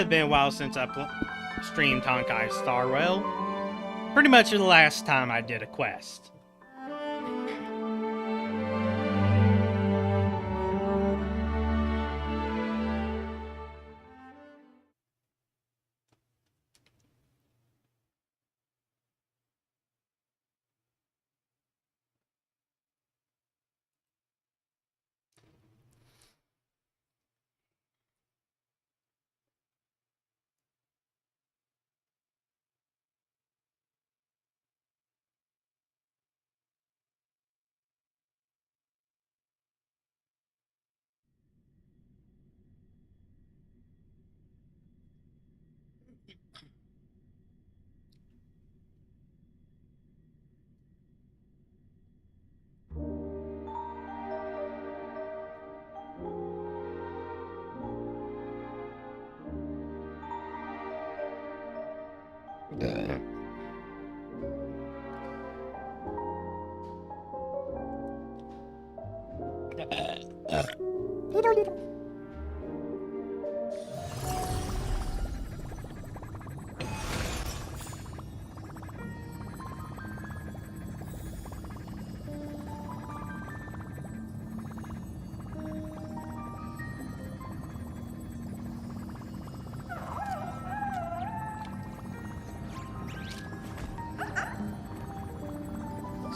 has been a while since I streamed Honkai Star Rail. Pretty much the last time I did a quest.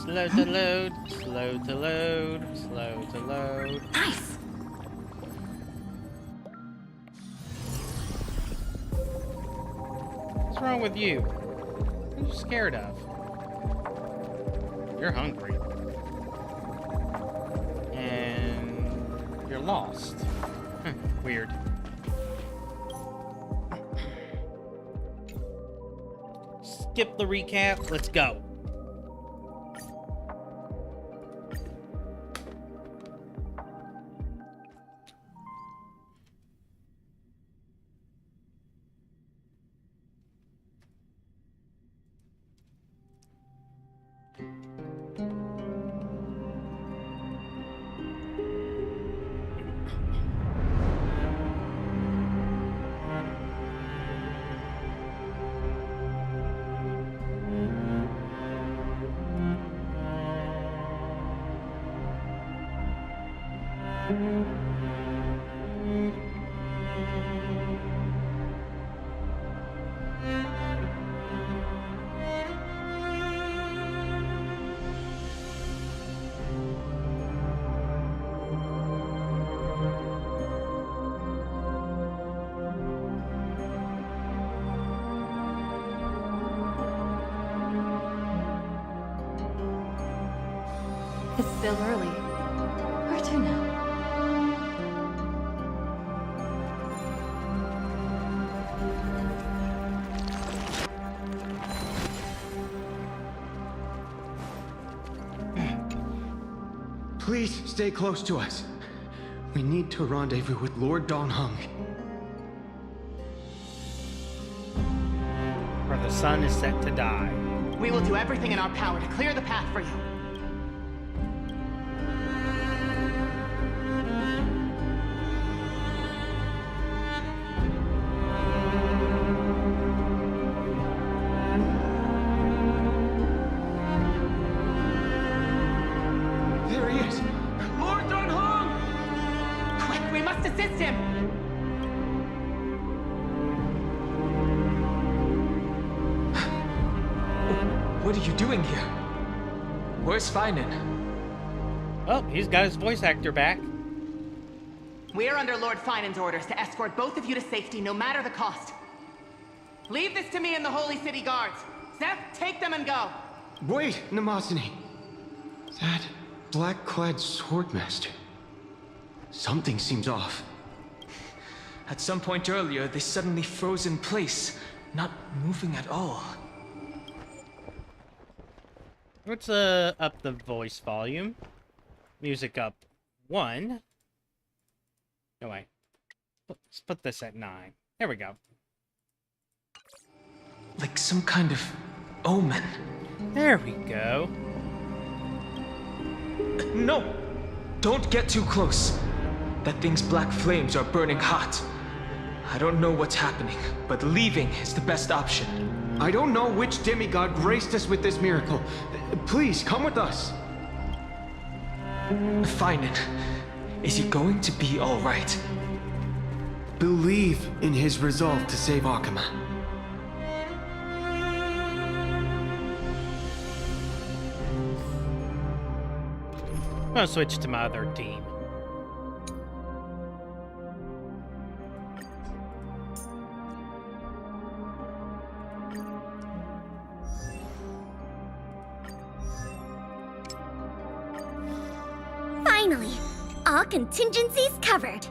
Slow to load, slow to load, slow to load. Nice! What's wrong with you? What are you scared of? You're hungry. And you're lost. Weird. Skip the recap, let's go. It's still early. Where to now? Please stay close to us. We need to rendezvous with Lord Donghung. Where the sun is set to die. We will do everything in our power to clear the path for you. There he is! Lord Donghung! Quick, we must assist him! What are you doing here? Where's Finan? Oh, he's got his voice actor back. We are under Lord Finan's orders to escort both of you to safety, no matter the cost. Leave this to me and the Holy City Guards. Seth, take them and go. Wait, Namasani. That black-clad swordmaster. Something seems off. At some point earlier, they suddenly froze in place, not moving at all. Let's up the voice volume. Music up 1. No way. Let's put this at 9. There we go. Like some kind of omen. There we go. No! Don't get too close. That thing's black flames are burning hot. I don't know what's happening, but leaving is the best option. I don't know which demigod graced us with this miracle. Please, come with us. Finan, is he going to be all right? Believe in his resolve to save Akama. I'll switch to my other team. Finally, all contingencies covered.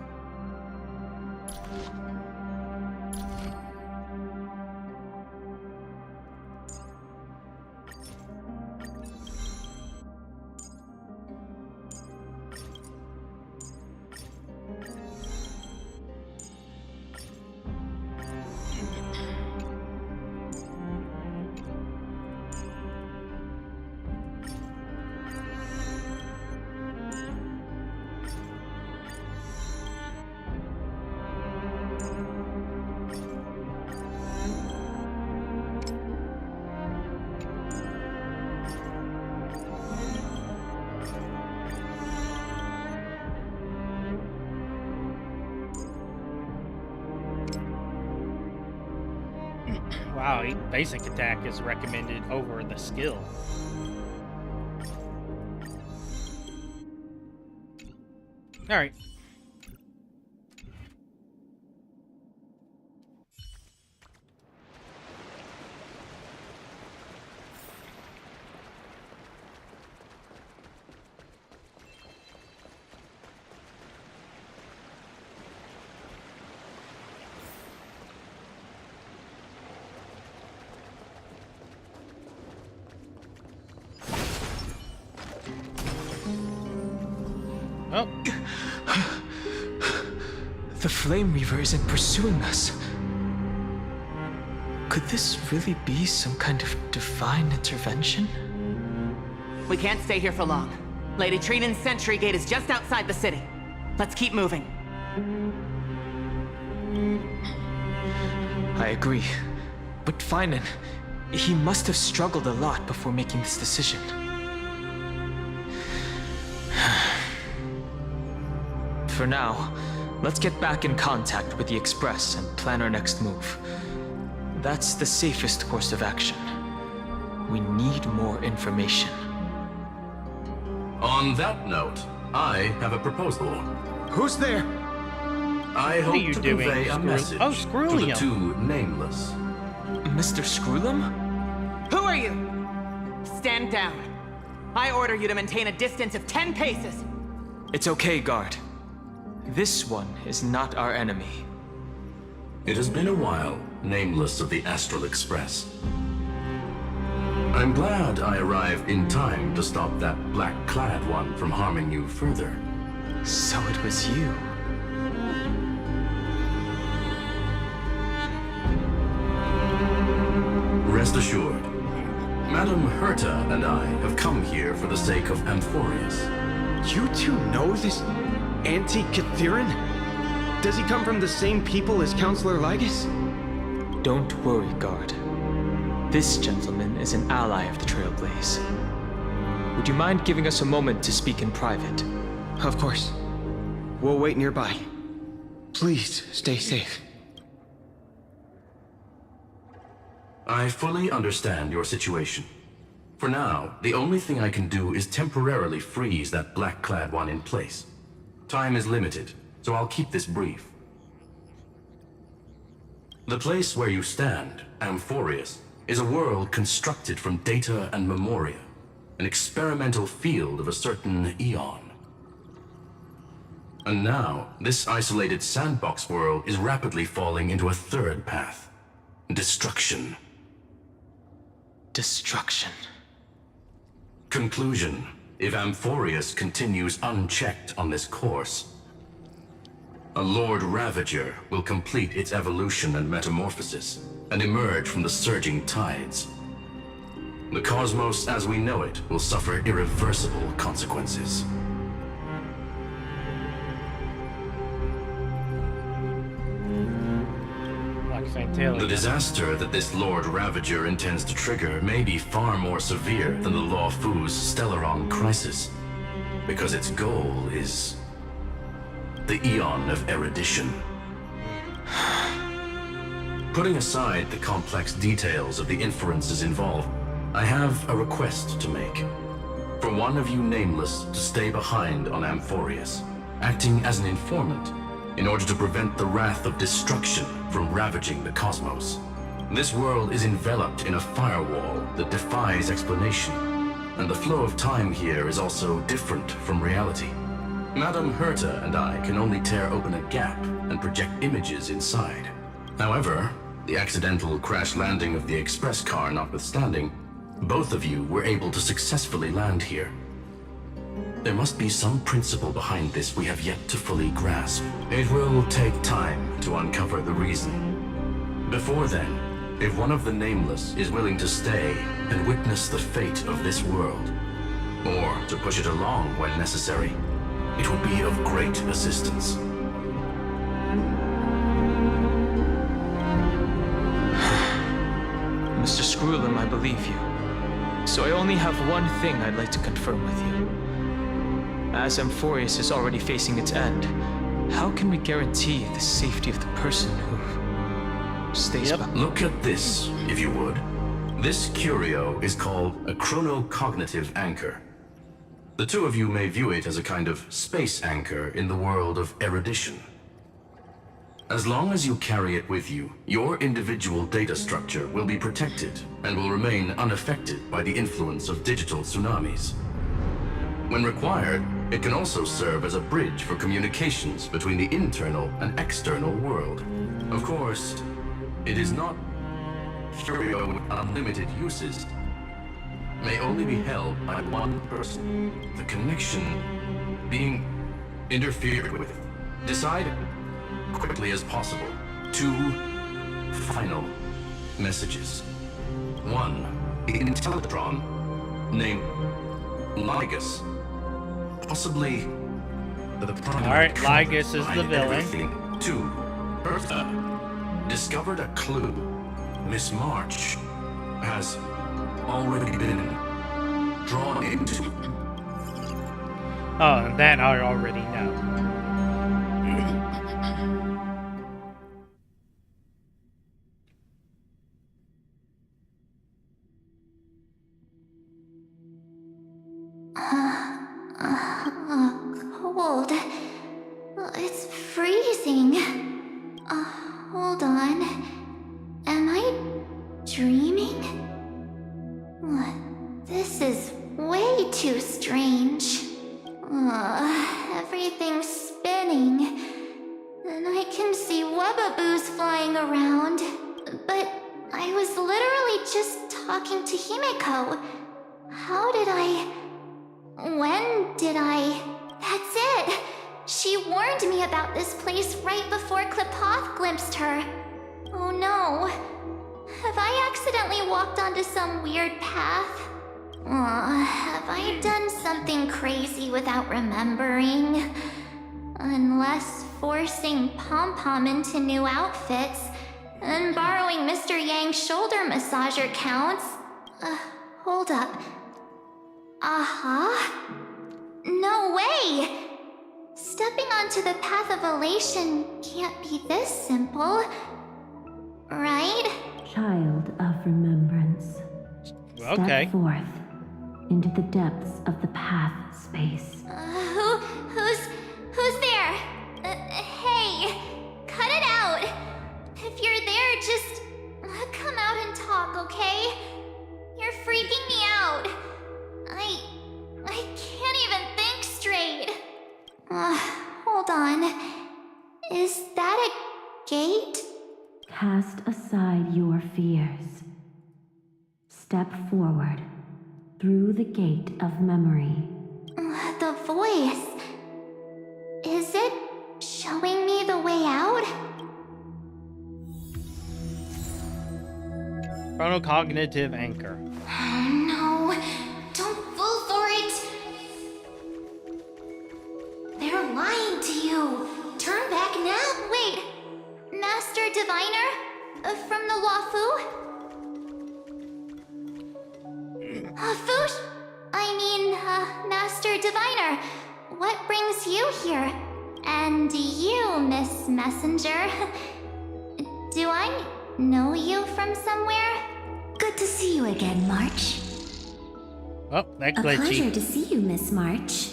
Wow, basic attack is recommended over the skill. Alright. Oh. The Flame Reaver isn't pursuing us. Could this really be some kind of divine intervention? We can't stay here for long. Lady Trinan's sentry gate is just outside the city. Let's keep moving. I agree. But Finan, he must have struggled a lot before making this decision. For now, let's get back in contact with the Express and plan our next move. That's the safest course of action. We need more information. On that note, I have a proposal. Who's there? I What are hope you to doing, convey a Skrull? message Oh, to the Skrull. two nameless. Mr. Skrullum? Who are you? Stand down. I order you to maintain a distance of 10 paces. It's okay, guard. This one is not our enemy. It has been a while, nameless of the Astral Express. I'm glad I arrived in time to stop that black-clad one from harming you further. So it was you. Rest assured, Madame Herta and I have come here for the sake of Amphorius. You two know this anti-Catharan? Does he come from the same people as Counselor Lygus? Don't worry, guard. This gentleman is an ally of the Trailblaze. Would you mind giving us a moment to speak in private? Of course. We'll wait nearby. Please, stay safe. I fully understand your situation. For now, the only thing I can do is temporarily freeze that black-clad one in place. Time is limited, so I'll keep this brief. The place where you stand, Amphorius, is a world constructed from data and memoria, an experimental field of a certain eon. And now, this isolated sandbox world is rapidly falling into a third path. Destruction. Destruction. Conclusion. If Amphorius continues unchecked on this course, a Lord Ravager will complete its evolution and metamorphosis, and emerge from the surging tides. The cosmos as we know it will suffer irreversible consequences. detailing The it. disaster that this Lord Ravager intends to trigger may be far more severe than the Law Fu's Stellaron crisis, because its goal is the Eon of Erudition. Putting aside the complex details of the inferences involved, I have a request to make. For one of you nameless to stay behind on Amphorius, acting as an informant, in order to prevent the wrath of destruction from ravaging the cosmos. This world is enveloped in a firewall that defies explanation, and the flow of time here is also different from reality. Madame Herta and I can only tear open a gap and project images inside. However, the accidental crash landing of the express car notwithstanding, both of you were able to successfully land here. There must be some principle behind this we have yet to fully grasp. It will take time to uncover the reason. Before then, if one of the Nameless is willing to stay and witness the fate of this world, or to push it along when necessary, it would be of great assistance. Mr. Screwlum, I believe you. So I only have one thing I'd like to confirm with you. As Amphorius is already facing its end, how can we guarantee the safety of the person who stays back? Look at this, if you would. This curio is called a chronocognitive anchor. The two of you may view it as a kind of space anchor in the world of erudition. As long as you carry it with you, your individual data structure will be protected and will remain unaffected by the influence of digital tsunamis. When required, it can also serve as a bridge for communications between the internal and external world. Of course, it is not curio with unlimited uses. May only be held by one person. The connection being interfered with. Decide quickly as possible. 2 final messages. 1, Intellitron, named Ligus. Possibly the primary. Alright, Ligus is the villain. Everything. 2, Bertha discovered a clue. Miss March has already been drawn into. Oh, that I already know. Cold. It's freezing. Hold on. Am I dreaming? This is way too strange. Everything's spinning. And I can see wubbaboos flying around. But I was literally just talking to Himeko. How did I... When did I... That's it! She warned me about this place right before Klipoth glimpsed her. Oh no. Have I accidentally walked onto some weird path? Have I done something crazy without remembering? Unless forcing Pom-Pom into new outfits and borrowing Mr. Yang's shoulder massager counts. Hold up. No way! Stepping onto the path of elation can't be this simple. Right? Child of remembrance. Okay. Step forth into the depths of the path space. Who's there? Hey, cut it out. If you're there, just come out and talk, okay? You're freaking me out. I can't even think straight. Hold on. Is that a gate? Cast aside your fears. Step forward through the gate of memory. The voice. Is it showing me the way out? Chronocognitive anchor. Oh no. Don't fall for it. They're lying to you. Turn back now. Wait. Master Diviner? From Master Diviner, what brings you here? And you, Miss Messenger. Do I know you from somewhere? Good to see you again, March. Oh, that A glitchy. pleasure to see you, Miss March.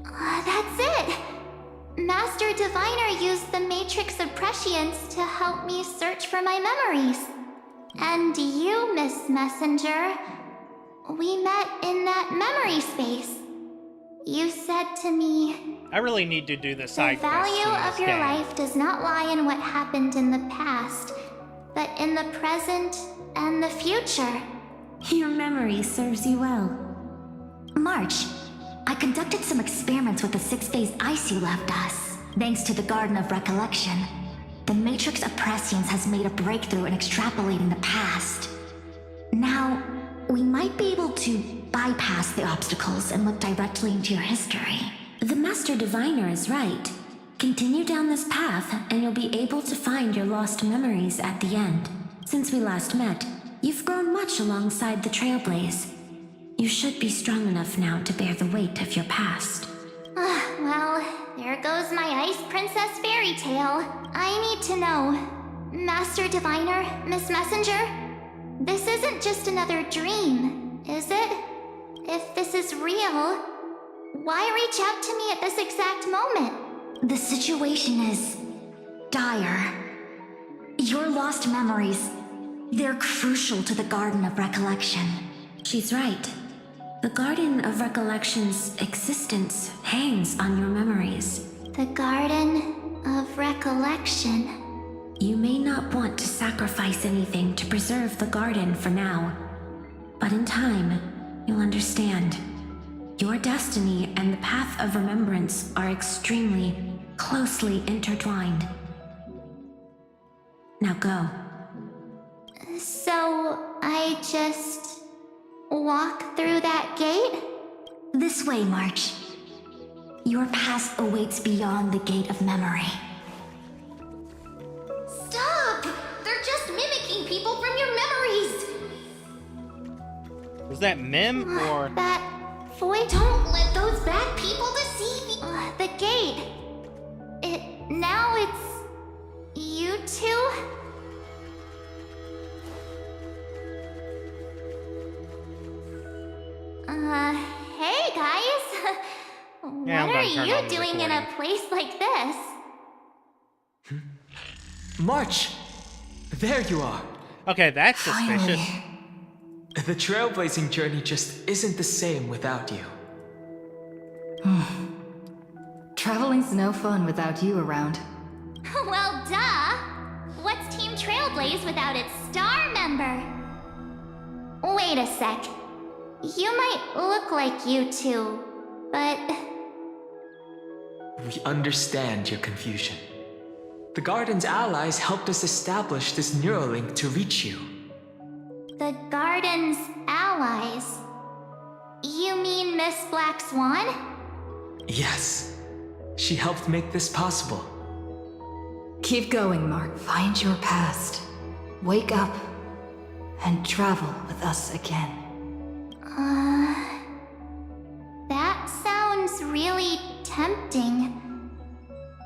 That's it! Master Diviner used the Matrix of Prescience to help me search for my memories. And you, Miss Messenger, we met in that memory space. You said to me, I really need to do the the side quests value in of this your game. life does not lie in what happened in the past, but in the present and the future. Your memory serves you well. March, I conducted some experiments with the 6-phase ice you left us. Thanks to the Garden of Recollection, the Matrix of Prescience has made a breakthrough in extrapolating the past. Now, we might be able to bypass the obstacles and look directly into your history. The Master Diviner is right. Continue down this path, and you'll be able to find your lost memories at the end. Since we last met, you've grown much alongside the Trailblaze. You should be strong enough now to bear the weight of your past. Well, there goes my Ice Princess fairy tale. I need to know, Master Diviner, Miss Messenger, this isn't just another dream, is it? If this is real, why reach out to me at this exact moment? The situation is dire. Your lost memories, they're crucial to the Garden of Recollection. She's right. The Garden of Recollection's existence hangs on your memories. The Garden of Recollection. You may not want to sacrifice anything to preserve the garden for now, but in time, you'll understand. Your destiny and the path of remembrance are extremely, closely intertwined. Now go. So, I just walk through that gate? This way, March. Your past awaits beyond the Gate of Memory. Stop! They're just mimicking people from your memories! Was that Mim or... That void. Don't let those bad people deceive you. The gate. Now it's you two? Hey guys. Yeah, I'm What gonna are turn you on the doing in a recording. place like this? March! There you are! Okay, that's suspicious. The trailblazing journey just isn't the same without you. Traveling's no fun without you around. Well, duh. What's Team Trailblaze without its star member? Wait a sec. You might look like you two, but... We understand your confusion. The Garden's allies helped us establish this Neuralink to reach you. The Garden's allies? You mean Miss Black Swan? Yes, she helped make this possible. Keep going, Mark. Find your past. Wake up. And travel with us again. That sounds really tempting.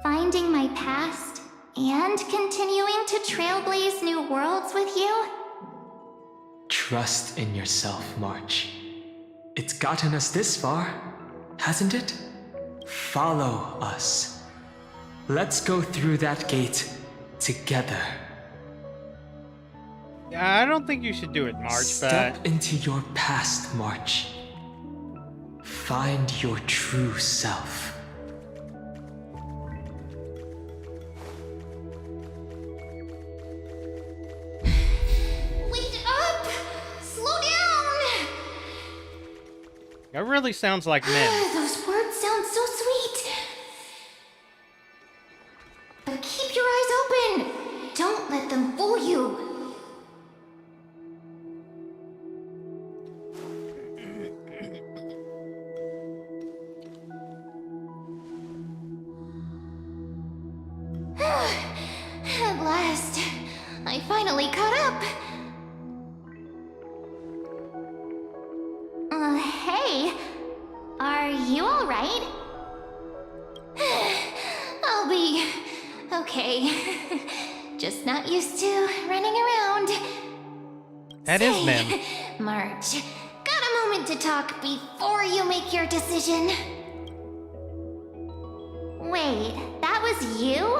Finding my past and continuing to trailblaze new worlds with you? Trust in yourself, March. It's gotten us this far, hasn't it? Follow us. Let's go through that gate together. I don't think you should do it, March, Step but... into your past, March. Find your true self. Wait up! Slow down! That really sounds like Mim. Those words sound so sweet. But keep your eyes open. Don't let them fool you. At last, I finally caught up. Hey, are you alright? I'll be okay. Just not used to running around. That is Mim. March, got a moment to talk before you make your decision? Wait, that was you?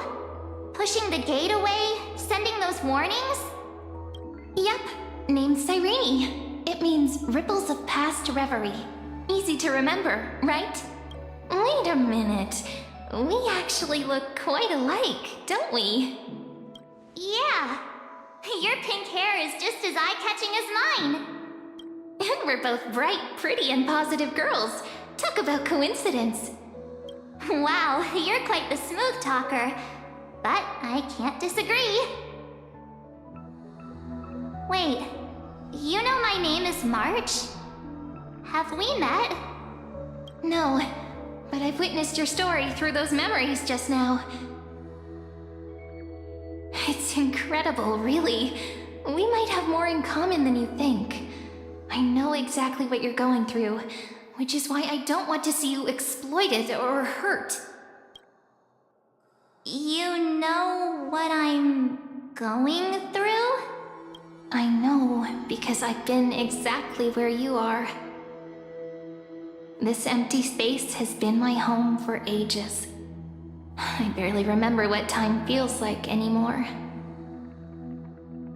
Pushing the gate away? Sending those warnings? Yep, named Cyrene. It means ripples of past reverie. Easy to remember, right? Wait a minute. We actually look quite alike, don't we? Yeah. Your pink hair is just as eye-catching as mine. And we're both bright, pretty, and positive girls. Talk about coincidence. Wow, you're quite the smooth talker. But I can't disagree. Wait, you know my name is March? Have we met? No, but I've witnessed your story through those memories just now. It's incredible, really. We might have more in common than you think. I know exactly what you're going through, which is why I don't want to see you exploited or hurt. You know what I'm going through? I know, because I've been exactly where you are. This empty space has been my home for ages. I barely remember what time feels like anymore.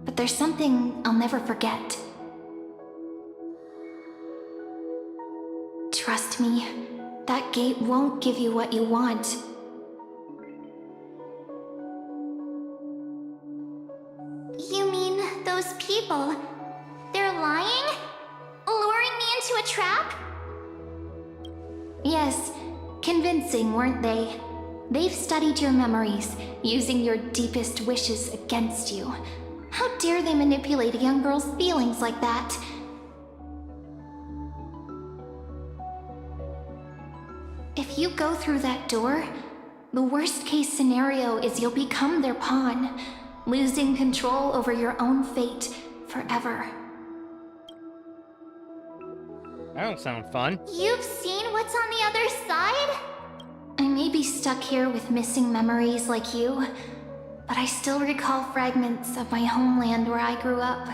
But there's something I'll never forget. Trust me, that gate won't give you what you want. You mean those people? They're lying? Luring me into a trap? Yes, convincing, weren't they? They've studied your memories, using your deepest wishes against you. How dare they manipulate a young girl's feelings like that? If you go through that door, the worst case scenario is you'll become their pawn, losing control over your own fate forever. That don't sound fun. You've seen what's on the other side? I may be stuck here with missing memories like you, but I still recall fragments of my homeland where I grew up.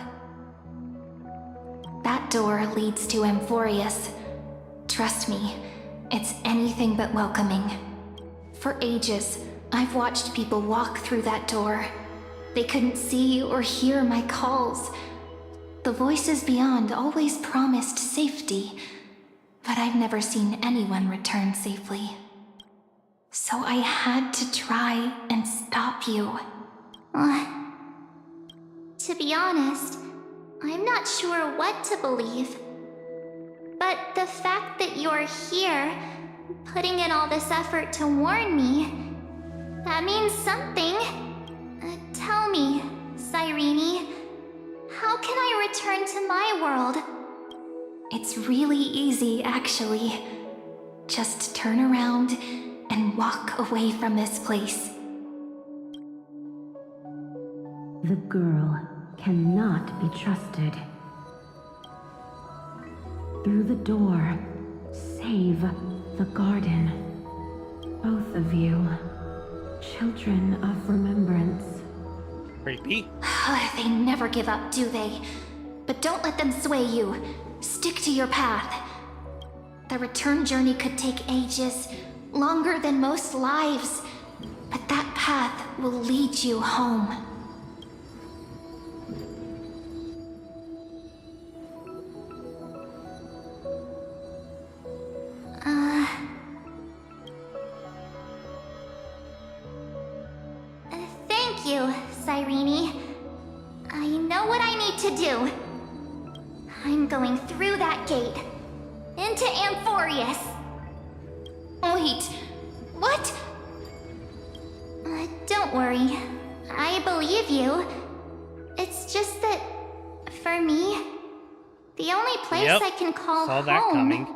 That door leads to Amphorius. Trust me, it's anything but welcoming. For ages, I've watched people walk through that door. They couldn't see or hear my calls. The voices beyond always promised safety, but I've never seen anyone return safely. So I had to try and stop you. To be honest, I'm not sure what to believe. But the fact that you're here, putting in all this effort to warn me, that means something. Tell me, Cyrene, how can I return to my world? It's really easy, actually. Just turn around and walk away from this place. The girl cannot be trusted. Through the door, save the garden. Both of you, children of remembrance. Creepy. They never give up, do they? But don't let them sway you. Stick to your path. The return journey could take ages, longer than most lives. But that path will lead you home. Thank you, Cyrene. I know what I need to do. I'm going through that gate. Into Amphorius. Wait, what? Don't worry. I believe you. It's just that, for me, the only place I can call Saw that coming.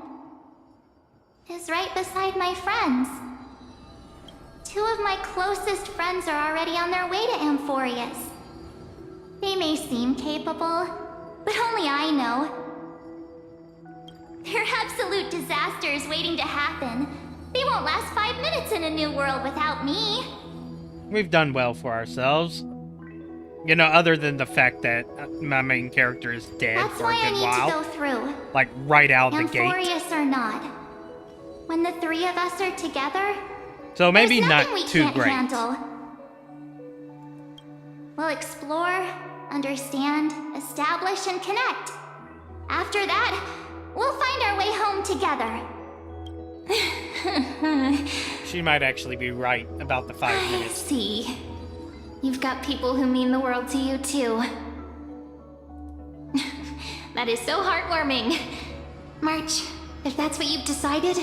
is right beside my friends. Two of my closest friends are already on their way to Amphorius. They may seem capable, but only I know. They're absolute disasters waiting to happen. They won't last 5 minutes in a new world without me. We've done well for ourselves. You know, other than the fact that my main character is dead That's for a why I good need while. to go through. Like, right out the gate. Amphorius or not. When the three of us are together, So maybe there's not nothing we too can't great. handle. We'll explore, understand, establish, and connect. After that, we'll find our way home together. She might actually be right about the 5 I minutes. see. You've got people who mean the world to you, too. That is so heartwarming. March, if that's what you've decided,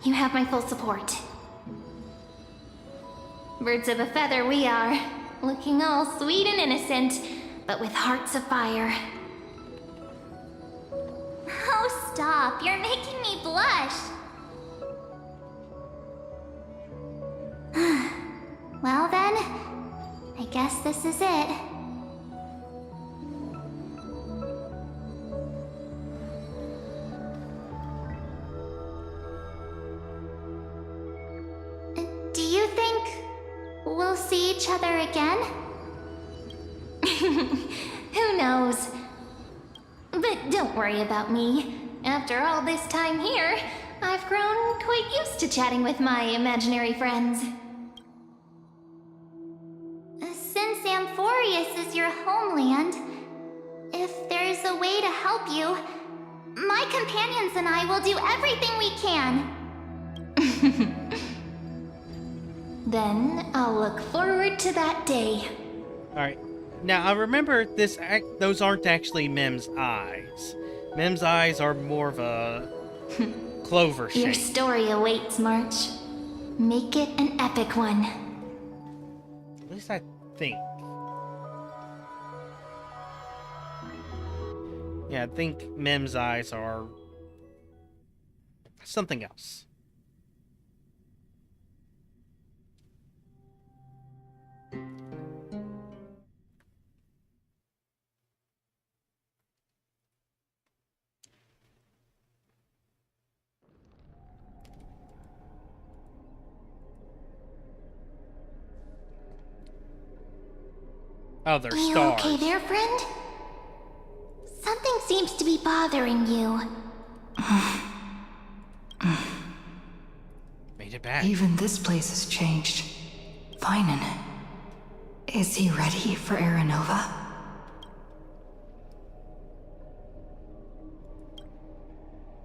you have my full support. Birds of a feather we are, looking all sweet and innocent, but with hearts of fire. Oh, stop. You're making me blush. Well then, I guess this is it. Do you think we'll see each other again? Who knows? But don't worry about me. After all this time here, I've grown quite used to chatting with my imaginary friends. Since Amphorius is your homeland, if there's a way to help you, my companions and I will do everything we can. Then I'll look forward to that day. Alright. Now, I remember those aren't actually Mem's eyes. Mem's eyes are more of a clover shape. Your story awaits, March. Make it an epic one. At least I think. Yeah, I think Mem's eyes are something else. Oh, they're You stars. okay there, friend? Something seems to be bothering you. Made it back. Even this place has changed. Finan. Is he ready for Aranova?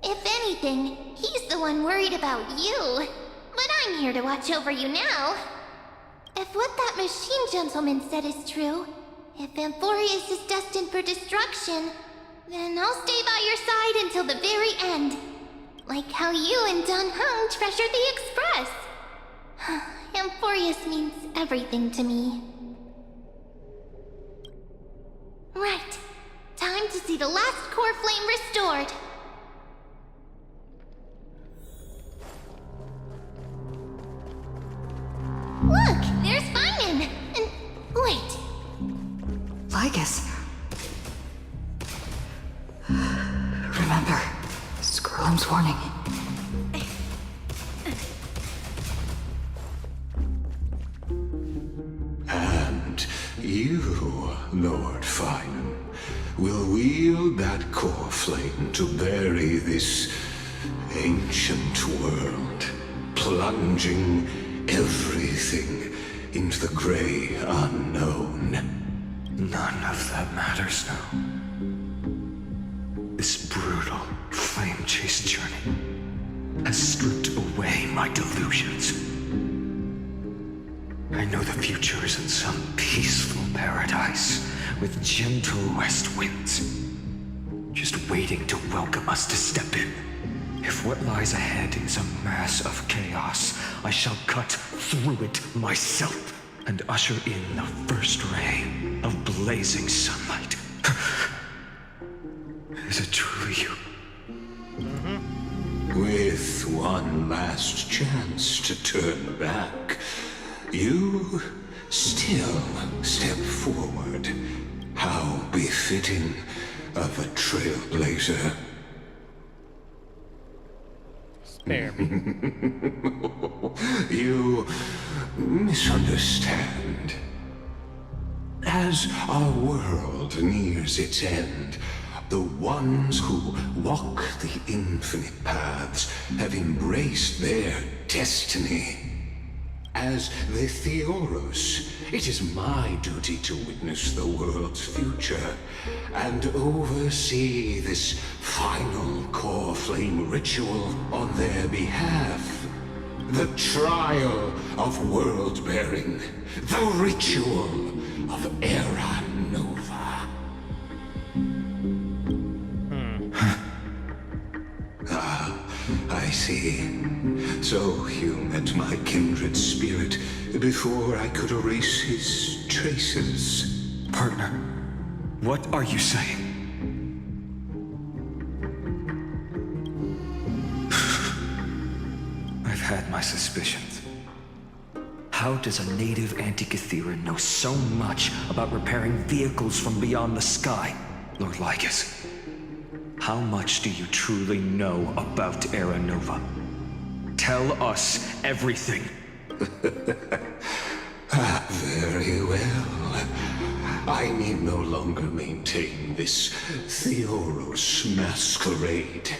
If anything, he's the one worried about you. But I'm here to watch over you now. If what that machine gentleman said is true, if Amphorius is destined for destruction, then I'll stay by your side until the very end. Like how you and Dun Hung treasured the Express. Amphorius means everything to me. Right. Time to see the last core flame restored. Look, there's Finan! And wait. Lygus. Remember, Scrollum's warning. And you, Lord Finan, will wield that core flame to bury this ancient world, plunging everything into the gray unknown. None of that matters now. This brutal, flame-chased journey has stripped away my delusions. I know the future is in some peaceful paradise with gentle west winds, just waiting to welcome us to step in. If what lies ahead is a mass of chaos, I shall cut through it myself and usher in the first ray of blazing sunlight. Is it truly you? With one last chance to turn back, you still step forward. How befitting of a trailblazer. Spare me. You misunderstand. As our world nears its end, the ones who walk the infinite paths have embraced their destiny. As the Theoros, it is my duty to witness the world's future and oversee this final core flame ritual on their behalf. The trial of world-bearing, the ritual of Era Nova. I see. So you met my kindred spirit before I could erase his traces. Partner, what are you saying? I've had my suspicions. How does a native Antikytheran know so much about repairing vehicles from beyond the sky, Lord Lycus? How much do you truly know about Era Nova? Tell us everything. Very well. I need no longer maintain this Theoros masquerade.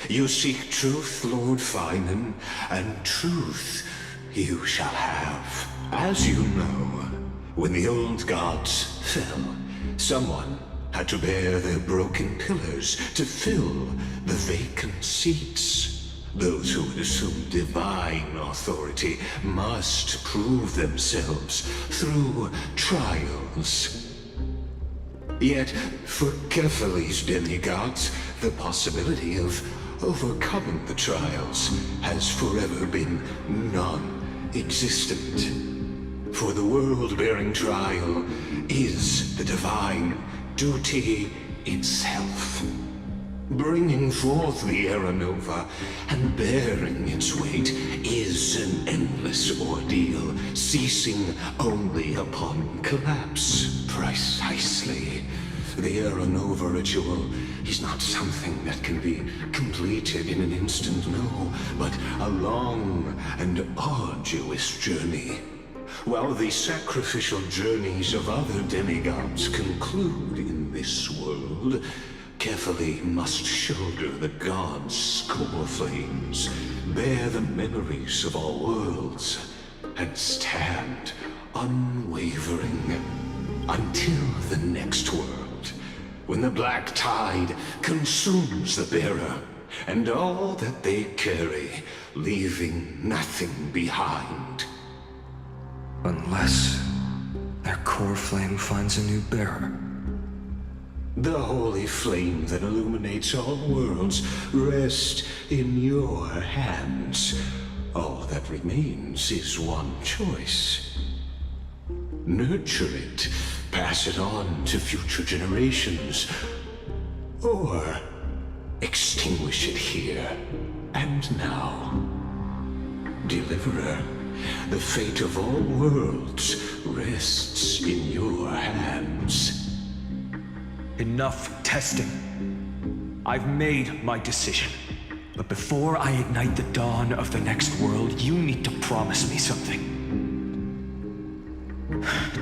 You seek truth, Lord Finan, and truth you shall have. As you know, when the old gods fell, someone had to bear their broken pillars to fill the vacant seats. Those who would assume divine authority must prove themselves through trials. Yet, for Kephales's demigods, the possibility of overcoming the trials has forever been non-existent. For the world-bearing trial is the divine duty itself. Bringing forth the Era Nova and bearing its weight is an endless ordeal, ceasing only upon collapse. Precisely. The Era Nova ritual is not something that can be completed in an instant, no, but a long and arduous journey. While the sacrificial journeys of other demigods conclude in this world, Kephale must shoulder the gods' core flames, bear the memories of all worlds, and stand unwavering until the next world, when the black tide consumes the bearer and all that they carry, leaving nothing behind. Unless their core flame finds a new bearer. The holy flame that illuminates all worlds rests in your hands. All that remains is one choice. Nurture it, pass it on to future generations, or extinguish it here and now. Deliverer, the fate of all worlds rests in your hands. Enough testing. I've made my decision. But before I ignite the dawn of the next world, you need to promise me something.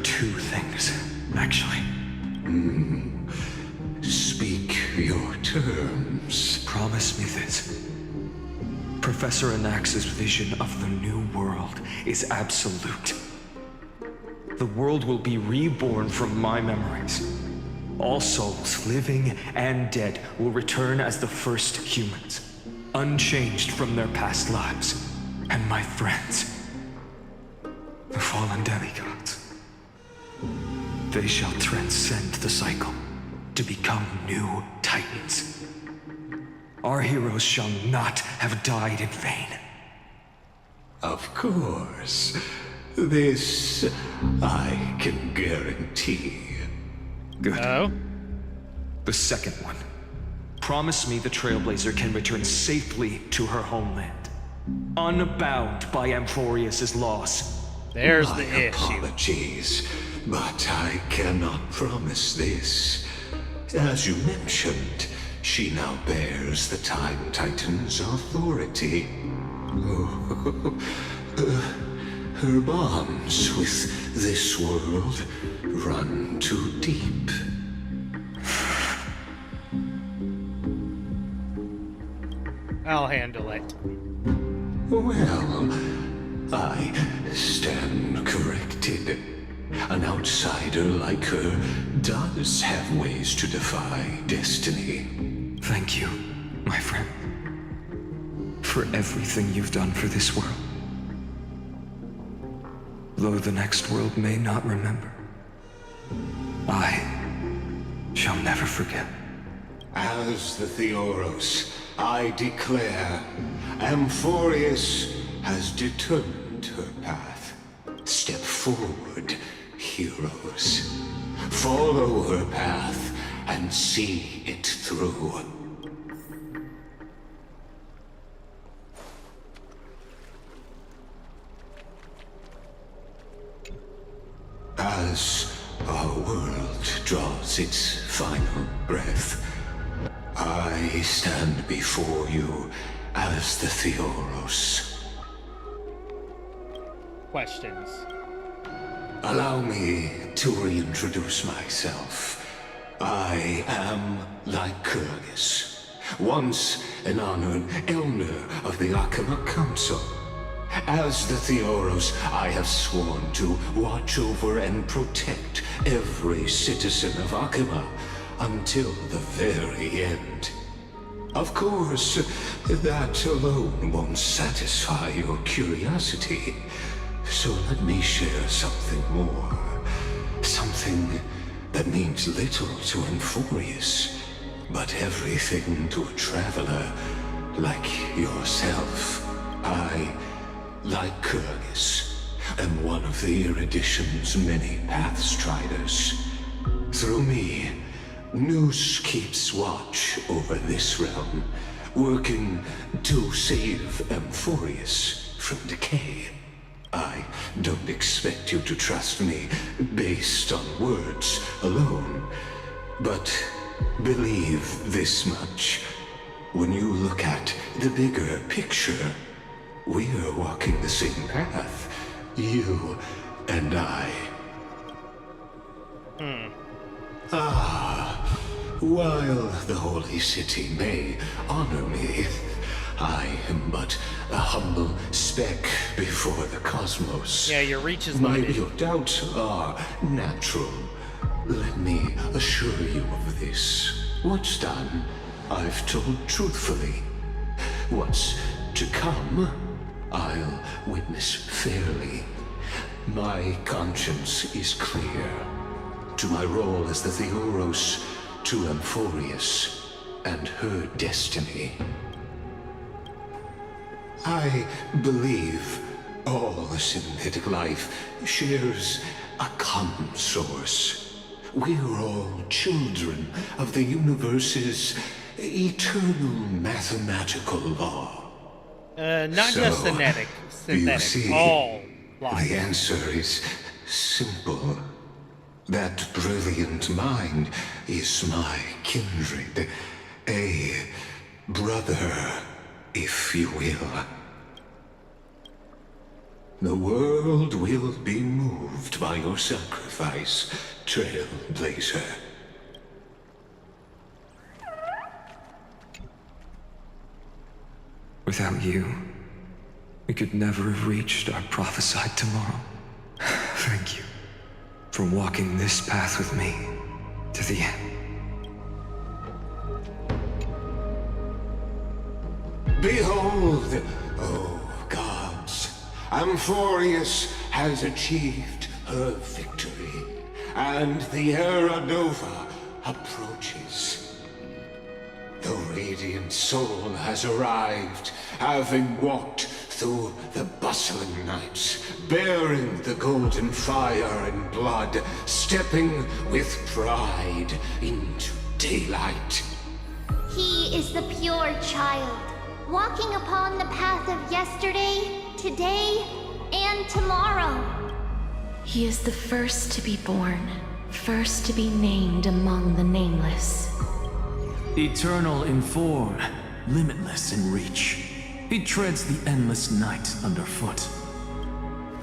Two things, actually. Speak your terms. Promise me this. Professor Anax's vision of the new world is absolute. The world will be reborn from my memories. All souls, living and dead, will return as the first humans, unchanged from their past lives. And my friends, the fallen demigods, they shall transcend the cycle to become new titans. Our heroes shall not have died in vain. Of course. This I can guarantee. Good. Oh? The second one. Promise me the Trailblazer can return safely to her homeland, unbound by Amphorius' loss. There's My the issue. apologies, but I cannot promise this. As you mentioned, she now bears the Time Titan's authority. Oh, her bonds with this world run too deep. I'll handle it. Well, I stand corrected. An outsider like her does have ways to defy destiny. Thank you, my friend, for everything you've done for this world. Though the next world may not remember, I shall never forget. As the Theoros, I declare, Amphorius has determined her path. Step forward, heroes. Follow her path and see it through. As our world draws its final breath, I stand before you as the Theoros. Questions. Allow me to reintroduce myself. I am Lycurgus, once an honored elder of the Akama Council. As the Theoros, I have sworn to watch over and protect every citizen of Akama until the very end. Of course, that alone won't satisfy your curiosity. So let me share something more. Something that means little to Amphorius, but everything to a traveler like yourself. I, Lycurgus, am one of the Erudition's many Pathstriders. Through me, Nous keeps watch over this realm, working to save Amphorius from decay. I don't expect you to trust me based on words alone, but believe this much. When you look at the bigger picture, we're walking the same path, you and I. While the Holy City may honor me, I am but a humble speck before the cosmos. Yeah, your reach is My limited. your doubts are natural. Let me assure you of this. What's done, I've told truthfully. What's to come, I'll witness fairly. My conscience is clear. To my role as the Theoros, to Amphorius, and her destiny. I believe all synthetic life shares a common source. We're all children of the universe's eternal mathematical law. Not So, just you synthetic, see, all life. the answer is simple. That brilliant mind is my kindred, a brother, if you will. The world will be moved by your sacrifice, Trailblazer. Without you, we could never have reached our prophesied tomorrow. Thank you for walking this path with me to the end. Behold, oh gods, Amphorius has achieved her victory, and the Era Nova approaches. The radiant soul has arrived, having walked through the bustling nights, bearing the golden fire and blood, stepping with pride into daylight. He is the pure child, walking upon the path of yesterday, today, and tomorrow. He is the first to be born, first to be named among the nameless. Eternal in form, limitless in reach. He treads the endless night underfoot.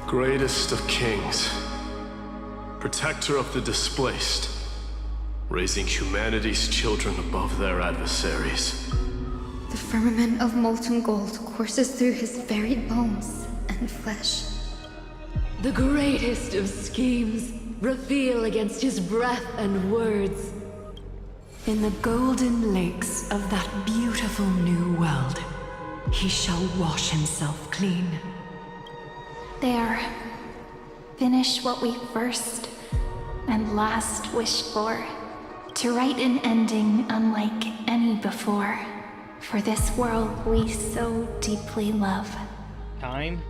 Greatest of kings, protector of the displaced, raising humanity's children above their adversaries. The firmament of molten gold courses through his very bones and flesh. The greatest of schemes reveal against his breath and words. In the golden lakes of that beautiful new world, he shall wash himself clean. There. Finish what we first and last wished for. To write an ending unlike any before. For this world we so deeply love. Time?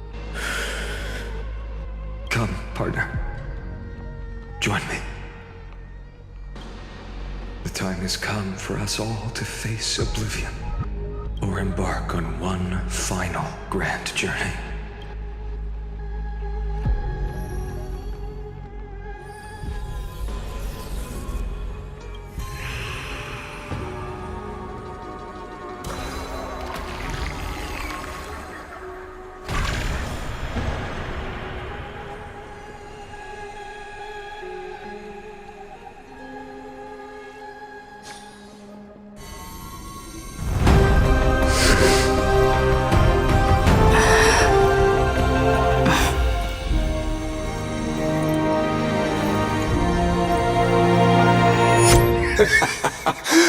Come, partner. Join me. The time has come for us all to face oblivion, or embark on one final grand journey.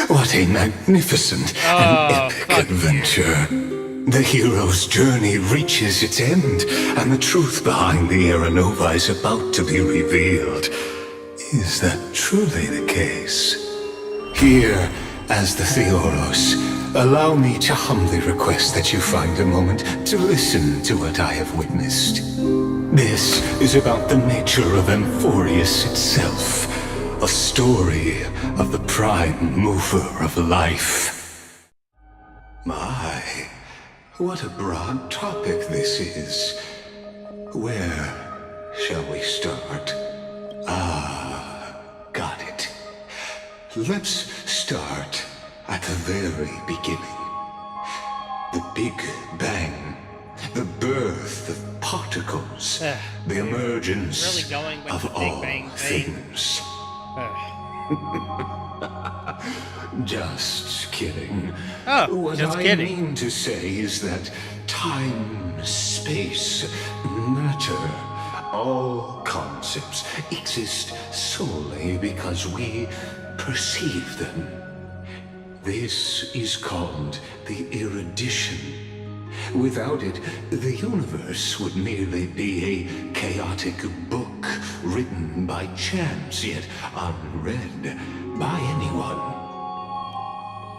What a magnificent and epic adventure. The hero's journey reaches its end, and the truth behind the Era Nova is about to be revealed. Is that truly the case? Here, as the Theoros, allow me to humbly request that you find a moment to listen to what I have witnessed. This is about the nature of Amphorius itself. A story of the prime mover of life. My, what a broad topic this is. Where shall we start? Got it. Let's start at the very beginning. The Big Bang. The birth of particles. The emergence Really going with of the Big all Bang thing. things. Just kidding. Oh, what just I kidding. mean to say is that time, space, matter, all concepts exist solely because we perceive them. This is called the erudition. Without it, the universe would merely be a chaotic book written by chance, yet unread by anyone.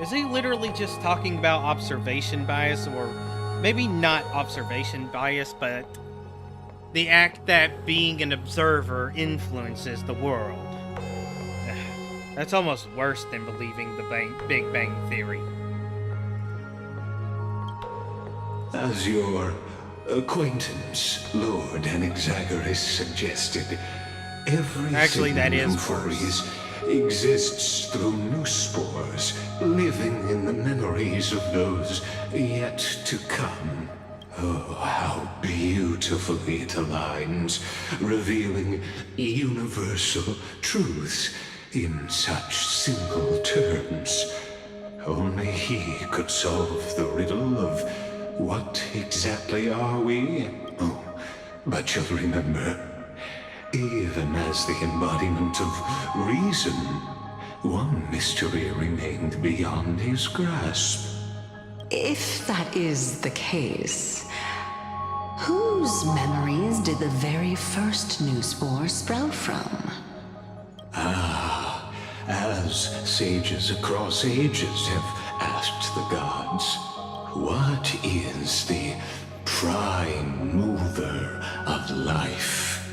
Is he literally just talking about observation bias, or maybe not observation bias, but the act that being an observer influences the world? That's almost worse than believing the Big Bang Theory. As your acquaintance, Lord Anaxagoras, suggested, everything Actually, that is Amphorius exists through new spores, living in the memories of those yet to come. Oh, how beautifully it aligns, revealing universal truths in such simple terms. Only he could solve the riddle of what exactly are we? Oh, but you'll remember, even as the embodiment of reason, one mystery remained beyond his grasp. If that is the case, whose memories did the very first new spore sprout from? As sages across ages have asked the gods, what is the prime mover of life?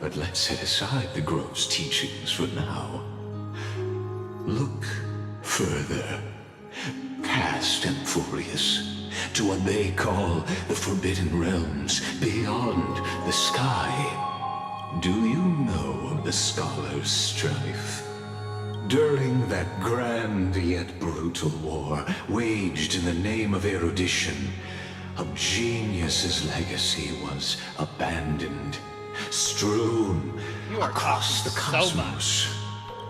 But let's set aside the gross teachings for now. Look further, past Amphorius, to what they call the Forbidden Realms beyond the sky. Do you know of the Scholar's strife? During that grand yet brutal war, waged in the name of erudition, a genius's legacy was abandoned, strewn across the cosmos.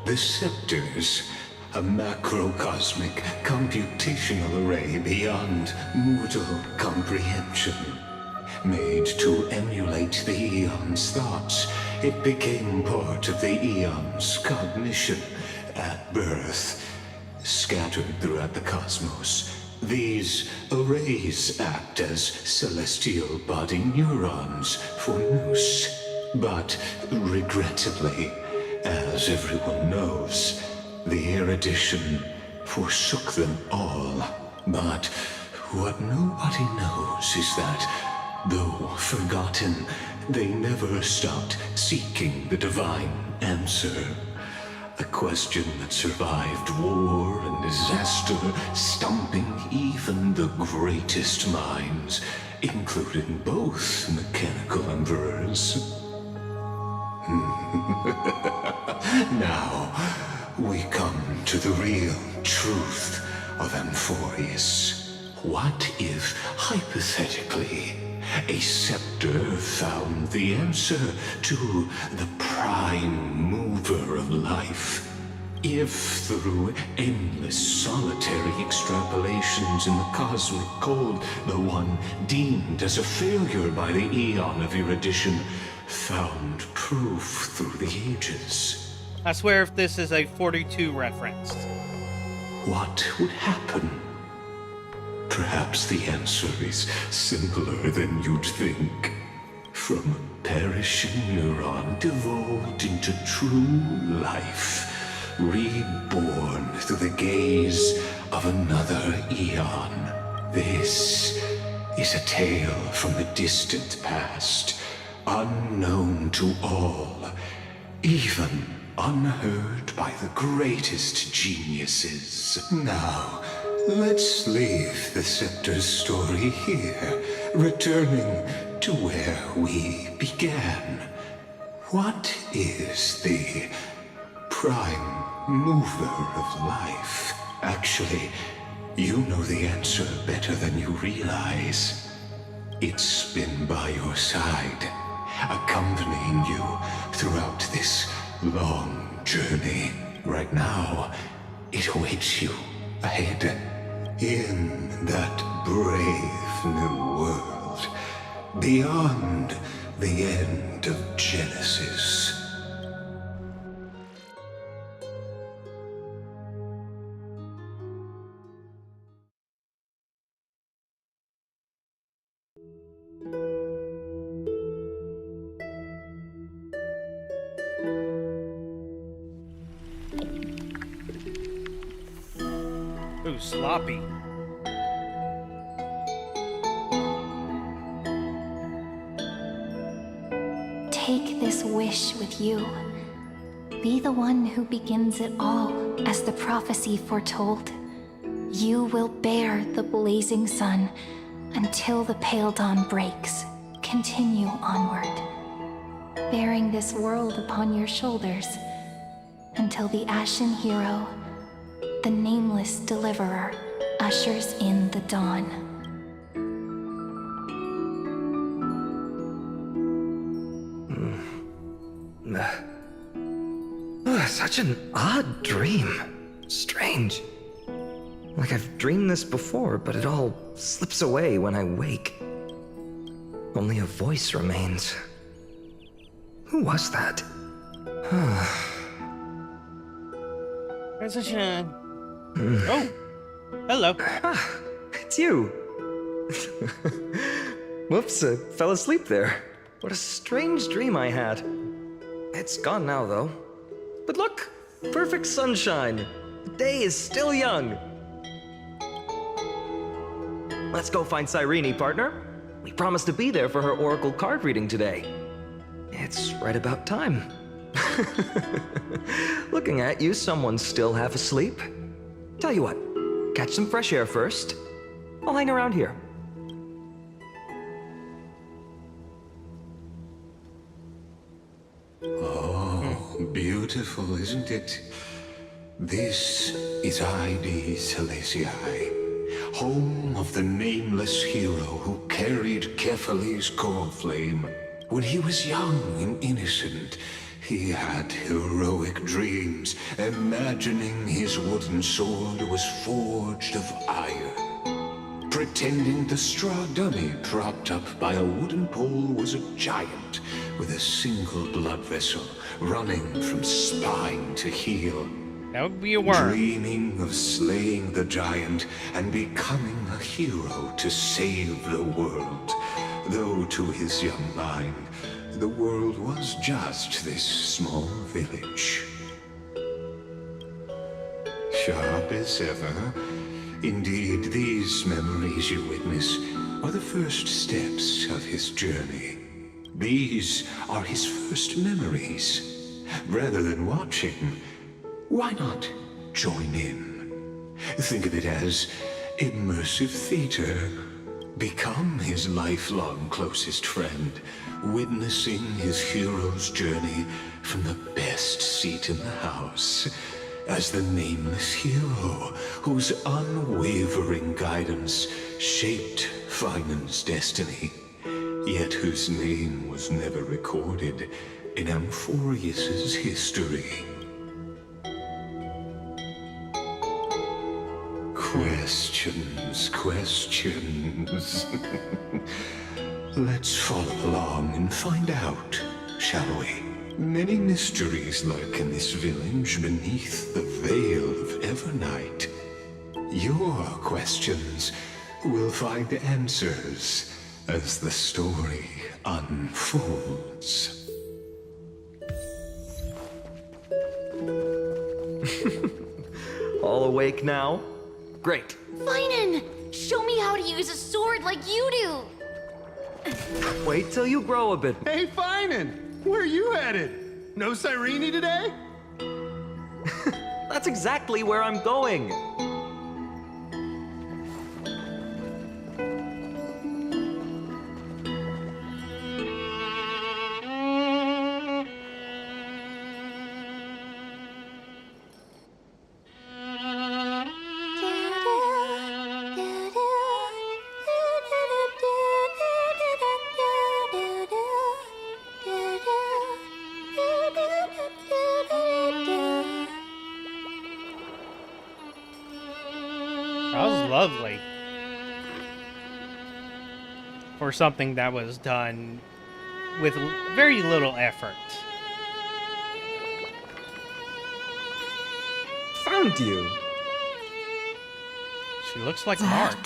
The scepters, a macrocosmic computational array beyond mortal comprehension. Made to emulate the Eon's thoughts, it became part of the Eon's cognition at birth. Scattered throughout the cosmos, these arrays act as celestial body neurons for Nous. But regrettably, as everyone knows, the erudition forsook them all. But what nobody knows is that, though forgotten, they never stopped seeking the divine answer. A question that survived war and disaster, stumping even the greatest minds, including both mechanical emperors. Now, we come to the real truth of Amphorius. What if, hypothetically, a scepter found the answer to the prime mover of life? If, through endless solitary extrapolations in the cosmic code, the one deemed as a failure by the Eon of erudition found proof through the ages. I swear if this is a 42 reference. What would happen? Perhaps the answer is simpler than you'd think. From a perishing neuron devolved into true life, reborn through the gaze of another Eon. This is a tale from the distant past, unknown to all, even unheard by the greatest geniuses. Now, let's leave the Scepter's story here, returning to where we began. What is the prime mover of life? Actually, you know the answer better than you realize. It's been by your side, accompanying you throughout this long journey. Right now, it awaits you ahead in that brave new world, beyond the end of Genesis. Ooh, sloppy. Take this wish with you. Be the one who begins it all, as the prophecy foretold. You will bear the blazing sun until the pale dawn breaks. Continue onward, bearing this world upon your shoulders until the ashen hero, the nameless deliverer, ushers in the dawn. Such an odd dream. Strange. Like I've dreamed this before, but it all slips away when I wake. Only a voice remains. Who was that? Transition. Oh, hello. Ah, it's you. Whoops, I fell asleep there. What a strange dream I had. It's gone now, though. But look, perfect sunshine. The day is still young. Let's go find Cyrene, partner. We promised to be there for her oracle card reading today. It's right about time. Looking at you, someone's still half asleep. Tell you what, catch some fresh air first. I'll hang around here. Oh, beautiful, isn't it? This is ID Celestii, home of the nameless hero who carried Kefali's core flame. When he was young and innocent, he had heroic dreams, imagining his wooden sword was forged of iron. Pretending the straw dummy propped up by a wooden pole was a giant with a single blood vessel running from spine to heel. That would be a worm. Dreaming of slaying the giant and becoming a hero to save the world. Though to his young mind, the world was just this small village. Sharp as ever. Indeed, these memories you witness are the first steps of his journey. These are his first memories. Rather than watching, why not join in? Think of it as immersive theater. Become his lifelong closest friend, witnessing his hero's journey from the best seat in the house. As the nameless hero whose unwavering guidance shaped Finan's destiny, yet whose name was never recorded in Amphorius's history. Questions, questions. Let's follow along and find out, shall we? Many mysteries lurk in this village beneath the veil of Evernight. Your questions will find answers as the story unfolds. All awake now? Great. Finan! Show me how to use a sword like you do! Wait till you grow a bit. Hey, Finan! Where are you headed? No Cyrene today? That's exactly where I'm going. That was lovely. For something that was done with very little effort. Found you. She looks like Mark.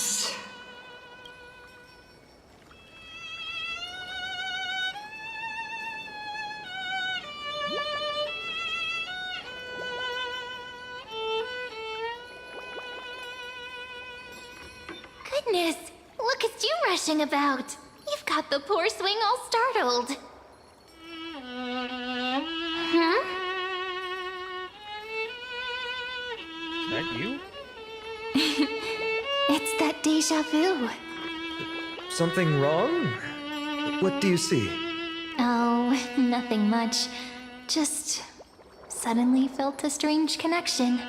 Goodness, look at you rushing about. You've got the poor swing all startled. Hmm? Is that you? It's that deja vu. Something wrong? What do you see? Oh, nothing much. Just suddenly felt a strange connection.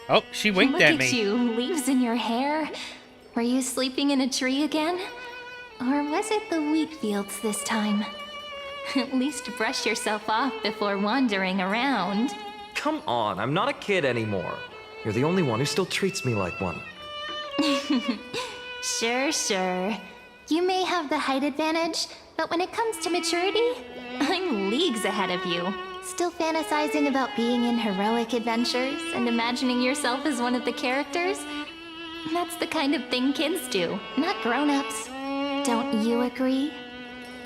Oh, she winked Look at me. Look at you, leaves in your hair. Were you sleeping in a tree again? Or was it the wheat fields this time? At least brush yourself off before wandering around. Come on, I'm not a kid anymore. You're the only one who still treats me like one. Sure. You may have the height advantage, but when it comes to maturity, I'm leagues ahead of you. Still fantasizing about being in heroic adventures and imagining yourself as one of the characters? That's the kind of thing kids do, not grown-ups. Don't you agree?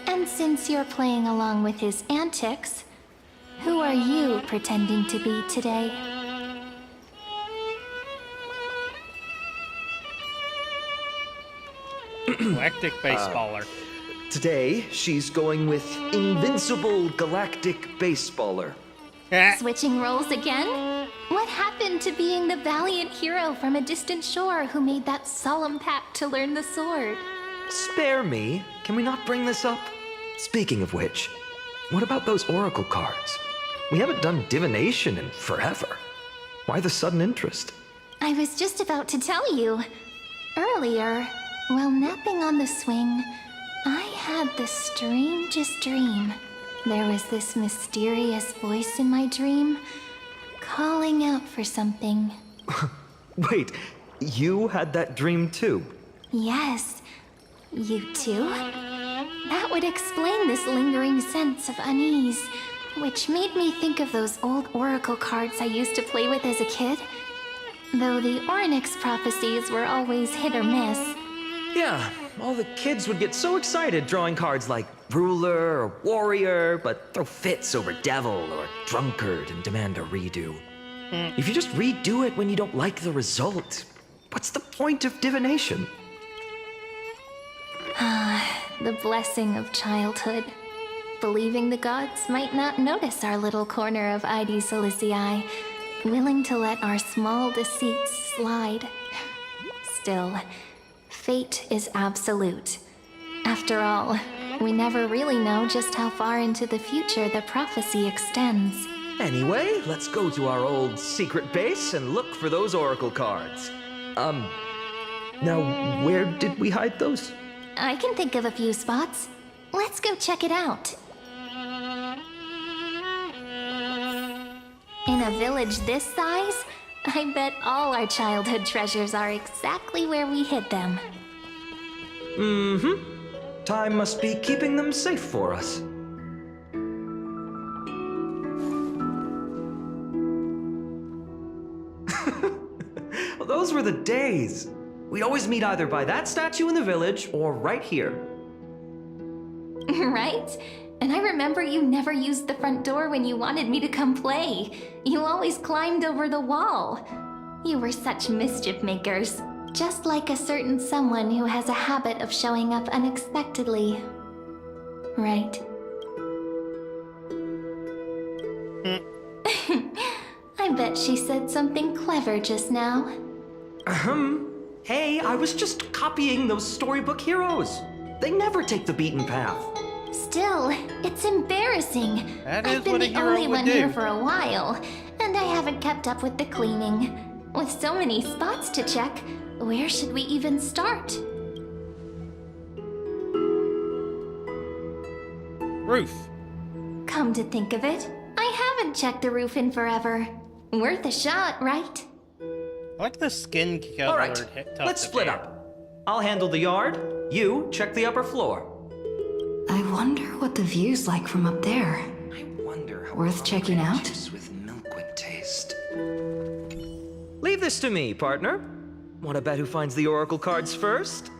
And since you're playing along with his antics, who are you pretending to be today? Galactic baseballer. Today, she's going with Invincible Galactic Baseballer. Switching roles again? What happened to being the valiant hero from a distant shore who made that solemn pact to learn the sword? Spare me. Can we not bring this up? Speaking of which, what about those oracle cards? We haven't done divination in forever. Why the sudden interest? I was just about to tell you. Earlier, while napping on the swing, I had the strangest dream. There was this mysterious voice in my dream, calling out for something. Wait, you had that dream too? Yes, you too? That would explain this lingering sense of unease, which made me think of those old oracle cards I used to play with as a kid. Though the Ornyx prophecies were always hit or miss. Yeah, all the kids would get so excited drawing cards like ruler or warrior, but throw fits over devil or drunkard and demand a redo. If you just redo it when you don't like the result, what's the point of divination? The blessing of childhood. Believing the gods might not notice our little corner of ID Silicii, willing to let our small deceits slide. Still, fate is absolute. After all, we never really know just how far into the future the prophecy extends. Anyway, let's go to our old secret base and look for those oracle cards. Now, where did we hide those? I can think of a few spots. Let's go check it out. In a village this size, I bet all our childhood treasures are exactly where we hid them. Mm-hmm. Time must be keeping them safe for us. Well, those were the days. We'd always meet either by that statue in the village or right here. Right? And I remember you never used the front door when you wanted me to come play. You always climbed over the wall. You were such mischief makers. Just like a certain someone who has a habit of showing up unexpectedly. Right? I bet she said something clever just now. Hey, I was just copying those storybook heroes. They never take the beaten path. Still, it's embarrassing. That is I've been what a the hero only would one do. here for a while, and I haven't kept up with the cleaning. With so many spots to check, where should we even start? Roof. Come to think of it, I haven't checked the roof in forever. Worth a shot, right? I like the skin color. All right, let's split up. I'll handle the yard. You check the upper floor. I wonder what the view's like from up there. I wonder how Worth checking out? with milk would taste. Leave this to me, partner. Want to bet who finds the oracle cards first?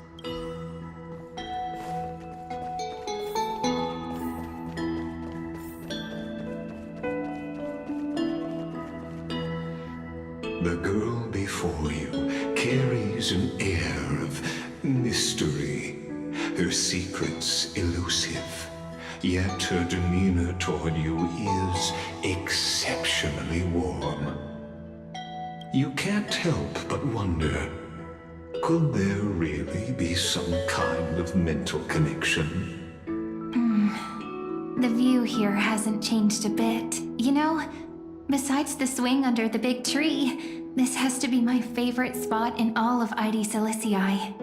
The girl before you carries an air of mystery, her secrets elusive, yet her demeanor toward you is exceptionally warm. You can't help but wonder, could there really be some kind of mental connection? The view here hasn't changed a bit. You know, besides the swing under the big tree, this has to be my favorite spot in all of ID Silicii.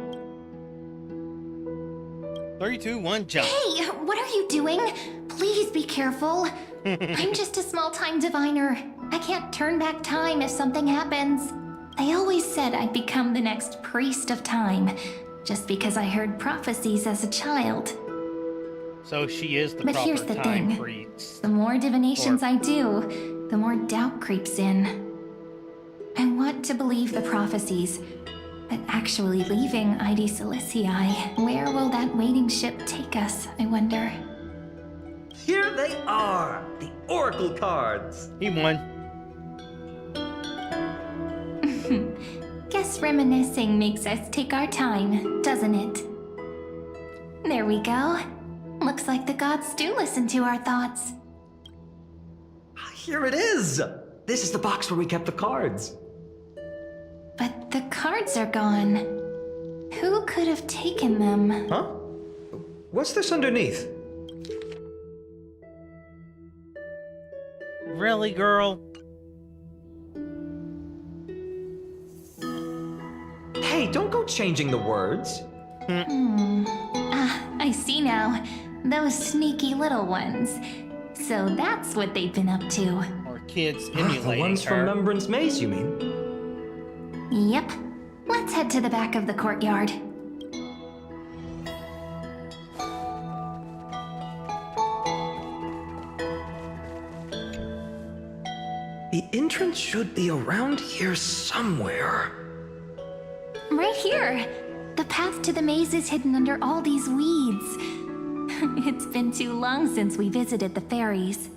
3, 2, 1, jump. Hey, what are you doing? Please be careful. I'm just a small-time diviner. I can't turn back time if something happens. They always said I'd become the next priest of time, just because I heard prophecies as a child. So she is the But proper here's the time thing. priest. The more divinations I do, the more doubt creeps in. I want to believe the prophecies, but actually leaving ID Silicii, where will that waiting ship take us, I wonder? Here they are, the oracle cards. He won. Guess reminiscing makes us take our time, doesn't it? There we go. Looks like the gods do listen to our thoughts. Here it is. This is the box where we kept the cards. But the cards are gone. Who could have taken them? Huh? What's this underneath? Really, girl? Hey, don't go changing the words. I see now. Those sneaky little ones. So that's what they've been up to. Or kids emulating The ones her. from Remembrance Maze, you mean? Yep. Let's head to the back of the courtyard. The entrance should be around here somewhere. Right here. The path to the maze is hidden under all these weeds. It's been too long since we visited the fairies.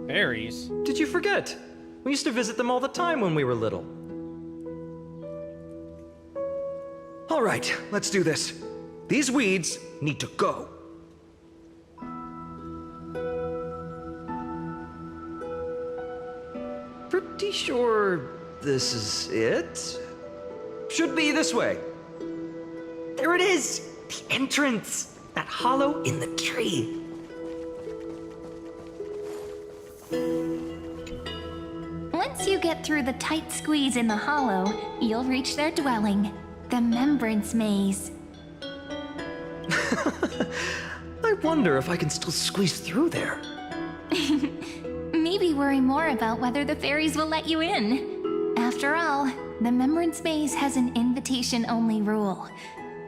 Fairies? Did you forget? We used to visit them all the time when we were little. All right, let's do this. These weeds need to go. Pretty sure this is it. Should be this way. There it is! The entrance! That hollow in the tree. Once you get through the tight squeeze in the hollow, you'll reach their dwelling, the Remembrance Maze. I wonder if I can still squeeze through there. Maybe worry more about whether the fairies will let you in. After all, the Remembrance Maze has an invitation-only rule.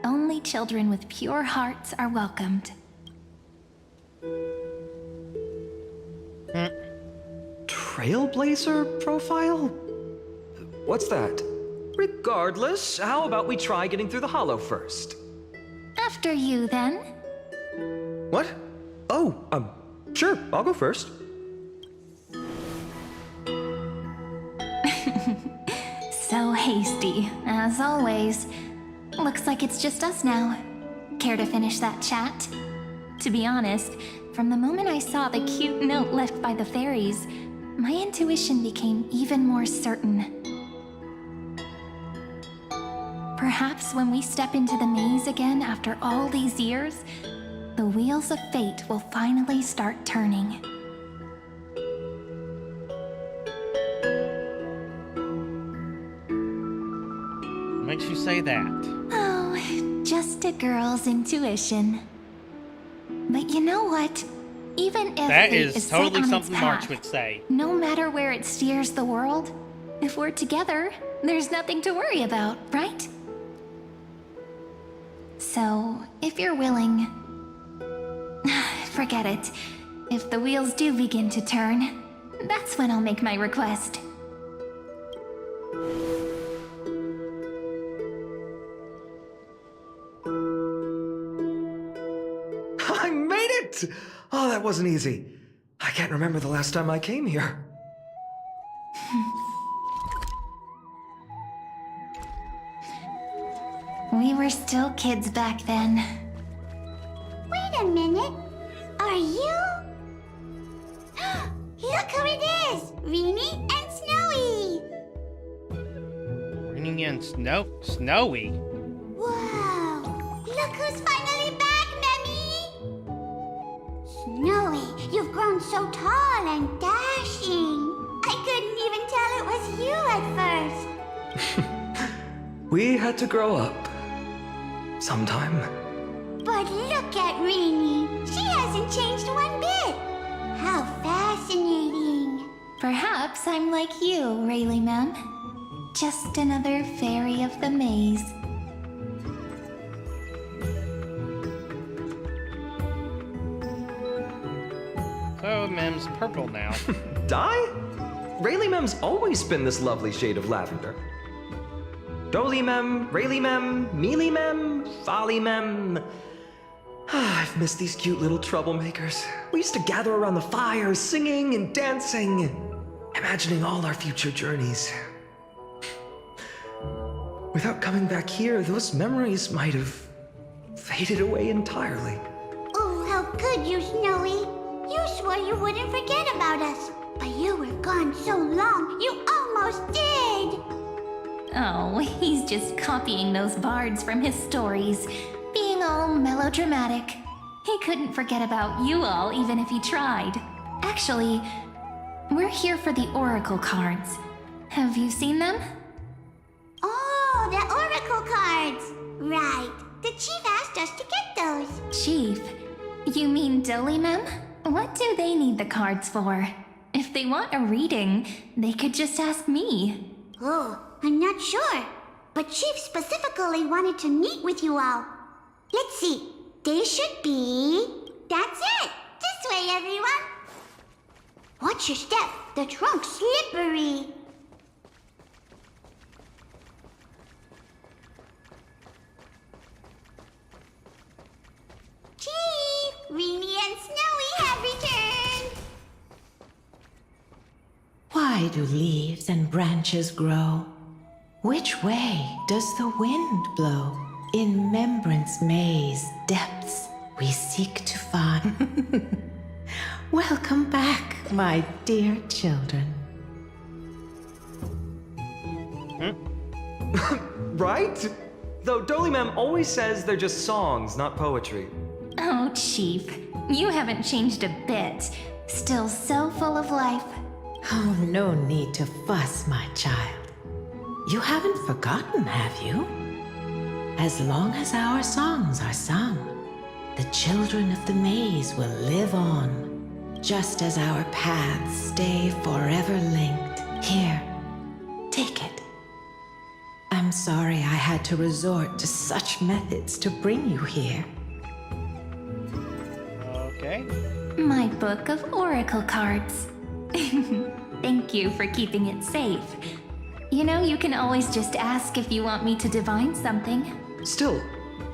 Only children with pure hearts are welcomed. Trailblazer profile? What's that? Regardless, how about we try getting through the hollow first? After you, then. What? Oh, sure, I'll go first. So hasty, as always. Looks like it's just us now. Care to finish that chat? To be honest, from the moment I saw the cute note left by the fairies, my intuition became even more certain. Perhaps when we step into the maze again after all these years, the wheels of fate will finally start turning. Makes you say that? Oh, just a girl's intuition. But you know what? Even if That fate is is totally set on something its March path, would say. no matter where it steers the world, if we're together, there's nothing to worry about, right? So, if you're willing... Forget it. If the wheels do begin to turn, that's when I'll make my request. I made it! Oh, that wasn't easy. I can't remember the last time I came here. We were still kids back then. Wait a minute. Are you? Look who it is! Reenie and Snowy! Raining and snowy. Whoa! Look who's finally back, Memmy! Snowy, you've grown so tall and dashing. I couldn't even tell it was you at first. We had to grow up. Sometime. But look at Reenie. She hasn't changed one bit. How fascinating. Perhaps I'm like you, Rayleigh Mem. Just another fairy of the maze. So Mem's purple now. Dye? Rayleigh Mem's always been this lovely shade of lavender. Doly Mem, Rayleigh Mem, Mealy Mem, Folly Mem. I've missed these cute little troublemakers. We used to gather around the fire, singing and dancing, imagining all our future journeys. Without coming back here, those memories might have faded away entirely. Oh, how could you, Snowy? You swore you wouldn't forget about us. But you were gone so long, you almost did. Oh, he's just copying those bards from his stories, being all melodramatic. He couldn't forget about you all even if he tried. Actually, we're here for the Oracle cards. Have you seen them? Oh, the Oracle cards! Right. The Chief asked us to get those. Chief? You mean Dolimem? What do they need the cards for? If they want a reading, they could just ask me. Oh, I'm not sure. But Chief specifically wanted to meet with you all. Let's see. They should be... That's it! This way, everyone! Watch your step. The trunk's slippery. Chief! Reenie and Snowy have returned! Why do leaves and branches grow? Which way does the wind blow? In Remembrance Maze depths we seek to find. Welcome back, my dear children. Right? Though Dolimem always says they're just songs, not poetry. Oh, Chief, you haven't changed a bit. Still so full of life. Oh, no need to fuss, my child. You haven't forgotten, have you? As long as our songs are sung, the children of the maze will live on, just as our paths stay forever linked. Here, take it. I'm sorry I had to resort to such methods to bring you here. Okay. My book of Oracle cards. Thank you for keeping it safe. You know, you can always just ask if you want me to divine something. Still,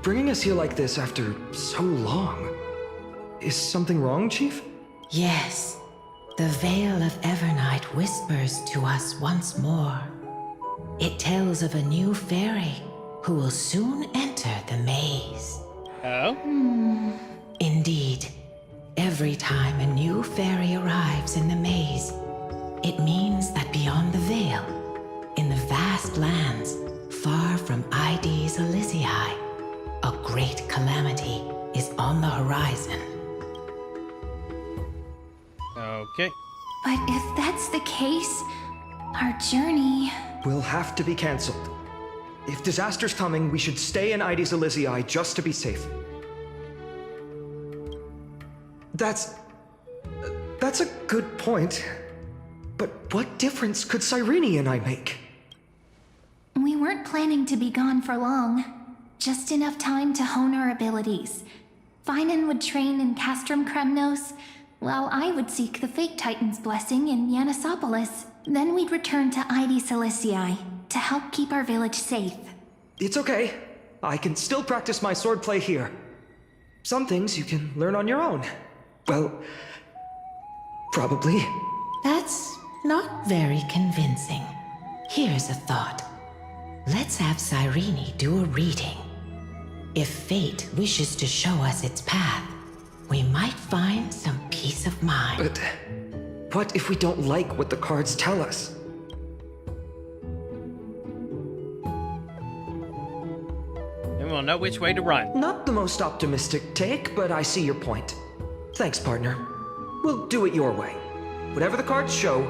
bringing us here like this after so long. Is something wrong, Chief? Yes. The Veil of Evernight whispers to us once more. It tells of a new fairy who will soon enter the maze. Oh? Indeed. Every time a new fairy arrives in the maze, it means that beyond the veil, in the vast lands far from Ides Elysiae, a great calamity is on the horizon. Okay. But if that's the case, our journey... Will have to be cancelled. If disaster's coming, we should stay in Ides Elysiae just to be safe. That's a good point. But what difference could Cyrene and I make? We weren't planning to be gone for long. Just enough time to hone our abilities. Finan would train in Castrum Kremnos, while I would seek the Fake Titan's blessing in Yanisopolis. Then we'd return to Ides Elysiae to help keep our village safe. It's okay. I can still practice my swordplay here. Some things you can learn on your own. Well, probably. That's not very convincing. Here's a thought. Let's have Cyrene do a reading. If fate wishes to show us its path, we might find some peace of mind. But what if we don't like what the cards tell us? Then we'll know which way to run. Not the most optimistic take, but I see your point. Thanks, partner. We'll do it your way. Whatever the cards show,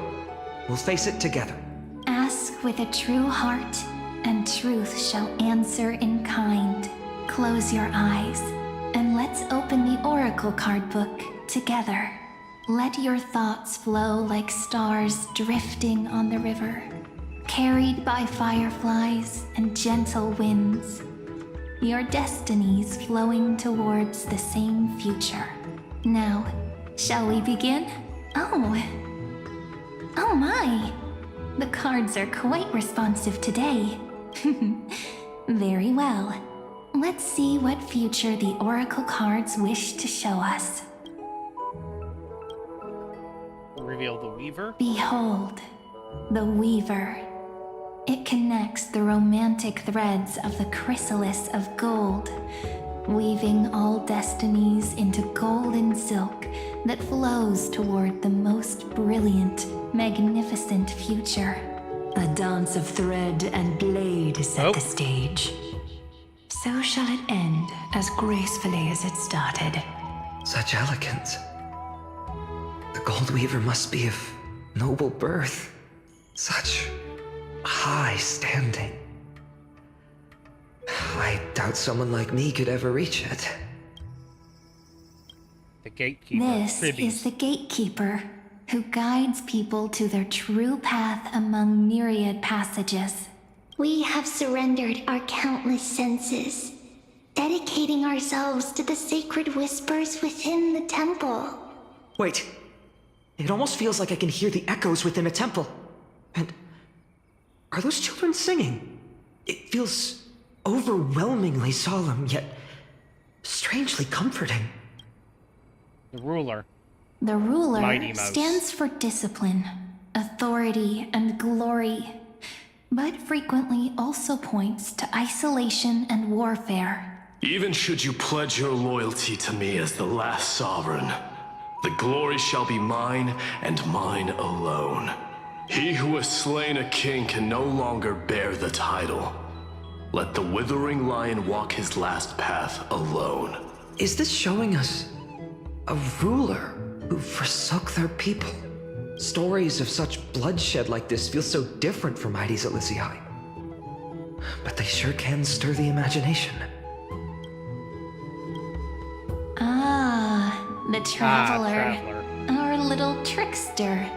we'll face it together. Ask with a true heart, and truth shall answer in kind. Close your eyes, and let's open the Oracle card book together. Let your thoughts flow like stars drifting on the river, carried by fireflies and gentle winds. Your destinies flowing towards the same future. Now, shall we begin? Oh my! The cards are quite responsive today. Very well. Let's see what future the Oracle cards wish to show us. Reveal the Weaver. Behold, the Weaver. It connects the romantic threads of the chrysalis of gold, weaving all destinies into golden silk that flows toward the most brilliant, magnificent future. A dance of thread and blade set the stage. So shall it end as gracefully as it started. Such elegance. The Gold Weaver must be of noble birth. Such high standing. I doubt someone like me could ever reach it. The gatekeeper. This is the gatekeeper, who guides people to their true path among myriad passages. We have surrendered our countless senses, dedicating ourselves to the sacred whispers within the temple. Wait. It almost feels like I can hear the echoes within a temple. And are those children singing? It feels overwhelmingly solemn, yet strangely comforting. The ruler. The ruler Mighty Mouse. stands for discipline, authority, and glory, but frequently also points to isolation and warfare. Even should you pledge your loyalty to me as the last sovereign, the glory shall be mine and mine alone. He who has slain a king can no longer bear the title. Let the withering lion walk his last path alone. Is this showing us a ruler who forsook their people? Stories of such bloodshed like this feel so different from Heidi's Elysiae. But they sure can stir the imagination. The traveler. Our little trickster.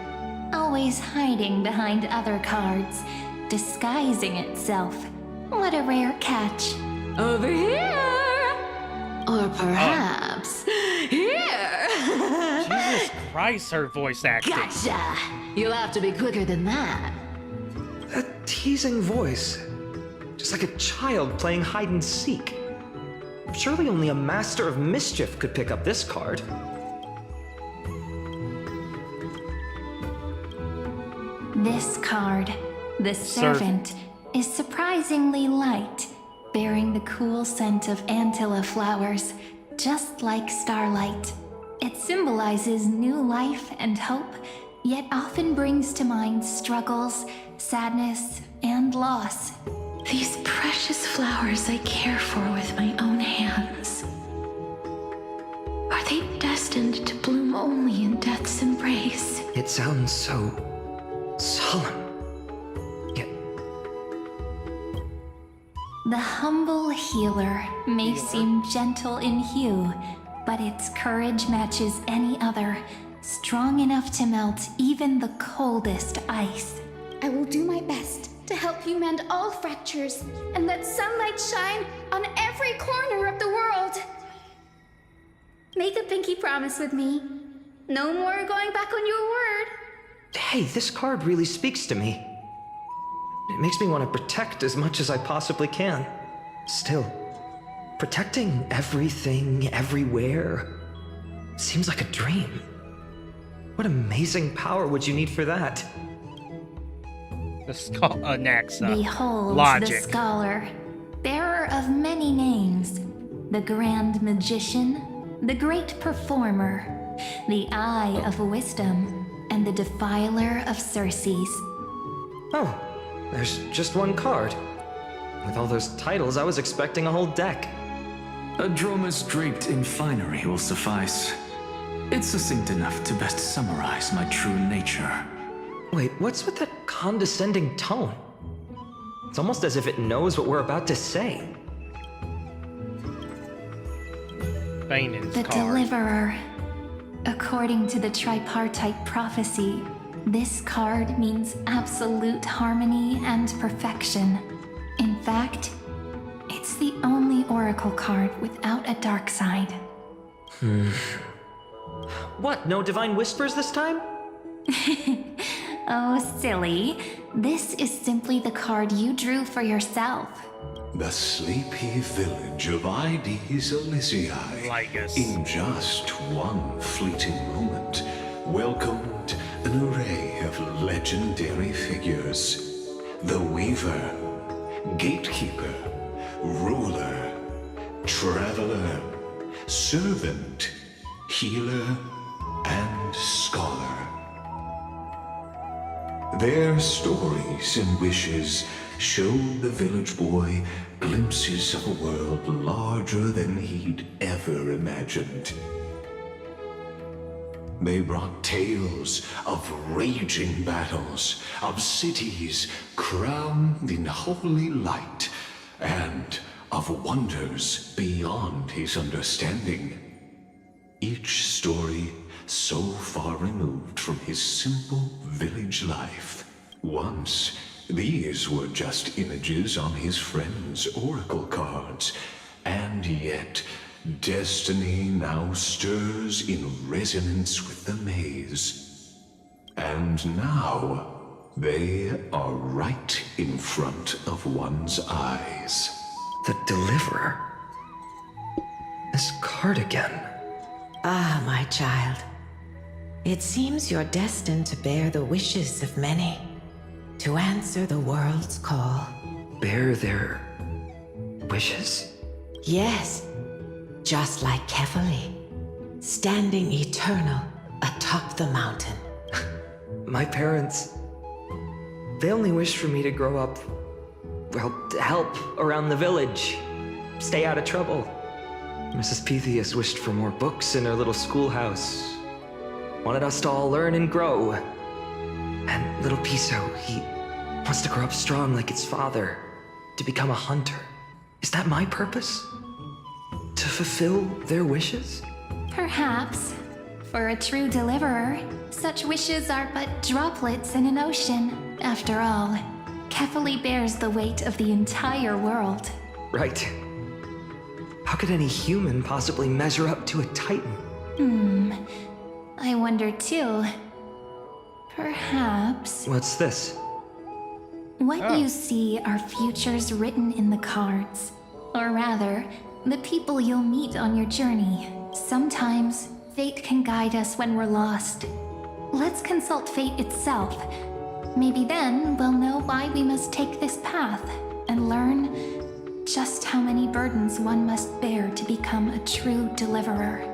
Always hiding behind other cards, disguising itself. What a rare catch. Over here! Or perhaps here! Jesus Christ, her voice acting. Gotcha! You'll have to be quicker than that. That teasing voice. Just like a child playing hide and seek. Surely only a master of mischief could pick up this card. This card, the Servant, is surprisingly light, bearing the cool scent of Antilla flowers, just like starlight. It symbolizes new life and hope, yet often brings to mind struggles, sadness, and loss. These precious flowers I care for with my own hands. Are they destined to bloom only in death's embrace? It sounds so solemn. The humble healer may seem gentle in hue, but its courage matches any other, strong enough to melt even the coldest ice. I will do my best to help you mend all fractures and let sunlight shine on every corner of the world. Make a pinky promise with me. No more going back on your word. Hey, this card really speaks to me. It makes me want to protect as much as I possibly can. Still, protecting everything, everywhere, seems like a dream. What amazing power would you need for that? The Naxa. Behold Logic. the scholar, bearer of many names, the grand magician, the great performer, the eye of wisdom, and the defiler of Circes. Oh, there's just one card. With all those titles, I was expecting a whole deck. A Dromus draped in finery will suffice. It's succinct enough to best summarize my true nature. Wait, what's with that condescending tone? It's almost as if it knows what we're about to say. The Deliverer. According to the tripartite prophecy, this card means absolute harmony and perfection. In fact, it's the only oracle card without a dark side. What, no divine whispers this time? Oh, silly. This is simply the card you drew for yourself. The sleepy village of Heidi's Elysiae, in just one fleeting moment, welcomed an array of legendary figures. The Weaver, Gatekeeper, Ruler, Traveler, Servant, Healer, and Scholar. Their stories and wishes showed the village boy glimpses of a world larger than he'd ever imagined. They brought tales of raging battles, of cities crowned in holy light, and of wonders beyond his understanding. Each story so far removed from his simple village life. Once, these were just images on his friend's oracle cards, and yet destiny now stirs in resonance with the maze. And now, they are right in front of one's eyes. The Deliverer? This card again. Ah, my child. It seems you're destined to bear the wishes of many, to answer the world's call. Bear their wishes? Yes, just like Kefali, standing eternal atop the mountain. My parents, they only wished for me to grow up, well, to help around the village, stay out of trouble. Mrs. Pythias wished for more books in her little schoolhouse, wanted us to all learn and grow. And little Piso, he wants to grow up strong like its father, to become a hunter. Is that my purpose? To fulfill their wishes? Perhaps. For a true deliverer, such wishes are but droplets in an ocean. After all, Kefali bears the weight of the entire world. Right. How could any human possibly measure up to a Titan? I wonder too. Perhaps... What's this? What you see are futures written in the cards. Or rather, the people you'll meet on your journey. Sometimes, fate can guide us when we're lost. Let's consult fate itself. Maybe then we'll know why we must take this path, and learn just how many burdens one must bear to become a true deliverer.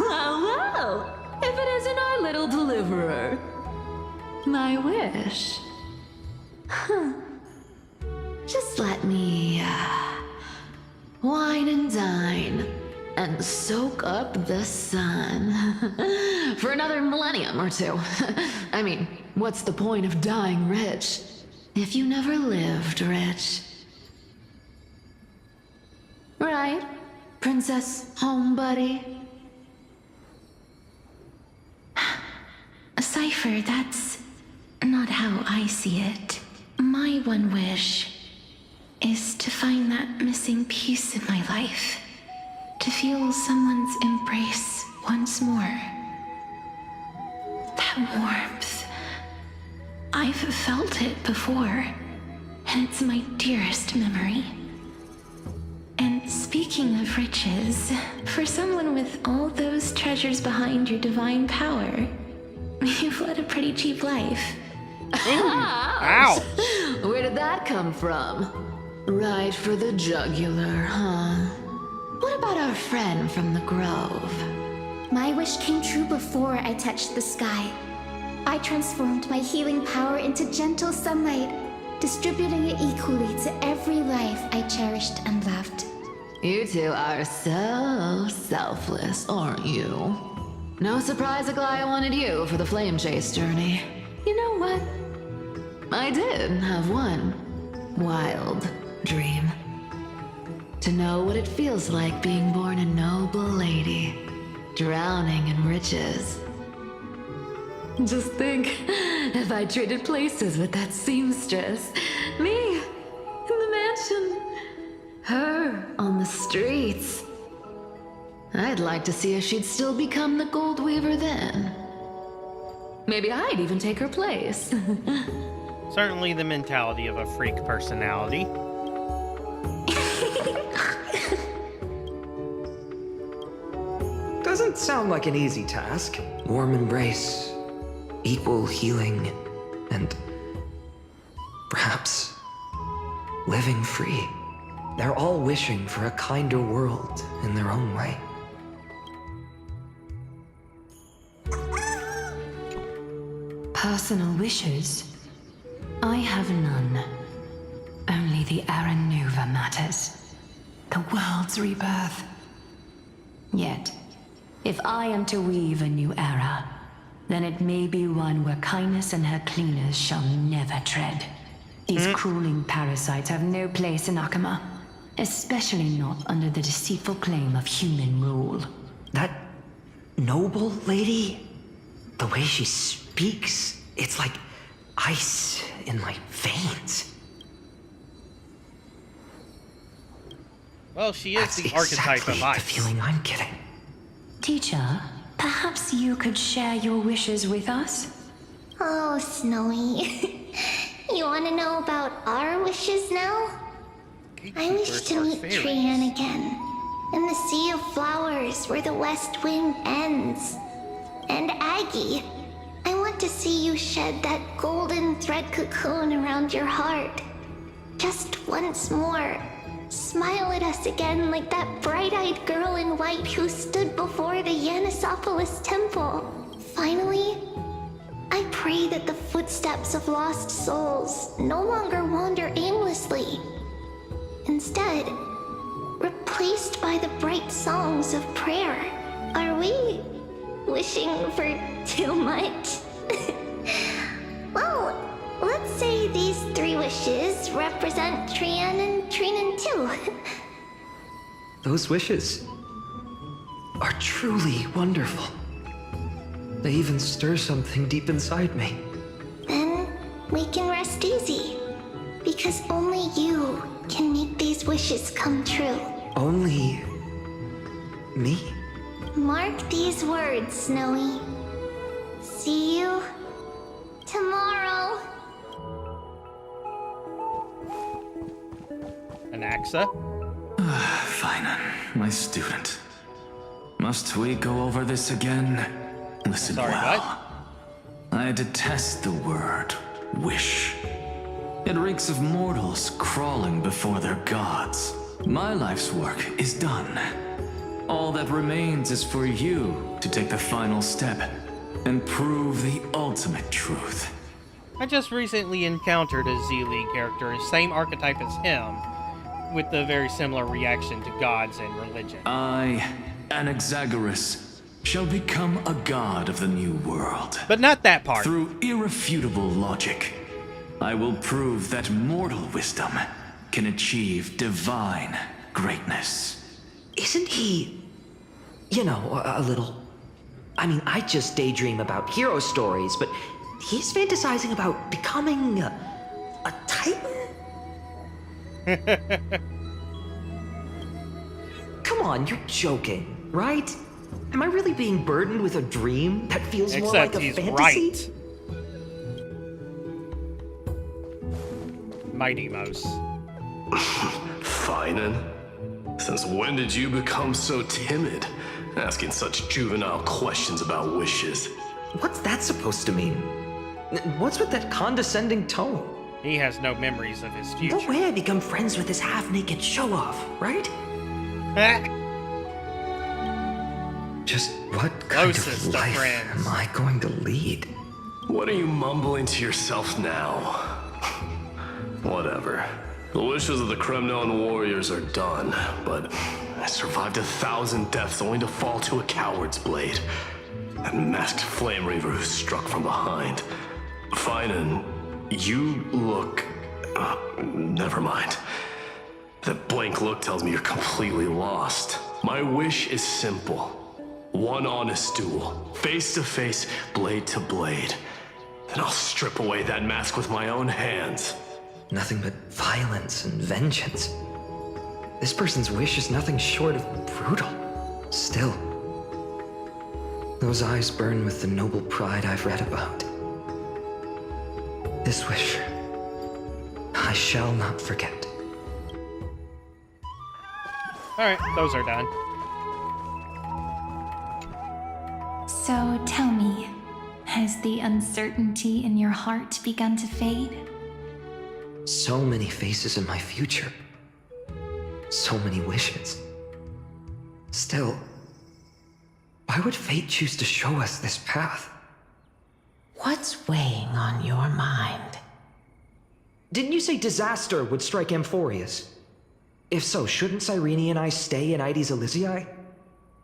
Well, if it isn't our little deliverer. My wish. Just let me, wine and dine, and soak up the sun. For another millennium or two. I mean, what's the point of dying rich if you never lived rich? Right, Princess Homebuddy? Cypher, that's not how I see it. My one wish is to find that missing piece in my life. To feel someone's embrace once more. That warmth. I've felt it before, and it's my dearest memory. And speaking of riches, for someone with all those treasures behind your divine power, you've led a pretty cheap life. Ouch! Where did that come from? Right for the jugular, huh? What about our friend from the Grove? My wish came true before I touched the sky. I transformed my healing power into gentle sunlight, distributing it equally to every life I cherished and loved. You two are so selfless, aren't you? No surprise Aglaia wanted you for the flame chase journey. You know what? I did have one wild dream. To know what it feels like being born a noble lady, drowning in riches. Just think, if I traded places with that seamstress, me in the mansion, her on the streets. I'd like to see if she'd still become the gold weaver then. Maybe I'd even take her place. Certainly the mentality of a freak personality. Doesn't sound like an easy task. Warm embrace, equal healing, and perhaps living free. They're all wishing for a kinder world in their own way. Personal wishes? I have none. Only the Arannuva matters. The the world's rebirth. Yet, if I am to weave a new era, then it may be one where kindness and her cleaners shall never tread. These crueling parasites have no place in Akama, especially not under the deceitful claim of human rule. That noble lady, the way she speaks, it's like ice in my veins. Well, she is the archetype of ice. The feeling I'm getting. Teacher, perhaps you could share your wishes with us? Oh, Snowy. You want to know about our wishes now? I wish to meet Trian again, in the sea of flowers where the west wind ends. And Aggie, I want to see you shed that golden thread cocoon around your heart. Just once more. Smile at us again like that bright-eyed girl in white who stood before the Yanisopolis temple. Finally, I pray that the footsteps of lost souls no longer wander aimlessly. Instead, replaced by the bright songs of prayer. Are we wishing for too much? Well, let's say these 3 wishes represent Trian and Trinan too. Those wishes are truly wonderful. They even stir something deep inside me. Then we can rest easy, because only you can make these wishes come true. Only me? Mark these words, Snowy. See you tomorrow. Anaxa? Fine, my student. Must we go over this again? Listen well. I detest the word wish. It reeks of mortals crawling before their gods. My life's work is done. All that remains is for you to take the final step and prove the ultimate truth. I just recently encountered a Z-League character, same archetype as him, with a very similar reaction to gods and religion. I, Anaxagoras, shall become a god of the new world. But not that part. Through irrefutable logic, I will prove that mortal wisdom can achieve divine greatness. Isn't he, you know, a little... I mean, I just daydream about hero stories, but he's fantasizing about becoming a titan? Come on, you're joking, right? Am I really being burdened with a dream that feels more like a fantasy? Right. Mighty Mouse. Finan? Since when did you become so timid? Asking such juvenile questions about wishes. What's that supposed to mean? What's with that condescending tone? He has no memories of his future. No way I become friends with this half-naked show-off, right? Just what kind of life am I going to lead? What are you mumbling to yourself now? Whatever. The wishes of the Kremnon warriors are done, but I survived 1,000 deaths only to fall to a coward's blade. That masked flame reaver who struck from behind. Finan, you look... never mind. That blank look tells me you're completely lost. My wish is simple. One honest duel, face to face, blade to blade. Then I'll strip away that mask with my own hands. Nothing but violence and vengeance. This person's wish is nothing short of brutal. Still, those eyes burn with the noble pride I've read about. This wish, I shall not forget. Alright, those are done. So tell me, has the uncertainty in your heart begun to fade? So many faces in my future. So many wishes. Still, why would fate choose to show us this path? What's weighing on your mind? Didn't you say disaster would strike Amphorius? If so, shouldn't Cyrene and I stay in Ides Elysiae?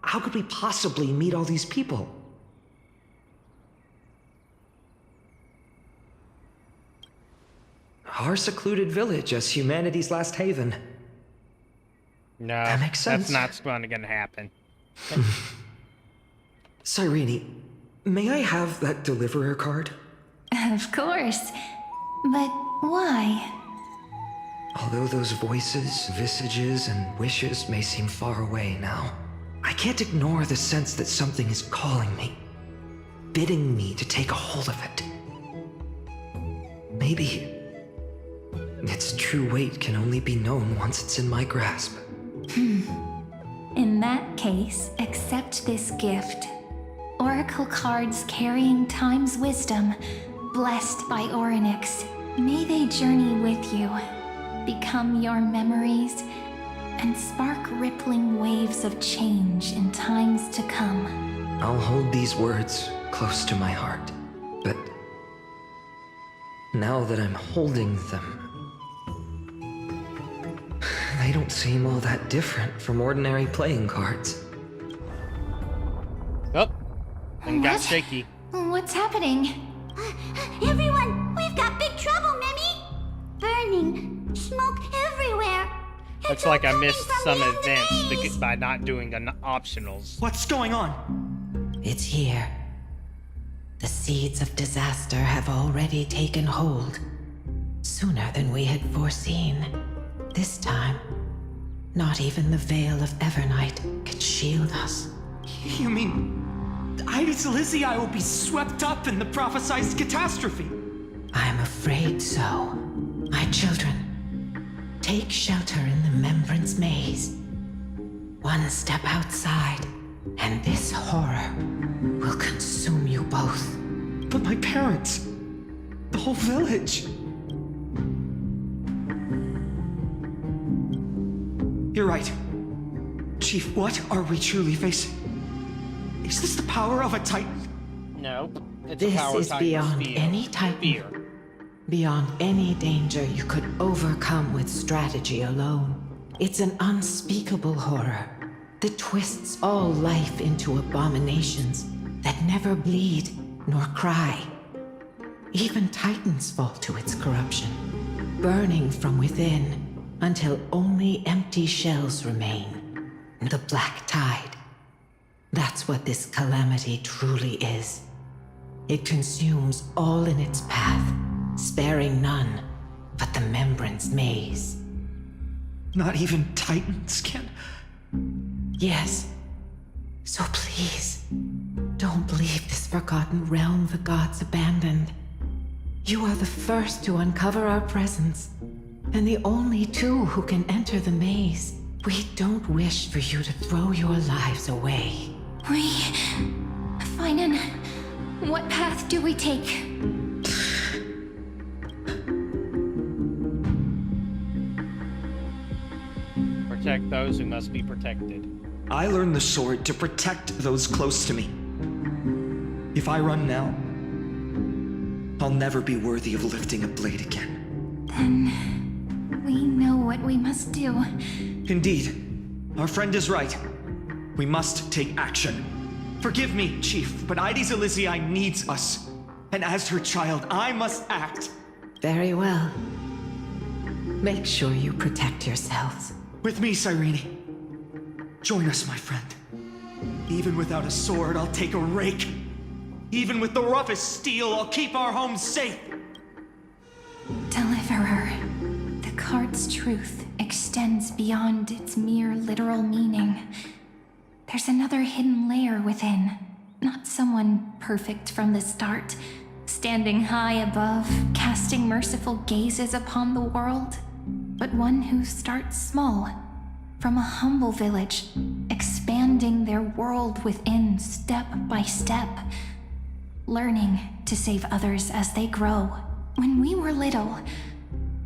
How could we possibly meet all these people? Our secluded village as humanity's last haven. No, that makes sense. That's not going to happen. Cyrene, may I have that deliverer card? Of course. But why? Although those voices, visages, and wishes may seem far away now, I can't ignore the sense that something is calling me, bidding me to take a hold of it. Maybe its true weight can only be known once it's in my grasp. In that case, accept this gift. Oracle cards carrying time's wisdom, blessed by Orynyx. May they journey with you, become your memories, and spark rippling waves of change in times to come. I'll hold these words close to my heart, but now that I'm holding them, they don't seem all that different from ordinary playing cards. Oh, and got shaky. What's happening? Everyone, we've got big trouble, Mimi! Burning, smoke everywhere. Looks like I missed some events by not doing the optionals. What's going on? It's here. The seeds of disaster have already taken hold, sooner than we had foreseen. This time, not even the veil of Evernight can shield us. You mean Ides Elysiae will be swept up in the prophesized catastrophe? I'm afraid so. My children, take shelter in the Membrance Maze. One step outside, and this horror will consume you both. But my parents, the whole village. You're right. Chief, what are we truly facing? Is this the power of a Titan? No. It's This the power is Titans beyond feel. any Titan. Fear. Beyond any danger you could overcome with strategy alone. It's an unspeakable horror that twists all life into abominations that never bleed nor cry. Even Titans fall to its corruption, burning from within until only empty shells remain. The Black Tide. That's what this calamity truly is. It consumes all in its path, sparing none but the Membrance Maze. Not even Titans can... Yes. So please, don't leave this forgotten realm the gods abandoned. You are the first to uncover our presence, and the only two who can enter the maze. We don't wish for you to throw your lives away. Finan, what path do we take? Protect those who must be protected. I learned the sword to protect those close to me. If I run now, I'll never be worthy of lifting a blade again. Then we know what we must do. Indeed, our friend is right. We must take action. Forgive me, Chief, but Ides Elysiae needs us. And as her child, I must act. Very well. Make sure you protect yourselves. With me, Cyrene. Join us, my friend. Even without a sword, I'll take a rake. Even with the roughest steel, I'll keep our home safe. Deliverer. The card's truth extends beyond its mere literal meaning. There's another hidden layer within. Not someone perfect from the start, standing high above, casting merciful gazes upon the world, but one who starts small, from a humble village, expanding their world within step by step, learning to save others as they grow. When we were little,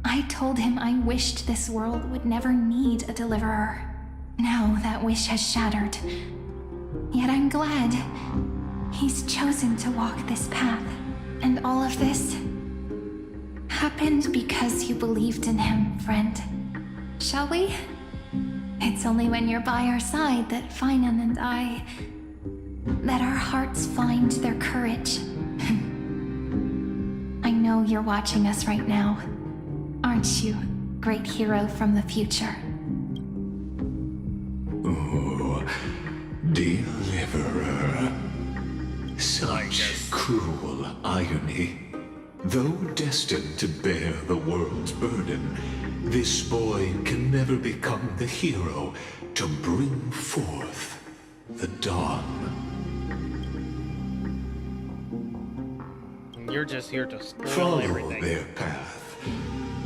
I told him I wished this world would never need a deliverer. Now that wish has shattered. Yet I'm glad he's chosen to walk this path. And all of this happened because you believed in him, friend. Shall we? It's only when you're by our side that Finan and that our hearts find their courage. I know you're watching us right now. Aren't you, great hero from the future? Oh, deliverer. Such cruel irony. Though destined to bear the world's burden, this boy can never become the hero to bring forth the dawn. You're just here to spoil Follow everything. their path.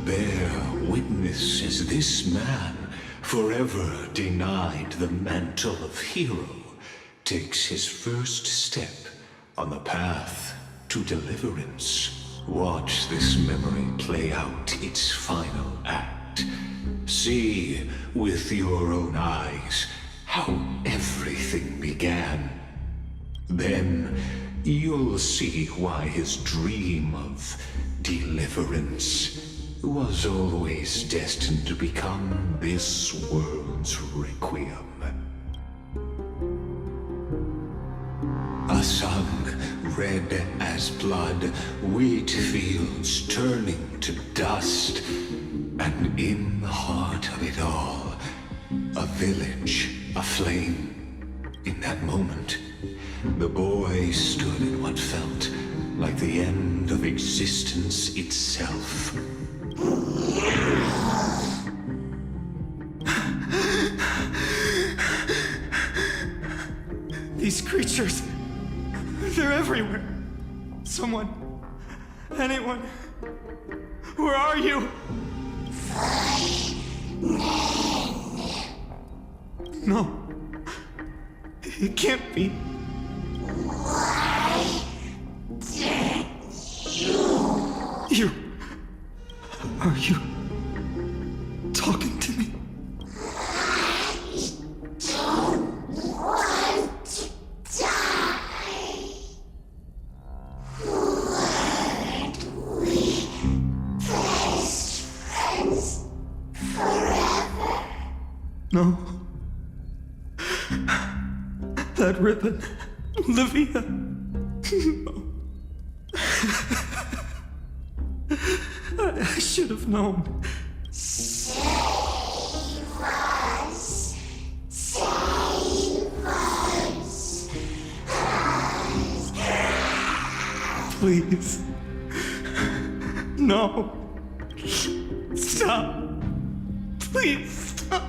Bear witness as this man, forever denied the mantle of hero, takes his first step on the path to deliverance. Watch this memory play out its final act. See with your own eyes how everything began. Then you'll see why his dream of deliverance was always destined to become this world's requiem. A sun red as blood, wheat fields turning to dust, and in the heart of it all, a village aflame. In that moment, the boy stood in what felt like the end of existence itself. These creatures, they're everywhere. Someone, anyone, where are you? No, it can't be. Are you talking to me? No. That ribbon. Livia. No. I should have known. Save us. Save us. Please. No. Stop. Please stop.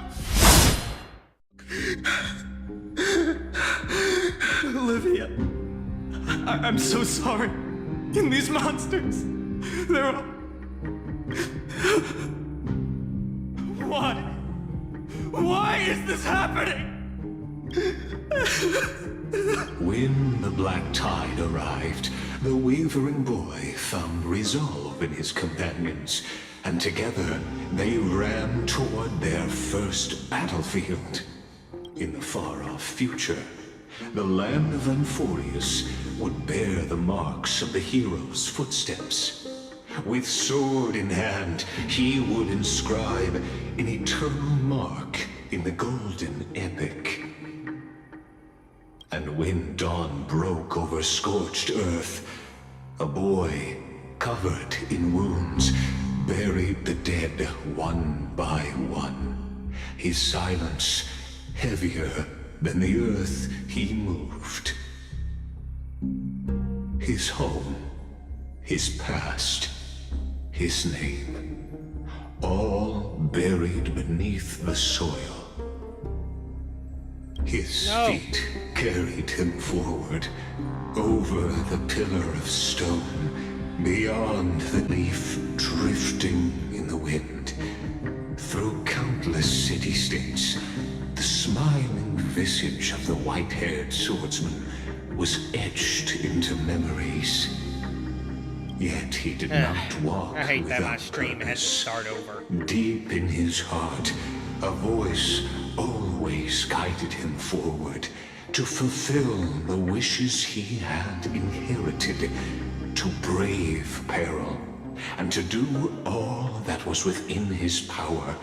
Olivia, I'm so sorry. And these monsters, they're all... Why? Why is this happening? When the black tide arrived, the wavering boy found resolve in his companions, and together they ran toward their first battlefield. In the far-off future, the land of Anforius would bear the marks of the hero's footsteps. With sword in hand, he would inscribe an eternal mark in the golden epic. And when dawn broke over scorched earth, a boy, covered in wounds, buried the dead one by one. His silence heavier than the earth he moved. His home, his past, his name, all buried beneath the soil. His feet carried him forward, over the pillar of stone, beyond the leaf drifting in the wind. Through countless city-states, the smiling visage of the white-haired swordsman was etched into memories. Yet he did not walk I hate that my without stream has to start over. Deep in his heart, a voice always guided him forward to fulfill the wishes he had inherited, to brave peril and to do all that was within his power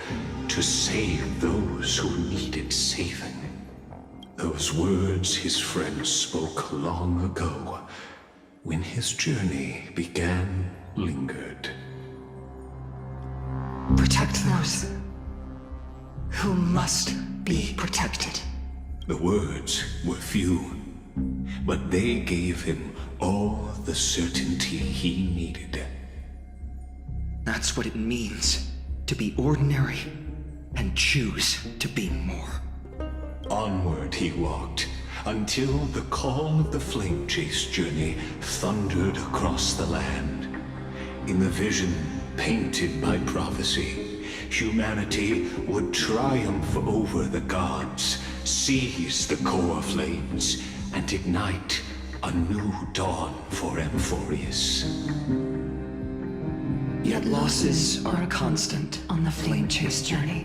to save those who needed saving. Those words his friends spoke long ago, when his journey began, lingered. Protect those who must be protected. The words were few, but they gave him all the certainty he needed. That's what it means to be ordinary and choose to be more. Onward he walked, until the call of the flame chase journey thundered across the land. In the vision painted by prophecy, humanity would triumph over the gods, seize the core flames, and ignite a new dawn for Amphorius. Yet losses are a constant on the flame chase journey,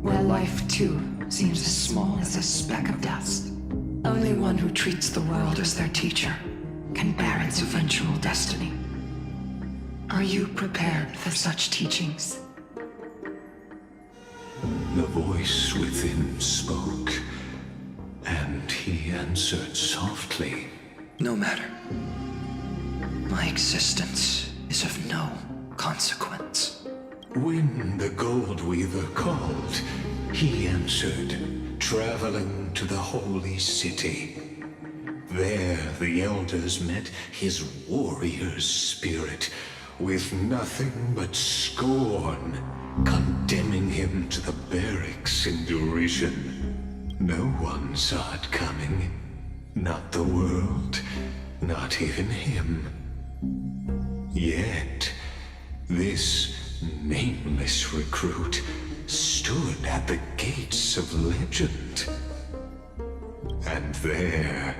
where life too seems as small as a speck of dust. Only one who treats the world as their teacher can bear its eventual destiny. Are you prepared for such teachings? The voice within spoke, and he answered softly. No matter. My existence is of no consequence. When the Gold Weaver called, he answered, traveling to the holy city. There the elders met his warrior's spirit, with nothing but scorn, condemning him to the barracks in derision. No one saw it coming. Not the world, not even him. Yet, this nameless recruit stood at the gates of legend. And there,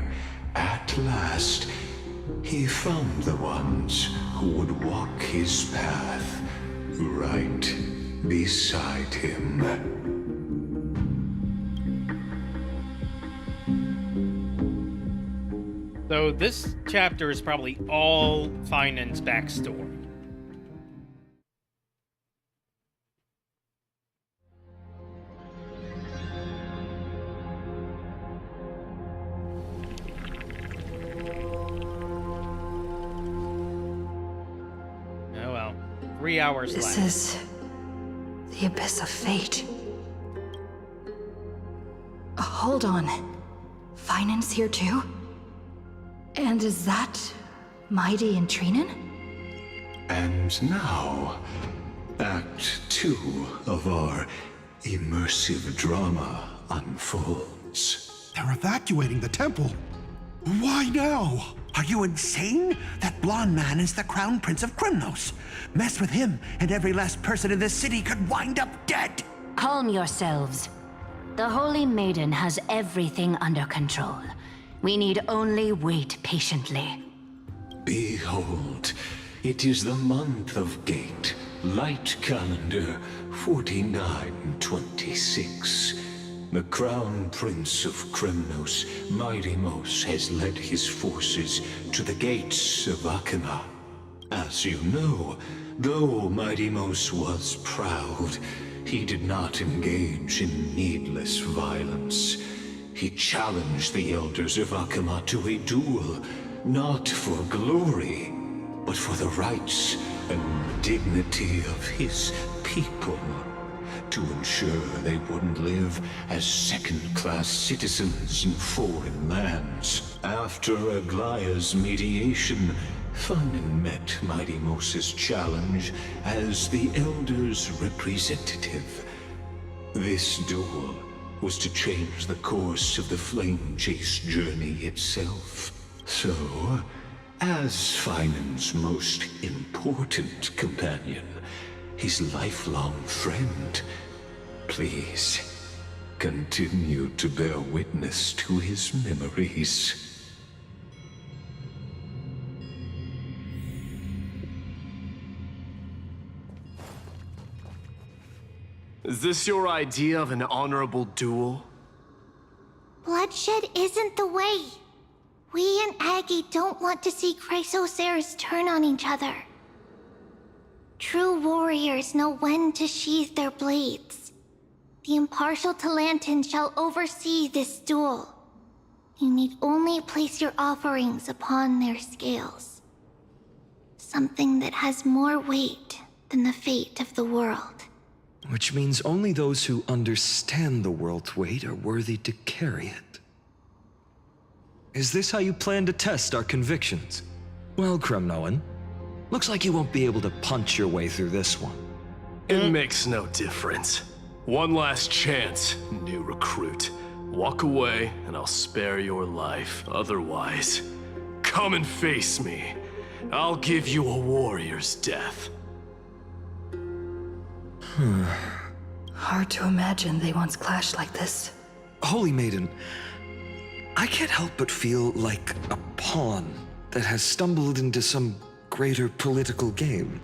at last, he found the ones who would walk his path right beside him. So this chapter is probably all Finan's backstory. Oh well, 3 hours left. This is the abyss of fate. Hold on. Finance here too? And is that Mighty and Trinin? And now, Act 2 of our immersive drama unfolds. They're evacuating the temple. Why now? Are you insane? That blonde man is the Crown Prince of Krymnos. Mess with him, and every last person in this city could wind up dead. Calm yourselves. The Holy Maiden has everything under control. We need only wait patiently. Behold, it is the month of Gate, Light Calendar 4926. The Crown Prince of Krymnos, Midimos, has led his forces to the gates of Akima. As you know, though Midimos was proud, he did not engage in needless violence. He challenged the elders of Akima to a duel, not for glory, but for the rights and dignity of his people, to ensure they wouldn't live as second-class citizens in foreign lands. After Aglaya's mediation, Fanon met Midimos' challenge as the elders' representative. This duel was to change the course of the flame chase journey itself. So, as Finan's most important companion, his lifelong friend, please continue to bear witness to his memories. Is this your idea of an honorable duel? Bloodshed isn't the way. We and Aggie don't want to see Chrysoceres turn on each other. True warriors know when to sheathe their blades. The impartial Talantan shall oversee this duel. You need only place your offerings upon their scales. Something that has more weight than the fate of the world. Which means only those who understand the world's weight are worthy to carry it. Is this how you plan to test our convictions? Well, Kremnoan, looks like you won't be able to punch your way through this one. It makes no difference. One last chance, new recruit. Walk away, and I'll spare your life. Otherwise, come and face me. I'll give you a warrior's death. Hard to imagine they once clashed like this. Holy Maiden, I can't help but feel like a pawn that has stumbled into some greater political game.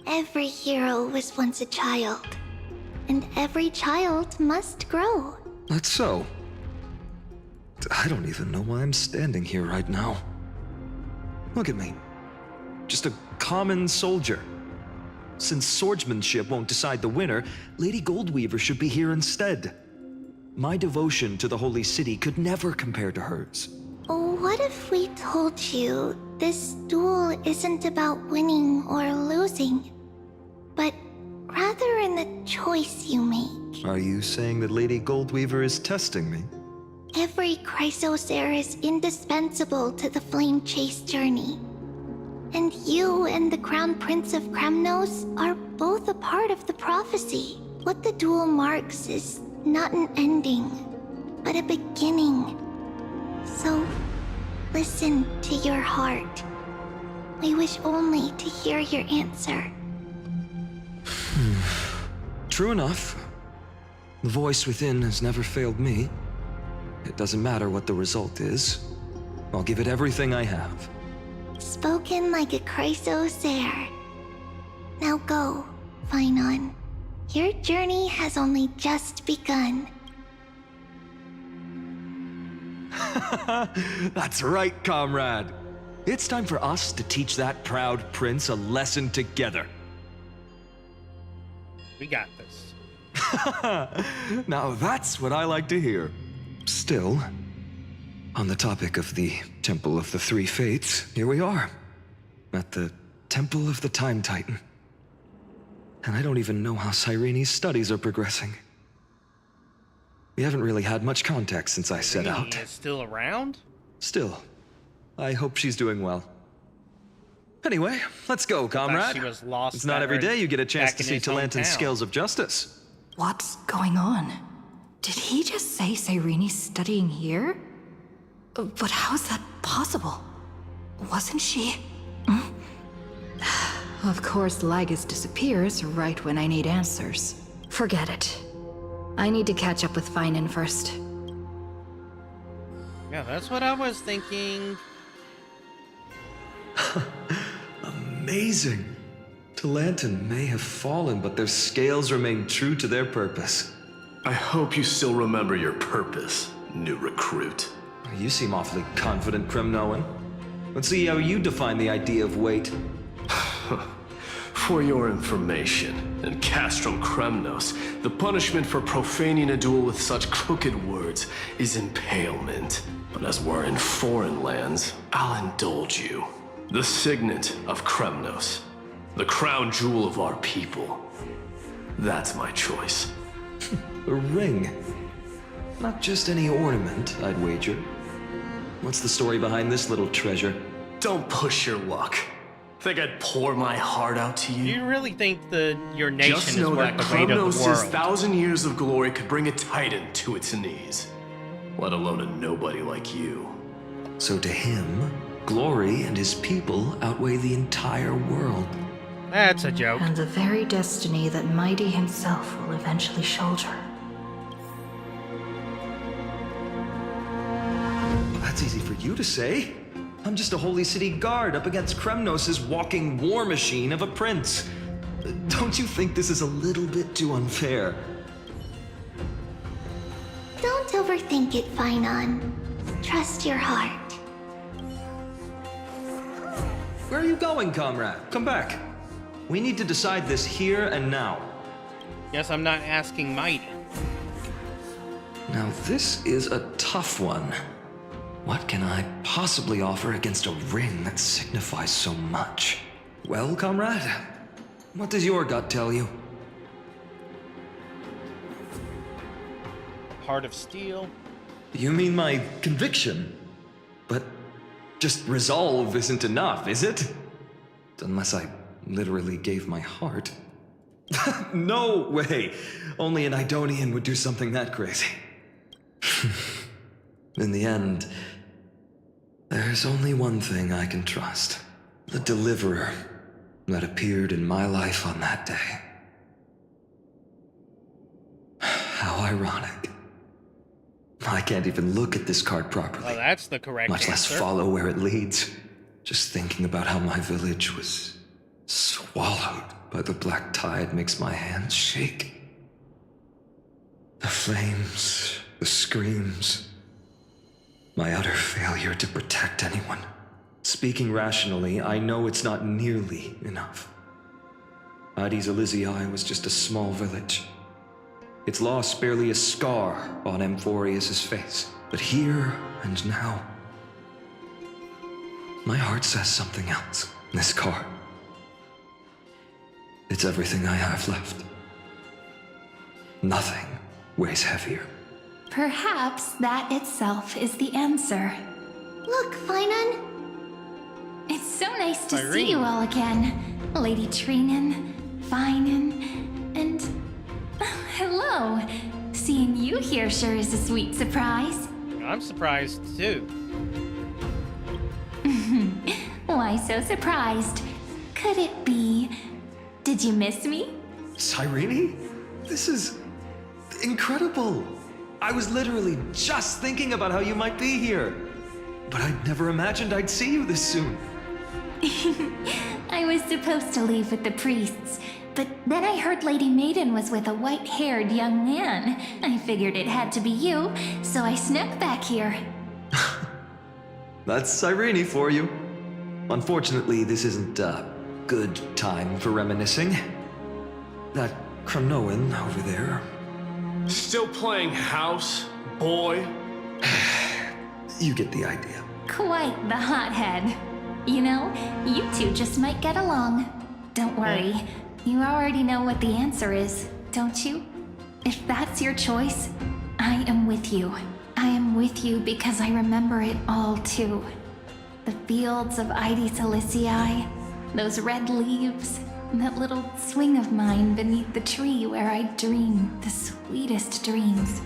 Every hero was once a child. And every child must grow. That's so. I don't even know why I'm standing here right now. Look at me. Just a common soldier. Since swordsmanship won't decide the winner, Lady Goldweaver should be here instead. My devotion to the Holy City could never compare to hers. What if we told you this duel isn't about winning or losing, but rather in the choice you make? Are you saying that Lady Goldweaver is testing me? Every Chrysosaur is indispensable to the Flame Chase journey. And you and the Crown Prince of Kremnos are both a part of the prophecy. What the duel marks is not an ending, but a beginning. So, listen to your heart. We wish only to hear your answer. True enough. The voice within has never failed me. It doesn't matter what the result is. I'll give it everything I have. Spoken like a Chrysosaur. Now go, Finon. Your journey has only just begun. That's right, comrade. It's time for us to teach that proud prince a lesson together. We got this. Now that's what I like to hear. Still, on the topic of the Temple of the Three Fates, here we are, at the Temple of the Time Titan. And I don't even know how Cyrene's studies are progressing. We haven't really had much contact since I set out. Is still around? Still, I hope she's doing well. Anyway, let's go, comrade. She was lost. It's not every day you get a chance back to in see his Talantan's hometown. scales of justice. What's going on? Did he just say Cyrene's studying here? But how's that possible? Wasn't she? Of course, Lygus disappears right when I need answers. Forget it. I need to catch up with Finon first. Yeah, that's what I was thinking. Amazing. Talantan may have fallen, but their scales remain true to their purpose. I hope you still remember your purpose, new recruit. You seem awfully confident, Kremnoan. Let's see how you define the idea of weight. For your information, in Castrum Kremnos, the punishment for profaning a duel with such crooked words is impalement. But as we're in foreign lands, I'll indulge you. The signet of Kremnos, the crown jewel of our people. That's my choice. A ring. Not just any ornament, I'd wager. What's the story behind this little treasure? Don't push your luck. Think I'd pour my heart out to you? Do you really think your nation Just is know worth that the weight of the Kremnos' world? 1,000 years of glory could bring a titan to its knees. Let alone a nobody like you. So to him, glory and his people outweigh the entire world. That's a joke. And the very destiny that Mighty himself will eventually shoulder. Well, that's easy for you to say. I'm just a Holy City guard up against Kremnos' walking war machine of a prince. Don't you think this is a little bit too unfair? Don't overthink it, Finon. Trust your heart. Where are you going, comrade? Come back. We need to decide this here and now. Guess I'm not asking Mighty. Now this is a tough one. What can I possibly offer against a ring that signifies so much? Well, comrade, what does your gut tell you? Heart of Steel. You mean my conviction? But just resolve isn't enough, is it? Unless I literally gave my heart. No way! Only an Idonian would do something that crazy. In the end, there's only one thing I can trust. The Deliverer that appeared in my life on that day. How ironic. I can't even look at this card properly. Well, that's the correct much less answer. follow where it leads. Just thinking about how my village was swallowed by the black tide makes my hands shake. The flames, the screams, my utter failure to protect anyone. Speaking rationally, I know it's not nearly enough. Hades Elysiae was just a small village. Its loss barely a scar on Amphorius' face. But here and now, my heart says something else. This card. It's everything I have left. Nothing weighs heavier. Perhaps that itself is the answer. Look, Finan. It's so nice to Irene. see you all again. Lady Trinan, Finan, and... hello. Seeing you here sure is a sweet surprise. I'm surprised too. Why so surprised? Could it be... Did you miss me? Cyrene? This is incredible. I was literally just thinking about how you might be here. But I'd never imagined I'd see you this soon. I was supposed to leave with the priests, but then I heard Lady Maiden was with a white-haired young man. I figured it had to be you, so I snuck back here. That's Cyrene for you. Unfortunately, this isn't a good time for reminiscing. That Cronoan over there. Still playing house, boy? You get the idea. Quite the hothead. You know, you two just might get along. Don't worry, you already know what the answer is, don't you? If that's your choice, I am with you. I am with you because I remember it all too. The fields of Hades Elysiae, those red leaves, that little swing of mine beneath the tree where I dreamed the sweetest dreams.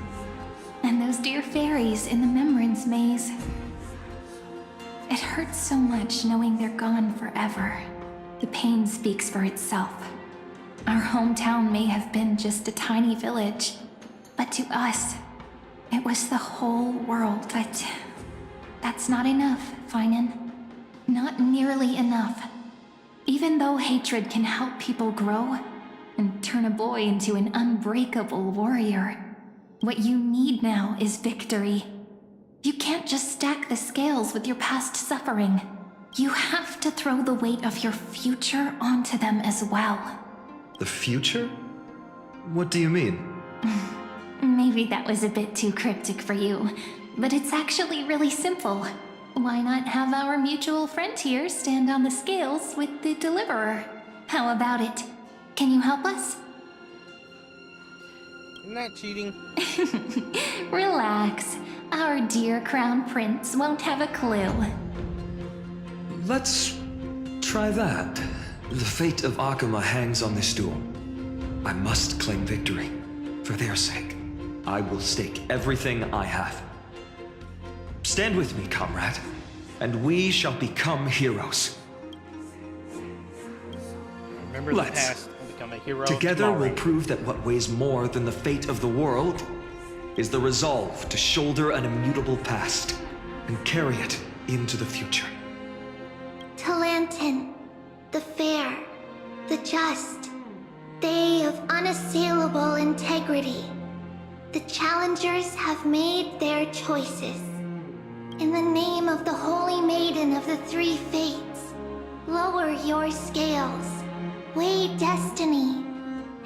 And those dear fairies in the Memorance Maze. It hurts so much knowing they're gone forever. The pain speaks for itself. Our hometown may have been just a tiny village, but to us, it was the whole world. That's not enough, Finan. Not nearly enough. Even though hatred can help people grow and turn a boy into an unbreakable warrior, what you need now is victory. You can't just stack the scales with your past suffering. You have to throw the weight of your future onto them as well. The future? What do you mean? Maybe that was a bit too cryptic for you, but it's actually really simple. Why not have our mutual friend here stand on the scales with the Deliverer? How about it? Can you help us? Isn't that cheating? Relax. Our dear Crown Prince won't have a clue. Let's try that. The fate of Akuma hangs on this duel. I must claim victory. For their sake. I will stake everything I have. Stand with me, comrade, and we shall become heroes. Remember the past and become a hero. Together tomorrow. we'll prove that what weighs more than the fate of the world is the resolve to shoulder an immutable past and carry it into the future. Talantin, the fair, the just, they of unassailable integrity. The challengers have made their choices. In the name of the Holy Maiden of the Three Fates, lower your scales. weigh destiny,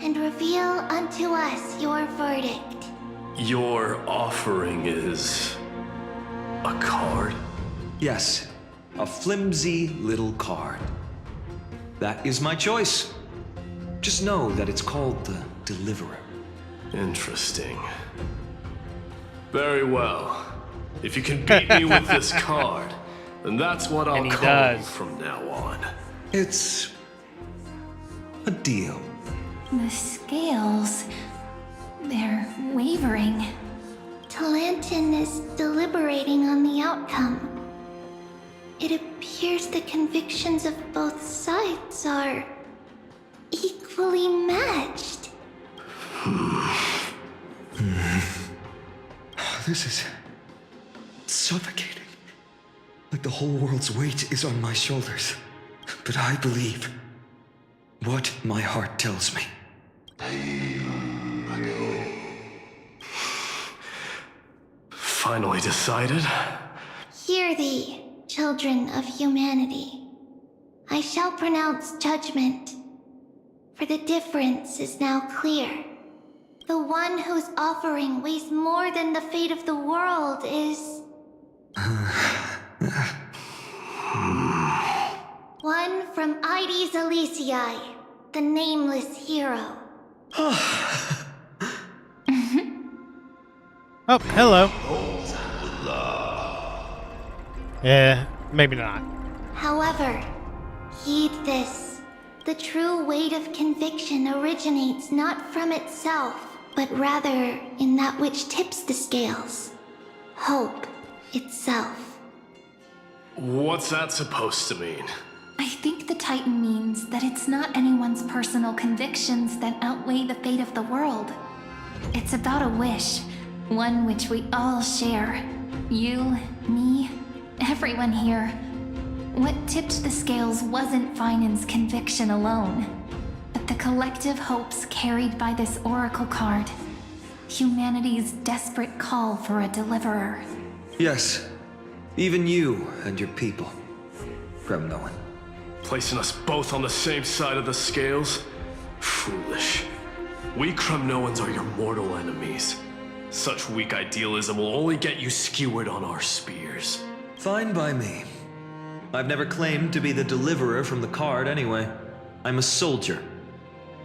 and reveal unto us your verdict. Your offering is... a card? Yes, a flimsy little card. That is my choice. Just know that it's called the Deliverer. Interesting. Very well. If you can beat me with this card, then that's what I'll call you from now on. It's... a deal. The scales... they're wavering. Talantin is deliberating on the outcome. It appears the convictions of both sides are equally matched. This is suffocating. Like the whole world's weight is on my shoulders. But I believe what my heart tells me. Finally decided? Hear thee, children of humanity. I shall pronounce judgment, for the difference is now clear. The one whose offering weighs more than the fate of the world is... one from Ides Elysiae, the nameless hero. Oh, hello. Yeah, maybe not. However, heed this. The true weight of conviction originates not from itself, but rather in that which tips the scales. Hope itself. What's that supposed to mean? I think the Titan means that it's not anyone's personal convictions that outweigh the fate of the world. It's about a wish, one which we all share. You, me, everyone here. What tipped the scales wasn't Finan's conviction alone, but the collective hopes carried by this oracle card. Humanity's desperate call for a deliverer. Yes, even you and your people, Kremnoan. Placing us both on the same side of the scales? Foolish. We Kremnoans are your mortal enemies. Such weak idealism will only get you skewered on our spears. Fine by me. I've never claimed to be the deliverer from the card anyway. I'm a soldier.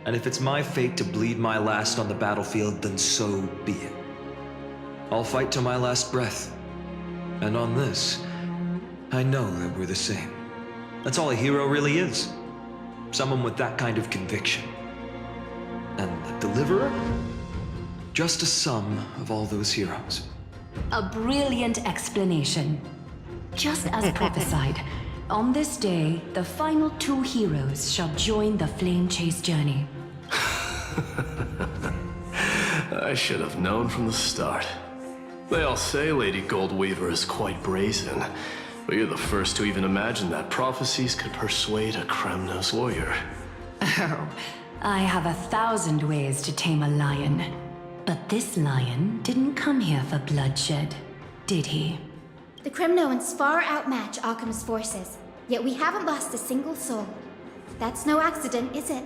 And if it's my fate to bleed my last on the battlefield, then so be it. I'll fight till my last breath. And on this, I know that we're the same. That's all a hero really is. Someone with that kind of conviction. And the deliverer? Just a sum of all those heroes. A brilliant explanation. Just as prophesied, on this day, the final two heroes shall join the Flame Chase journey. I should have known from the start. They all say Lady Goldweaver is quite brazen, but you're the first to even imagine that prophecies could persuade a Kremnos warrior. Oh, I have 1,000 ways to tame a lion. But this lion didn't come here for bloodshed, did he? The Kremnoans far outmatch Occam's forces, yet we haven't lost a single soul. That's no accident, is it?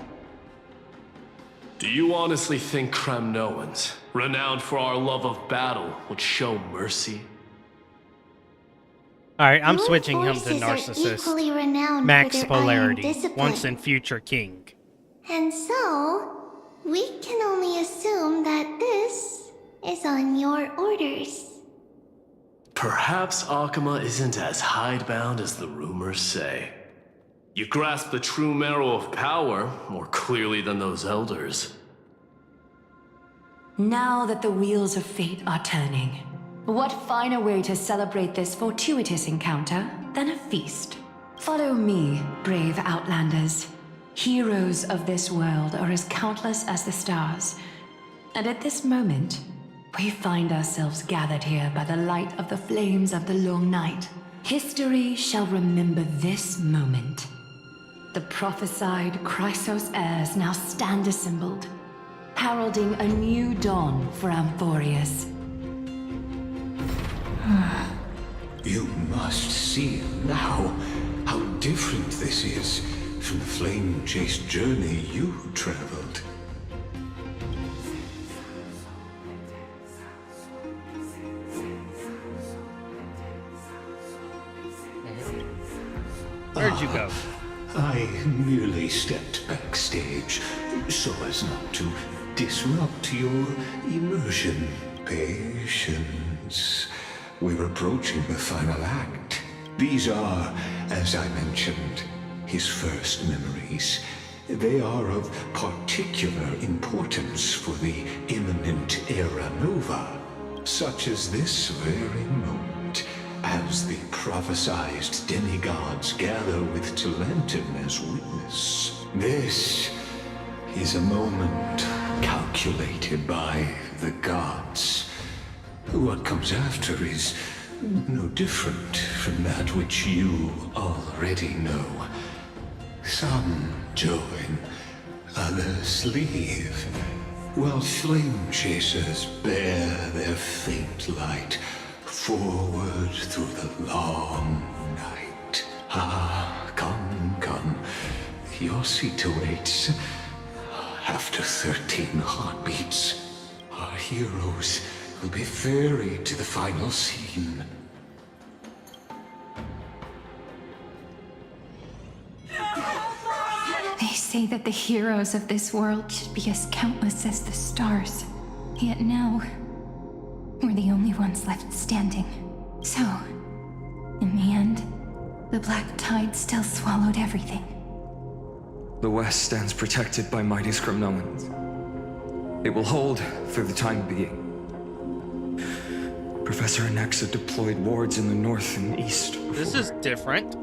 Do you honestly think Kremnoans, renowned for our love of battle, would show mercy? Alright, I'm Your switching him to forces are narcissist. equally renowned Max for their iron polarity. discipline. Once in future king. And so, we can only assume that this is on your orders. Perhaps Akama isn't as hidebound as the rumors say. You grasp the true marrow of power more clearly than those elders. Now that the wheels of fate are turning, what finer way to celebrate this fortuitous encounter than a feast? Follow me, brave Outlanders. Heroes of this world are as countless as the stars. And at this moment, we find ourselves gathered here by the light of the flames of the long night. History shall remember this moment. The prophesied Chrysos heirs now stand assembled, heralding a new dawn for Amphorius. You must see now how different this is from the flame-chased journey you traveled. Where'd you go? I merely stepped backstage so as not to disrupt your immersion. Patience. We're approaching the final act. These are, as I mentioned, his first memories. They are of particular importance for the imminent era nova, such as this very moment, as the prophesized demigods gather with Talentum as witness. This is a moment calculated by the gods. What comes after is no different from that which you already know. Some join, others leave, while flame chasers bear their faint light forward through the long night. Ah, come, come. Your seat awaits. After 13 heartbeats, our heroes will be ferried to the final scene. They say that the heroes of this world should be as countless as the stars. Yet now, we're the only ones left standing. So, in the end, the black tide still swallowed everything. The West stands protected by mighty Skrymnoans. It will hold for the time being. Professor Anexa deployed wards in the north and east before. This is different.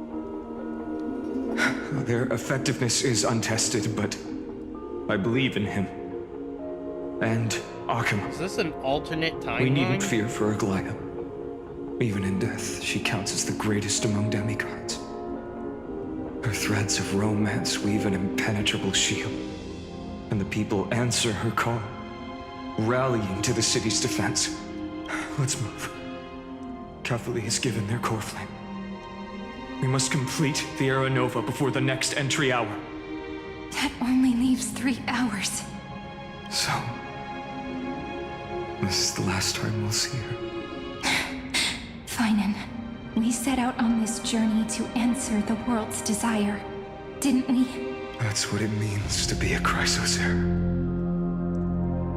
Their effectiveness is untested, but I believe in him. And Akuma. Is this an alternate timeline? We needn't fear for Aglaya. Even in death, she counts as the greatest among demigods. Her threads of romance weave an impenetrable shield, and the people answer her call, rallying to the city's defense. Let's move. Cavalry has given their core flame. We must complete the Era Nova before the next entry hour. That only leaves 3 hours. So, this is the last time we'll see her. Finan, we set out on this journey to answer the world's desire, didn't we? That's what it means to be a Chrysos heir.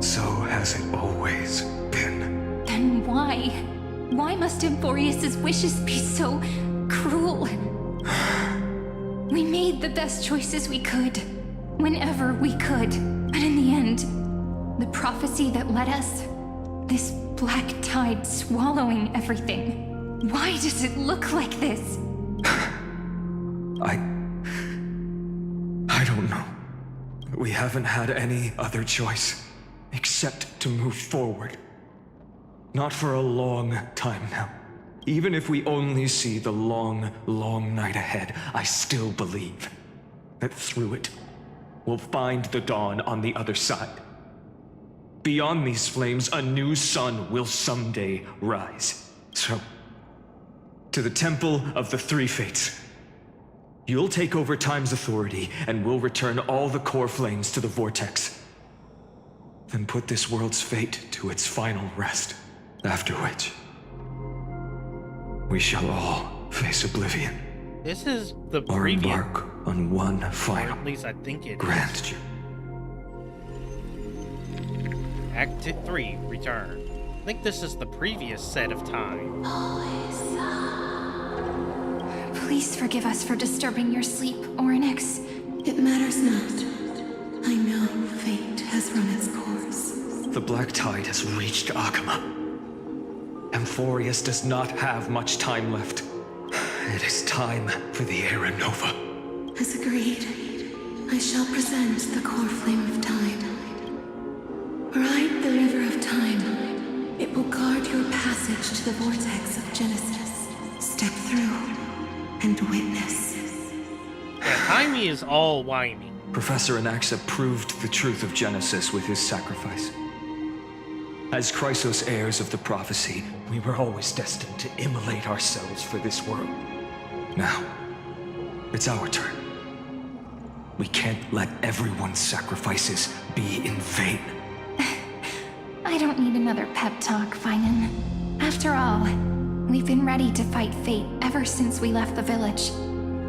So has it always been. Then why? Why must Emphorius's wishes be so cruel? We made the best choices we could, whenever we could. But in the end, the prophecy that led us, this black tide swallowing everything. Why does it look like this? I don't know. We haven't had any other choice, except to move forward. Not for a long time now. Even if we only see the long, long night ahead, I still believe that through it, we'll find the dawn on the other side. Beyond these flames, a new sun will someday rise. So, to the Temple of the Three Fates. You'll take over Time's authority, and we'll return all the core flames to the Vortex. Then put this world's fate to its final rest. After which, we shall all face oblivion. This is the Or previous. embark on one Or final at least I think it grand is. journey. Act 3, Return. I think this is the previous set of time. Please forgive us for disturbing your sleep, Oryx. It matters not. I know fate has run its course. The black tide has reached Akuma. Emphorius does not have much time left. It is time for the Era Nova. As agreed, I shall present the core flame of time. Ride the river of time. It will guard your passage to the vortex of Genesis. Step through and witness. Yeah, Timey is all whiny. Professor Anexa proved the truth of Genesis with his sacrifice. As Chrysos heirs of the prophecy, we were always destined to immolate ourselves for this world. Now, it's our turn. We can't let everyone's sacrifices be in vain. I don't need another pep talk, Finan. After all, we've been ready to fight fate ever since we left the village,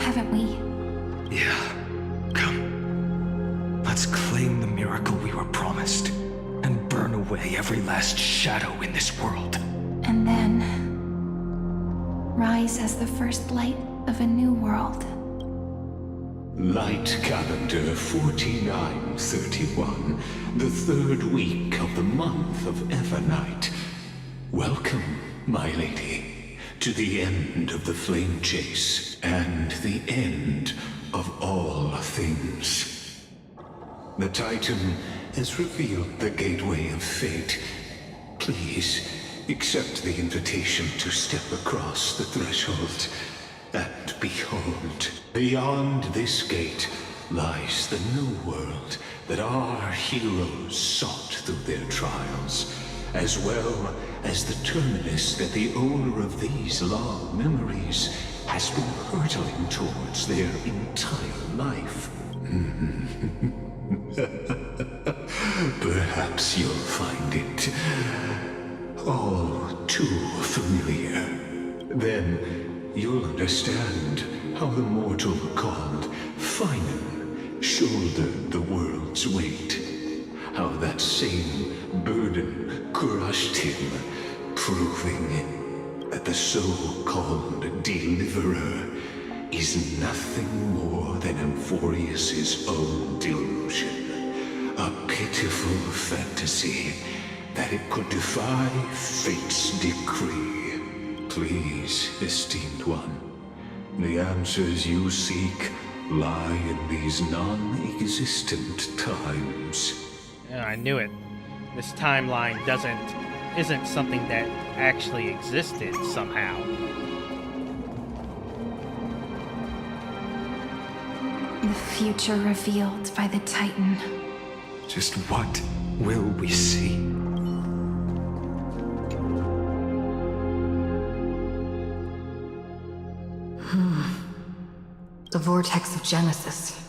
haven't we? Yeah. Come. Let's claim the miracle we were promised, and burn away every last shadow in this world. And then rise as the first light of a new world. Light calendar 4931, the third week of the month of Evernight. Welcome, my lady, to the end of the flame chase, and the end of all things. The Titan has revealed the gateway of fate. Please, accept the invitation to step across the threshold. And behold, beyond this gate lies the new world that our heroes sought through their trials, as well as the terminus that the owner of these long memories has been hurtling towards their entire life. Perhaps you'll find it all too familiar. Then you'll understand how the mortal called Finan shouldered the world's weight. How that same burden crushed him, proving that the so-called deliverer is nothing more than Amphorius's own delusion. A pitiful fantasy that it could defy fate's decree. Please, esteemed one, the answers you seek lie in these non-existent times. Yeah, I knew it. This timeline isn't something that actually existed somehow. The future revealed by the Titan. Just what will we see? The vortex of Genesis.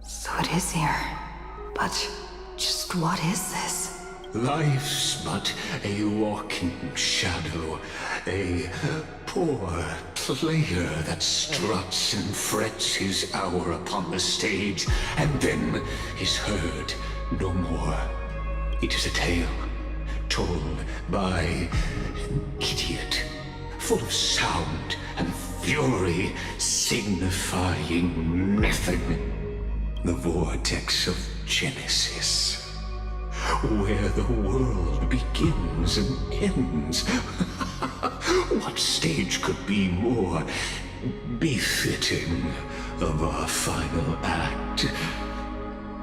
So it is here. But just what is this? Life's but a walking shadow, a poor player that struts and frets his hour upon the stage, and then is heard no more. It is a tale told by an idiot, full of sound and fury, signifying nothing. The vortex of Genesis, where the world begins and ends. What stage could be more befitting of our final act?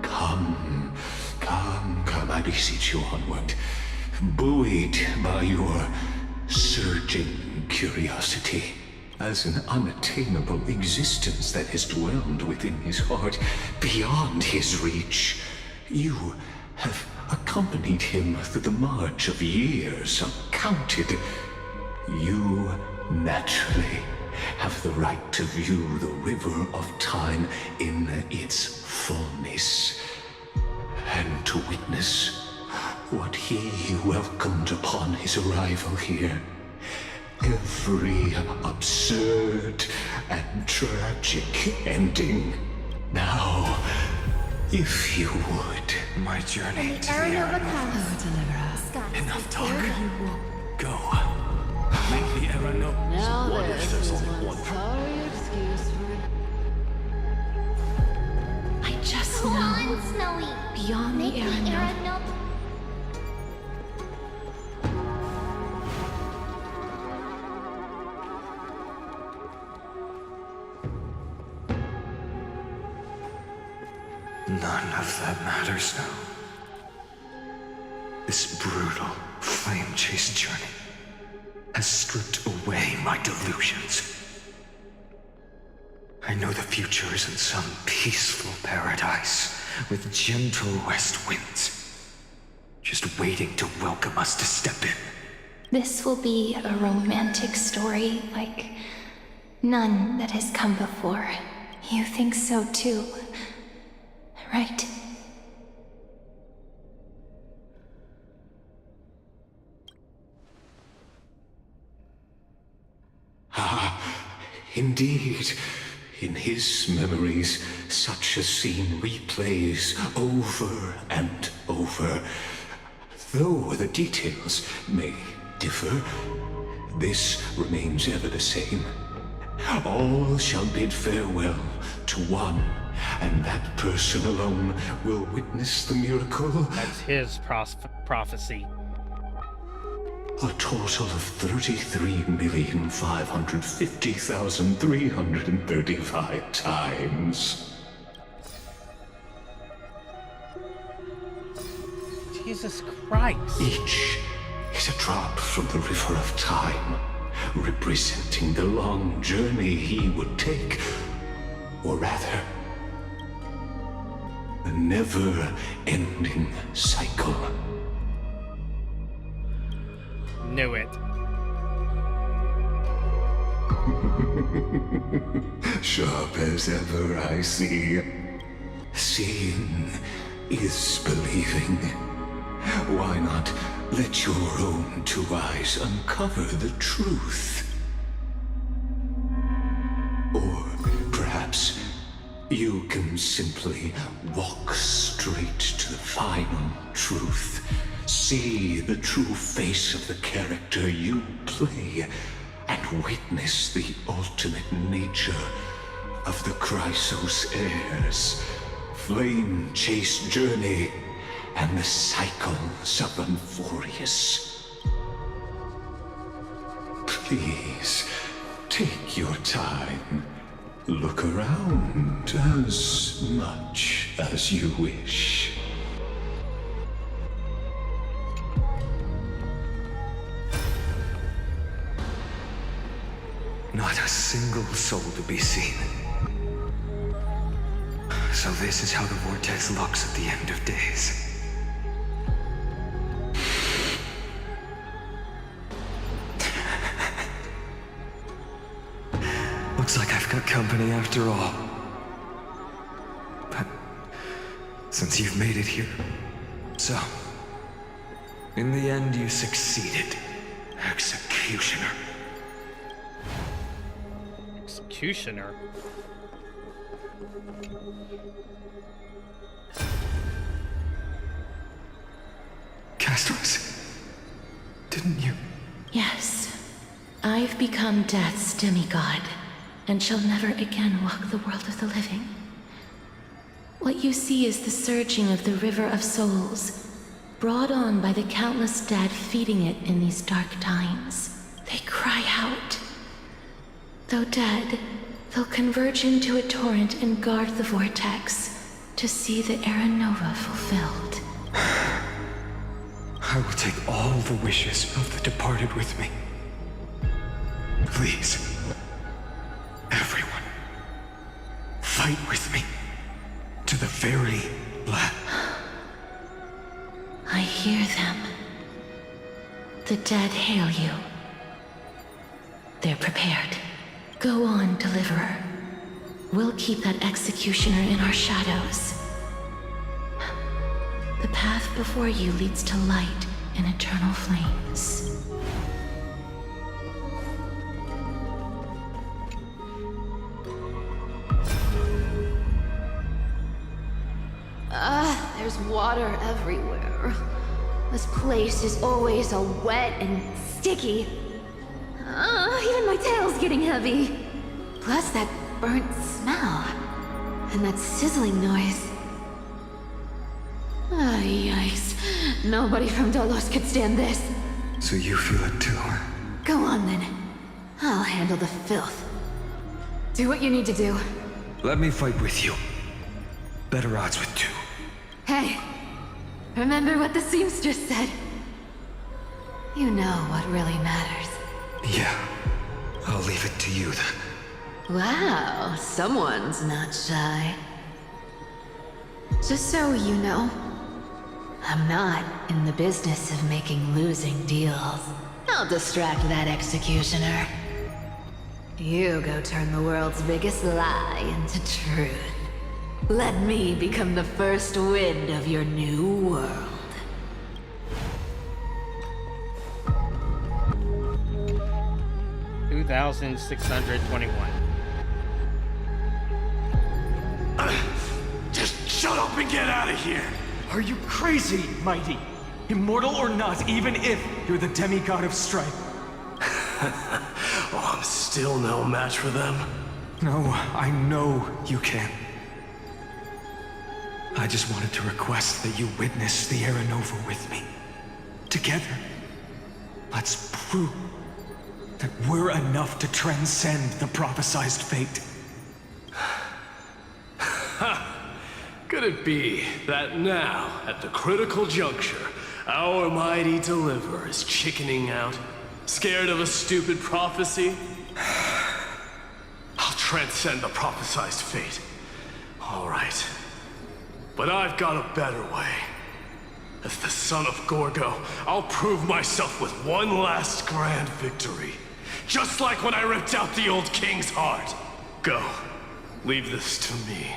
Come, I beseech you onward, buoyed by your surging curiosity, as an unattainable existence that has dwelled within his heart, beyond his reach. You have accompanied him through the march of years uncounted. You naturally have the right to view the river of time in its fullness, and to witness what he welcomed upon his arrival here. Every absurd and tragic ending. Now, if you would, my journey to the Aranova Aranova. comes. Enough talk. Go. Make the Aranova. Now What if this there's is only one one sorry excuse for I just Come know. on, Snowy. Beyond Make the the Aranova. Aranova. None of that matters now. This brutal flame chase journey has stripped away my delusions. I know the future is in some peaceful paradise with gentle west winds, just waiting to welcome us to step in. This will be a romantic story like none that has come before. You think so too, right? Indeed. In his memories, such a scene replays over and over. Though the details may differ, this remains ever the same. All shall bid farewell to one, and that person alone will witness the miracle. That's his prophecy. A total of 33,550,335 times. Jesus Christ. Each is a drop from the river of time, representing the long journey he would take, or rather, a never-ending cycle. Knew it. Sharp as ever, I see. Seeing is believing. Why not let your own two eyes uncover the truth? Or perhaps you can simply walk straight to the final truth. See the true face of the character you play, and witness the ultimate nature of the Chrysos heirs, flame-chased journey, and the cycles of Amphorius. Please, take your time. Look around as much as you wish. Not a single soul to be seen. So this is how the vortex looks at the end of days. Looks like I've got company after all. But since you've made it here, so in the end you succeeded, Executioner. Executioner? Castos, didn't you? Yes. I've become Death's demigod, and shall never again walk the world of the living. What you see is the surging of the River of Souls, brought on by the countless dead feeding it in these dark times. They cry out. Though dead, they'll converge into a torrent and guard the vortex to see the Era Nova fulfilled. I will take all the wishes of the departed with me. Please, everyone, fight with me to the very last. I hear them. The dead hail you. They're prepared. Go on, Deliverer. We'll keep that executioner in our shadows. The path before you leads to light and eternal flames. There's water everywhere. This place is always all wet and sticky. Even my tail's getting heavy. Plus that burnt smell. And that sizzling noise. Yikes. Nobody from Dolos could stand this. So you feel it too? Go on then. I'll handle the filth. Do what you need to do. Let me fight with you. Better odds with two. Hey, remember what the seamstress said? You know what really matters. Yeah, I'll leave it to you then. Wow, someone's not shy. Just so you know, I'm not in the business of making losing deals. I'll distract that executioner. You go turn the world's biggest lie into truth. Let me become the first wind of your new world. $2,621. Just shut up and get out of here! Are you crazy, Mighty? Immortal or not, even if you're the demigod of strife. Oh, I'm still no match for them. No, I know you can. I just wanted to request that you witness the Era Nova with me. Together, let's prove that we're enough to transcend the prophesized fate. Could it be that now, at the critical juncture, our mighty deliverer is chickening out? Scared of a stupid prophecy? I'll transcend the prophesized fate. All right. But I've got a better way. As the son of Gorgo, I'll prove myself with one last grand victory. Just like when I ripped out the old king's heart. Go. Leave this to me.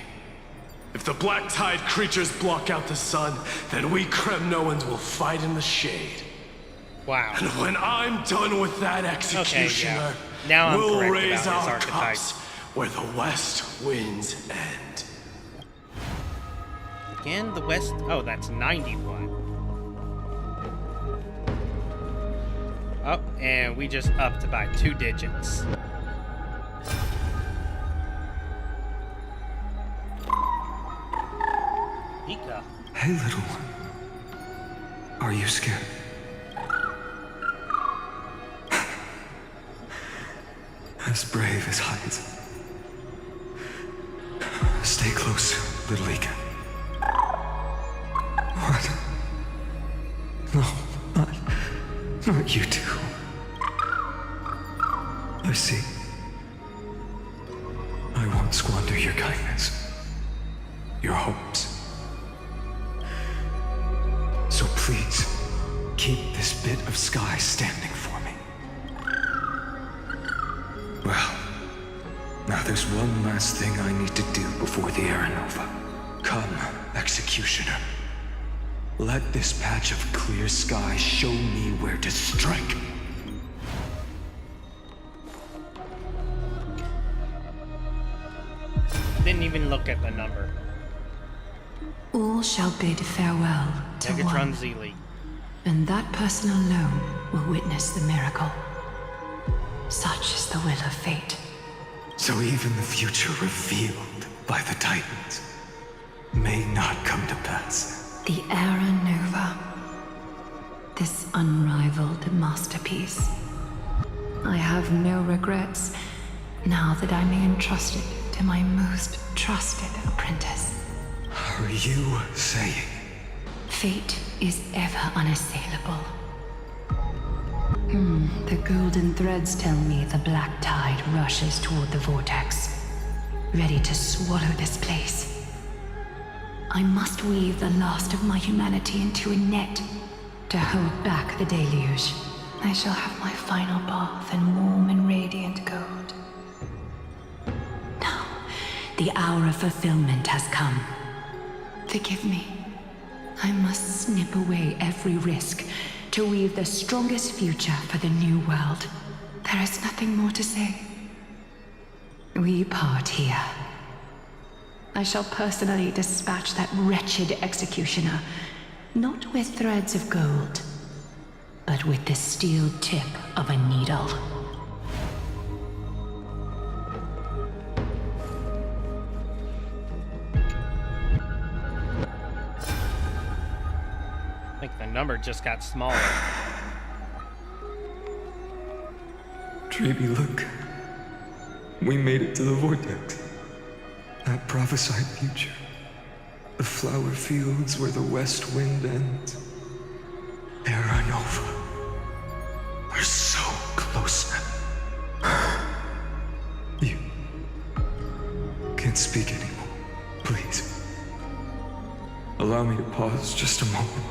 If the black tide creatures block out the sun, then we Kremnoans will fight in the shade. Wow. And when I'm done with that executioner, okay, yeah. Now I'm we'll correct raise about his our archetype. cups where the west winds end. Again, the west... Oh, that's 91. Oh, and we just upped by 2 digits. Mika. Hey, little one. Are you scared? As brave as heights. Stay close, little Ika. What? No, not you two. I see. I won't squander your kindness, your hopes. So please, keep this bit of sky standing for me. Well, now there's one last thing I need to do before the Era Nova. Come, Executioner. Let this patch of clear sky show me where to strike. Didn't even look at the number. All shall bid farewell to Megatron one, Zeely. and that person alone will witness the miracle. Such is the will of fate. So even the future revealed by the Titans may not come to pass. The Era Nova. This unrivaled masterpiece. I have no regrets now that I may entrust it to my most trusted apprentice. Are you saying? Fate is ever unassailable. The golden threads tell me the black tide rushes toward the vortex, ready to swallow this place. I must weave the last of my humanity into a net to hold back the deluge. I shall have my final bath in warm and radiant gold. Now, the hour of fulfillment has come. Forgive me. I must snip away every risk to weave the strongest future for the new world. There is nothing more to say. We part here. I shall personally dispatch that wretched executioner, not with threads of gold, but with the steel tip of a needle. I think the number just got smaller. Treeby, look. We made it to the vortex. That prophesied future. The flower fields where the west wind ends. Era Nova. We're so close now. You can't speak anymore. Please. Allow me to pause just a moment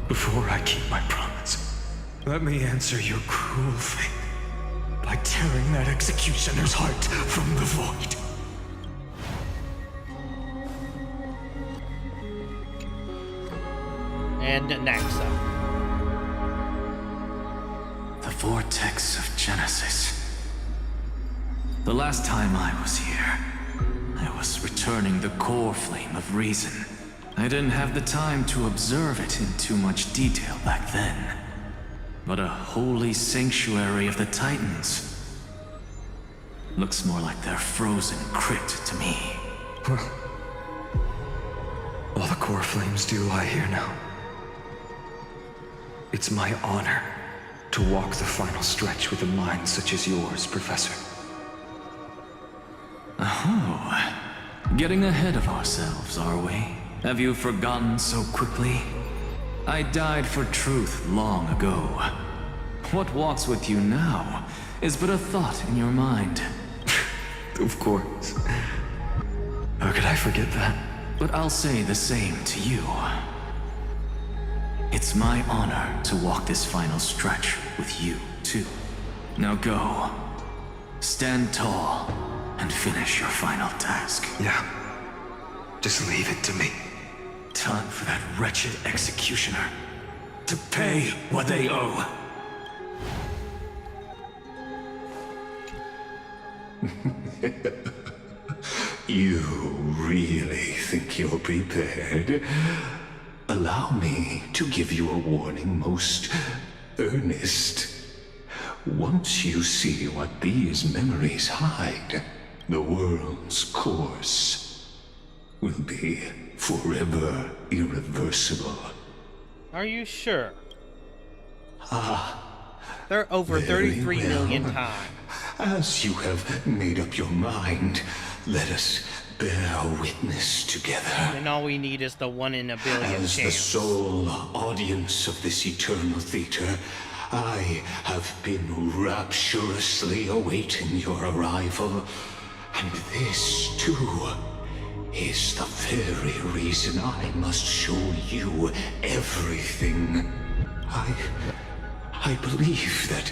before I keep my promise. Let me answer your cruel fate by tearing that executioner's heart from the void. And Naxa. The Vortex of Genesis. The last time I was here, I was returning the core flame of reason. I didn't have the time to observe it in too much detail back then. But a holy sanctuary of the Titans. Looks more like their frozen crypt to me. Well, all the core flames do lie here now. It's my honor to walk the final stretch with a mind such as yours, Professor. Oh, getting ahead of ourselves, are we? Have you forgotten so quickly? I died for truth long ago. What walks with you now is but a thought in your mind. Of course. How could I forget that? But I'll say the same to you. It's my honor to walk this final stretch with you, too. Now go. Stand tall and finish your final task. Yeah. Just leave it to me. Time for that wretched executioner to pay what they owe. You really think you're prepared? Allow me to give you a warning, most earnest. Once you see what these memories hide, the world's course will be forever irreversible. Are you sure? Ah, they're over very 33 million well. times. As you have made up your mind, let us bear witness together. And all we need is the 1 in a billion As chance. the sole audience of this eternal theater, I have been rapturously awaiting your arrival. And this, too, is the very reason I must show you everything. I believe that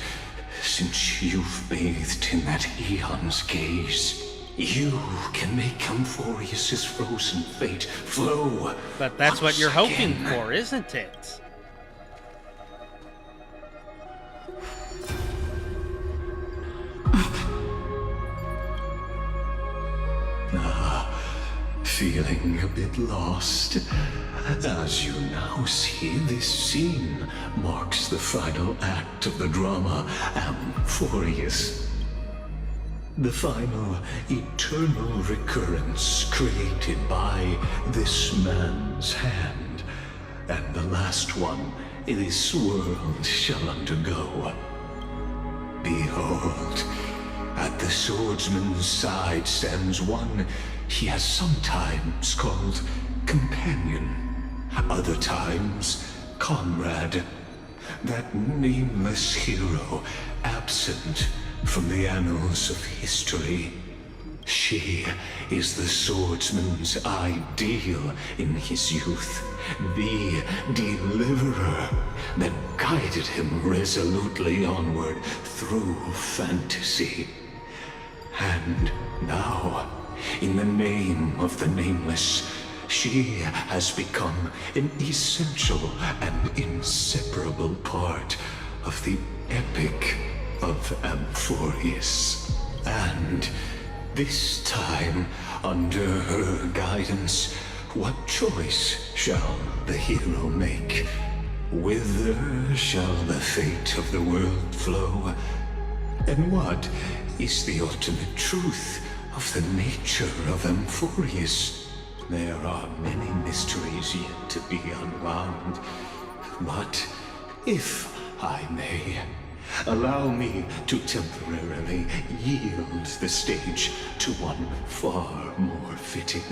since you've bathed in that eon's gaze, you can make Amphorius's frozen fate flow. But that's what you're hoping again. for, isn't it? Feeling a bit lost? As you now see, this scene marks the final act of the drama Amphorius. The final eternal recurrence created by this man's hand, and the last one this world shall undergo. Behold, at the swordsman's side stands one he has sometimes called companion, other times comrade, that nameless hero absent from the annals of history. She is the swordsman's ideal in his youth, the deliverer that guided him resolutely onward through fantasy. And now, in the name of the Nameless, she has become an essential and inseparable part of the epic of Amphorius. And this time, under her guidance, what choice shall the hero make? Whither shall the fate of the world flow? And what is the ultimate truth of the nature of Amphorius? There are many mysteries yet to be unwound. But if I may, allow me to temporarily yield the stage to one far more fitting.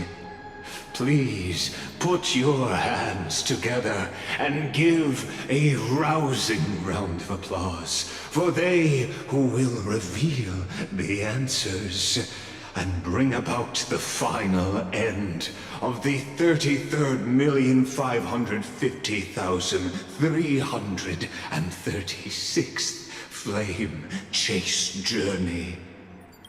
Please put your hands together and give a rousing round of applause for they who will reveal the answers and bring about the final end of the 33,550,336th flame-chased journey.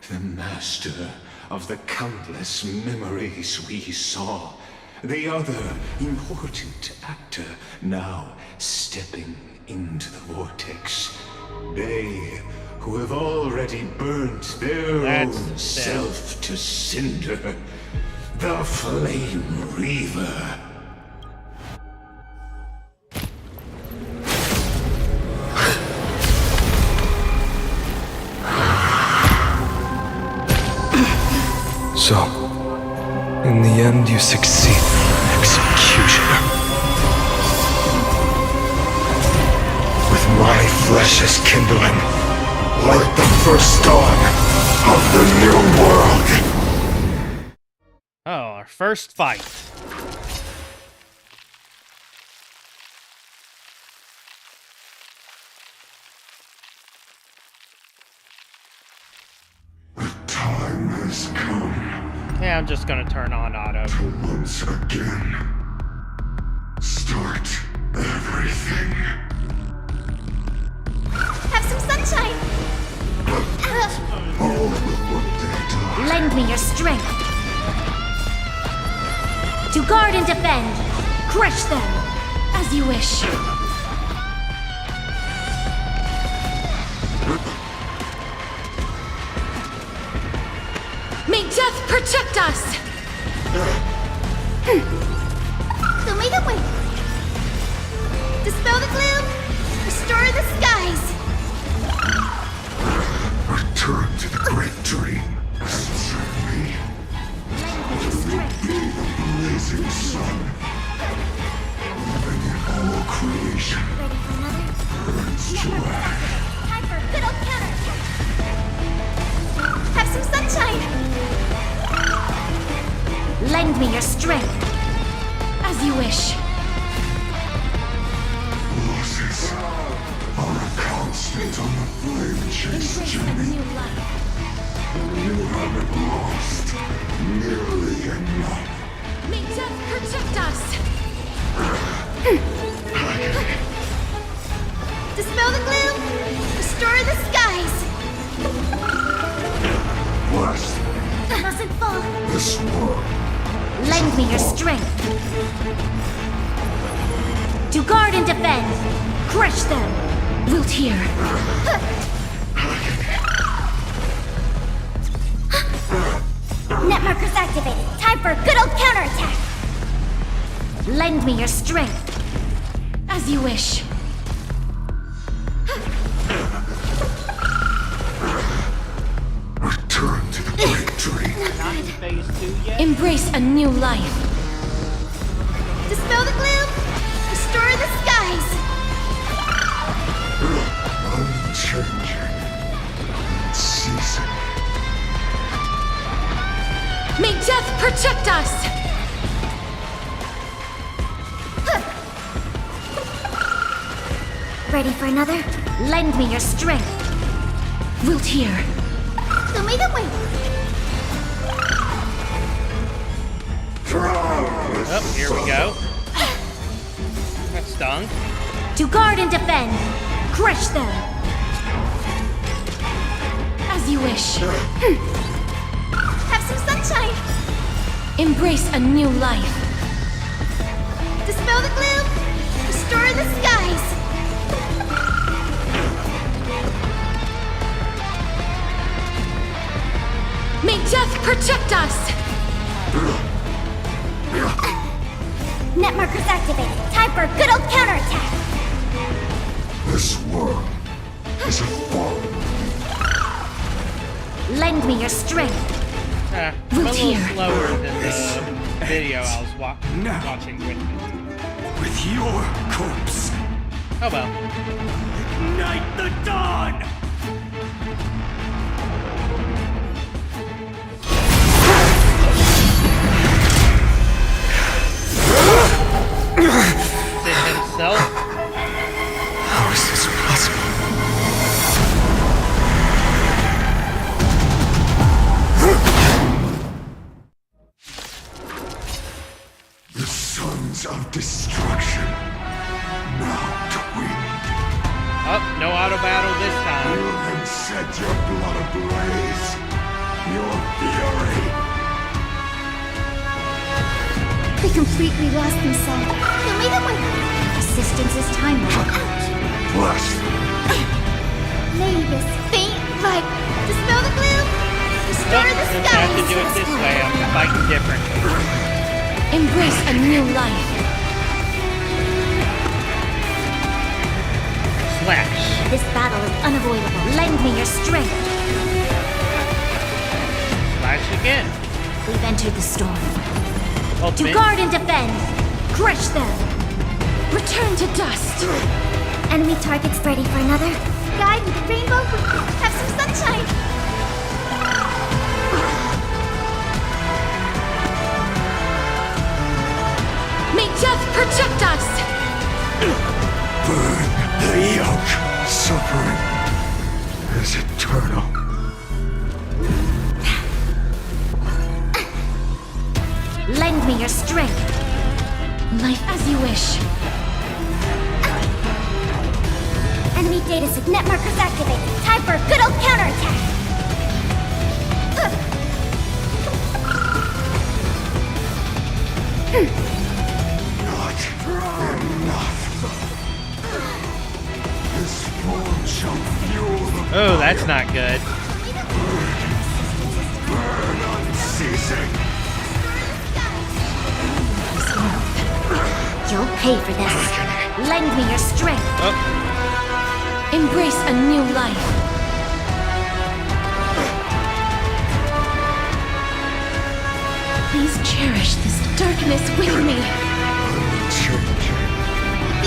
The master of the countless memories we saw. The other important actor now stepping into the vortex. They who have already burnt their own self to cinder. The Flame Reaver. So, in the end, you succeed. Executioner. With my flesh as kindling, like the first dawn of the new world. Oh, our first fight. Time has come. Yeah, I'm just gonna turn on auto. To once again start everything. Have some sunshine! All of what they die. Lend me your strength. To guard and defend. Crush them. As you wish. May death protect us! So make a way! Dispel the gloom! Restore the skies! Return to the great dream. Certainly. Will be the blazing sun. Living in all creation. Burns to ash. Time for a good old counter! Have some sunshine! Lend me your strength. As you wish. Losses are a constant on the flame-chased journey. You haven't lost nearly enough. May death protect us! Dispel the gloom! Restore the skies! Bless Mustn't fall! this world. Lend me your strength. To guard and defend. Crush them. Wilt hear. Net markers activated. Time for a good old counterattack! Lend me your strength. As you wish. Return to the great dream. Not in phase 2 yet? Embrace a new life. Dispel the gloom! Restore the skies! Unchanging. Ceasing. May death protect us! Ready for another? Lend me your strength. Wilt hear. So make a way! Oh, here we go. That stung. To guard and defend. Crush them. As you wish. Have some sunshine! Embrace a new life. Dispel the gloom! Restore the skies! May death protect us! Net markers activated. Time for a good old counterattack! This world is a fall. Lend me your strength. I'm a little slower than the video I was watching with it. With your corpse. Oh well. Ignite the dawn! Sid himself. How is this possible? The sons of destruction now twin. Oh, No auto battle this time. You can set your blood ablaze. Your fury. They completely lost themselves. Kill me the way. Resistance is timeless. Bless. Maybe this faint light. Dispel the gloom. Restore the Since I skies. have to do it this way, I'm fighting differently. Embrace a new life. Slash. This battle is unavoidable. Lend me your strength. Slash again. We've entered the storm. Ultimate. To guard and defend. Crush them. Return to dust. Enemy targets ready for another. Guide with the rainbow. Have some sunshine. May death protect us. Burn the yoke. Suffering is eternal. Lend me your strength. Life as you wish. Enemy data net markers activated. Time for a good old counterattack. Not enough. This form shall fuel the Oh, that's not good. burn unceasing. You'll pay for this. Lend me your strength. Embrace a new life. Please cherish this darkness with me.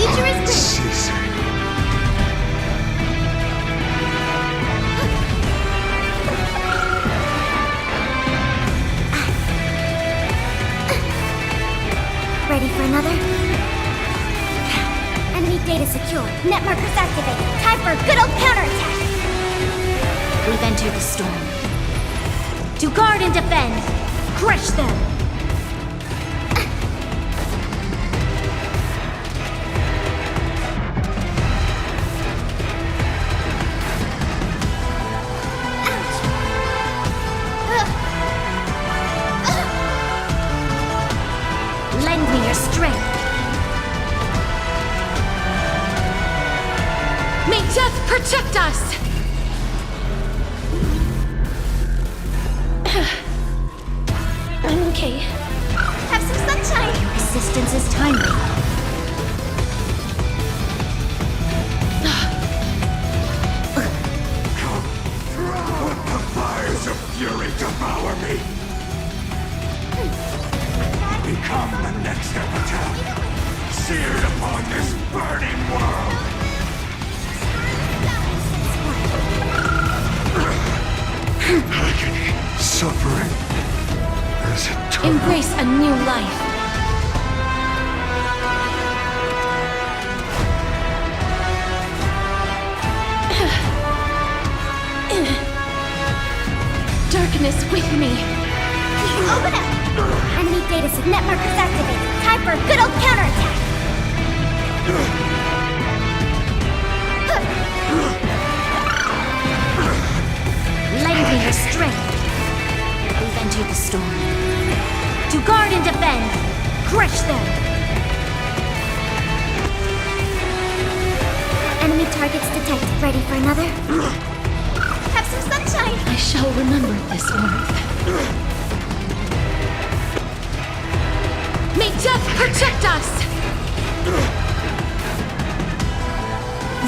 Unceasing. Ready for another? Enemy data secure. Net markers activated. Time for a good old counterattack. We've entered the storm. To guard and defend. Crush them. Lend me your strength. May death protect us. I'm okay. Have some sunshine. Resistance is timely. Let the fires of fury devour me. Become the next epitaph, seared upon this burning world. Agony, suffering is eternal. Embrace a new life. Darkness with me. Open up. Enemy data net markers activated. Time for a good old counterattack. Lend me your strength. We've entered the storm. To guard and defend. Crush them. Enemy targets detected. Ready for another? Have some sunshine. I shall remember this warmth. May death protect us!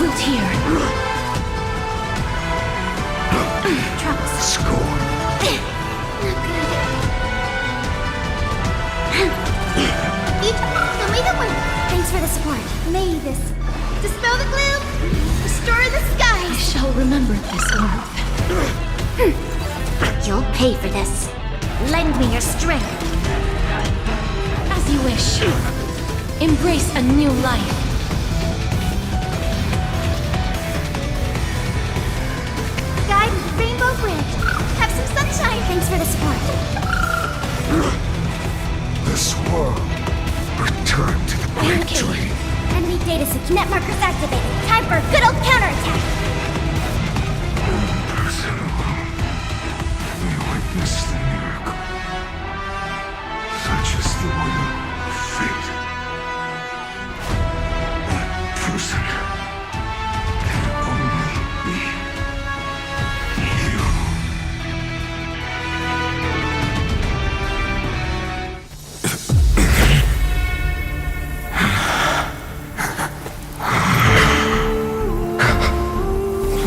Root here. Troubles. Scorn. Show me the way. Thanks for the support. May this dispel the gloom. Restore the I skies. shall remember this warmth. You'll pay for this. Lend me your strength. As you wish. Embrace a new life. Guide with the rainbow bridge. Have some sunshine. Thanks for the support. This world return to the great dream. Enemy data Legacy kinet markers activated. Time for a good old counterattack. One person alone may witness the miracle. Such is the will of fate. That person can only be you.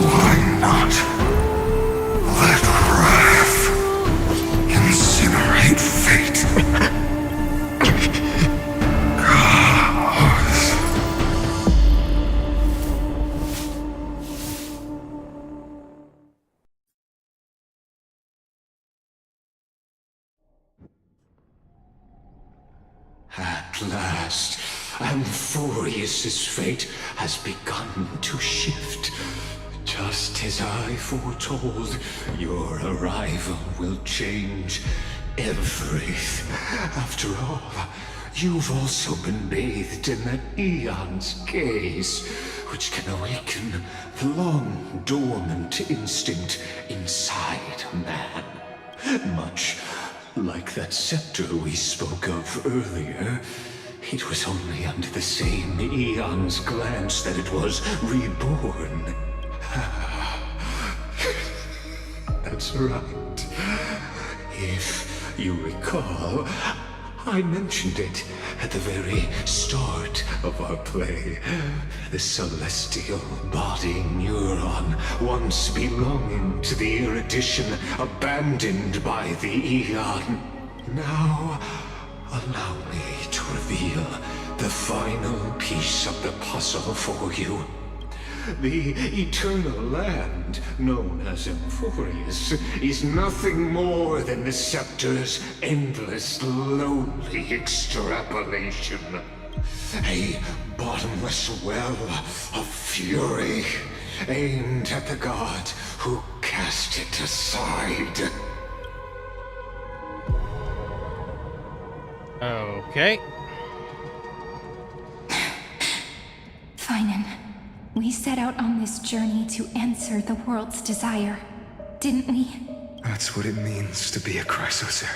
Why not let wrath incinerate fate? At last, Amphorius's fate has begun to shift. Just as I foretold, your arrival will change everything. After all, you've also been bathed in that eon's gaze, which can awaken the long-dormant instinct inside man. Much like that scepter we spoke of earlier, it was only under the same eon's glance that it was reborn. That's right. If you recall, I mentioned it at the very start of our play. The celestial body neuron, once belonging to the erudition abandoned by the Eon. Now, allow me to reveal the final piece of the puzzle for you. The eternal land, known as Amphorius, is nothing more than the scepter's endless, lonely extrapolation. A bottomless well of fury, aimed at the god who cast it aside. Okay. Finan, we set out on this journey to answer the world's desire, didn't we? That's what it means to be a Chrysosaur.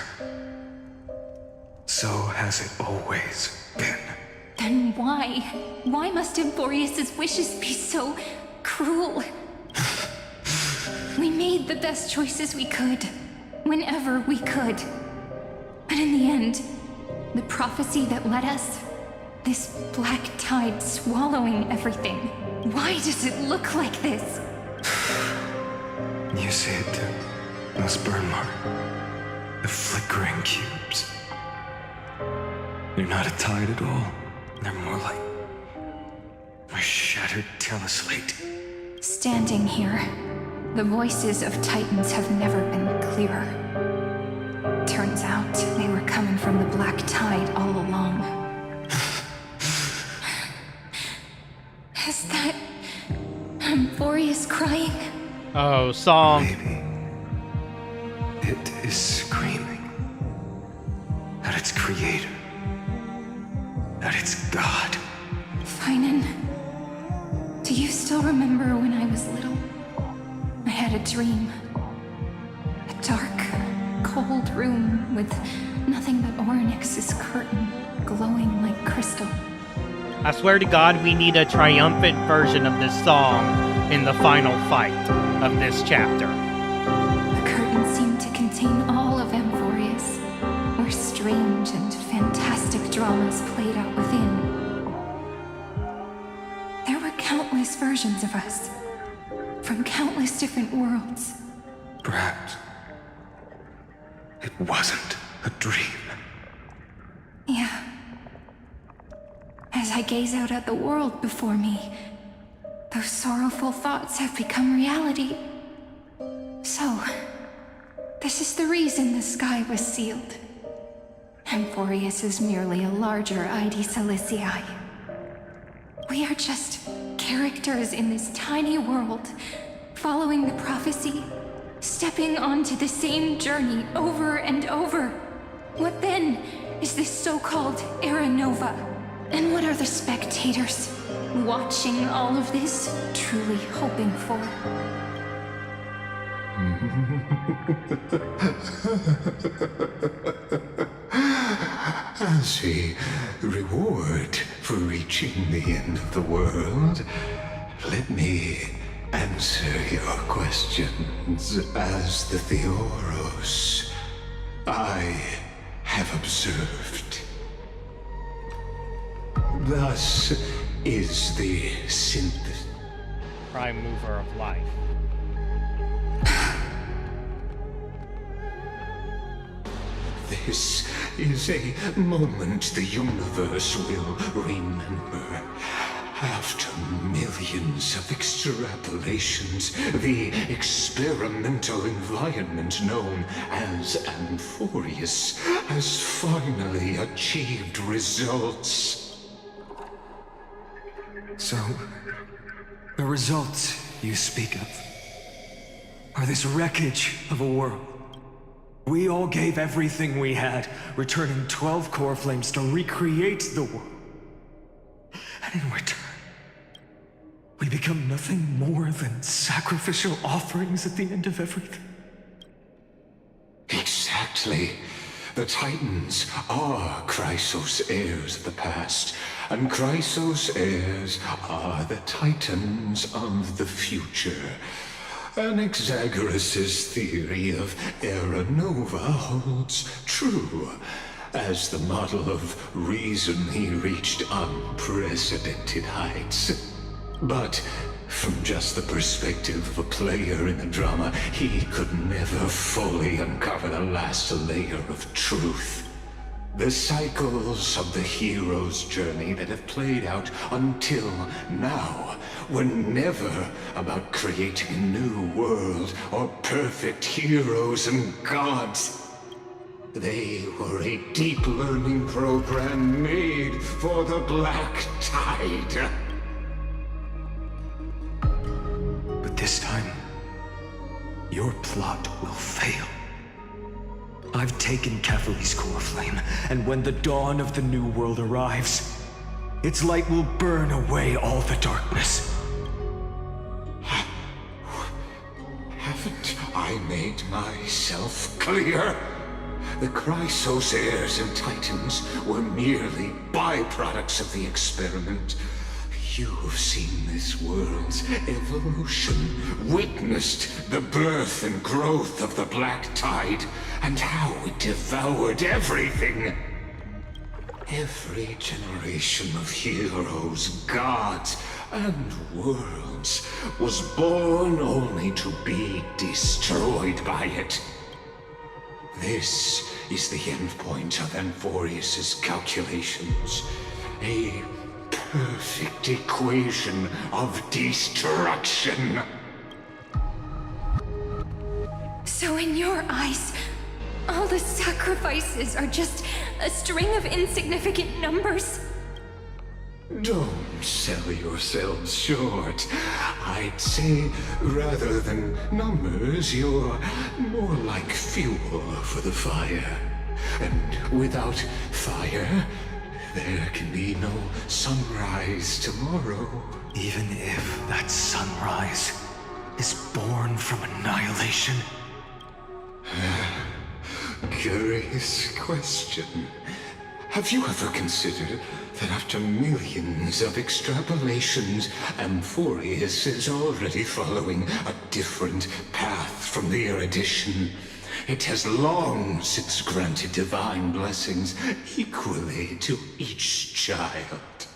So has it always been. Then why? Why must Amphorius's wishes be so cruel? We made the best choices we could, whenever we could. But in the end, the prophecy that led us, this black tide swallowing everything, why does it look like this? You see it too. Those burn marks. The flickering cubes. They're not a tide at all. They're more like a shattered teleslate. Standing here, the voices of Titans have never been clearer. Turns out they were coming from the black tide all along. Is that Amphorius crying? Oh, song. Maybe it is screaming at its creator, at its god. Finan, do you still remember when I was little? I had a dream. A dark, cold room with nothing but Orynyx's curtain glowing like crystal. I swear to God, we need a triumphant version of this song in the final fight of this chapter. The curtain seemed to contain all of Amphorius, where strange and fantastic dramas played out within. There were countless versions of us, from countless different worlds. Perhaps it wasn't a dream. Yeah. As I gaze out at the world before me, those sorrowful thoughts have become reality. So, this is the reason the sky was sealed. Amphorius is merely a larger ID Silicii. We are just characters in this tiny world, following the prophecy, stepping onto the same journey over and over. What then is this so-called Era Nova? And what are the spectators watching all of this truly hoping for? As a reward for reaching the end of the world, let me answer your questions as the Theoros. I have observed. Thus is the synthesis. Prime mover of life. This is a moment the universe will remember. After millions of extrapolations, the experimental environment known as Amphorius has finally achieved results. So, the results you speak of are this wreckage of a world. We all gave everything we had, returning 12 core flames to recreate the world. And in return, we become nothing more than sacrificial offerings at the end of everything. Exactly. The Titans are Chrysos heirs of the past, and Chrysos heirs are the Titans of the future. Anaxagoras' theory of Era Nova holds true. As the model of reason, he reached unprecedented heights. But from just the perspective of a player in the drama, he could never fully uncover the last layer of truth. The cycles of the hero's journey that have played out until now were never about creating a new world or perfect heroes and gods. They were a deep learning program made for the Black Tide. But this time, your plot will fail. I've taken Kefali's core flame, and when the dawn of the new world arrives, its light will burn away all the darkness. Haven't I made myself clear? The Chrysos heirs and Titans were merely byproducts of the experiment. You've seen this world's evolution, witnessed the birth and growth of the Black Tide, and how it devoured everything. Every generation of heroes, gods, and worlds was born only to be destroyed by it. This is the endpoint of Amphorius' calculations. A perfect equation of destruction. So in your eyes, all the sacrifices are just a string of insignificant numbers? Don't sell yourselves short. I'd say, rather than numbers, you're more like fuel for the fire. And without fire, there can be no sunrise tomorrow. Even if that sunrise is born from annihilation? Curious question. Have you ever considered that after millions of extrapolations, Amphorius is already following a different path from the erudition? It has long since granted divine blessings equally to each child.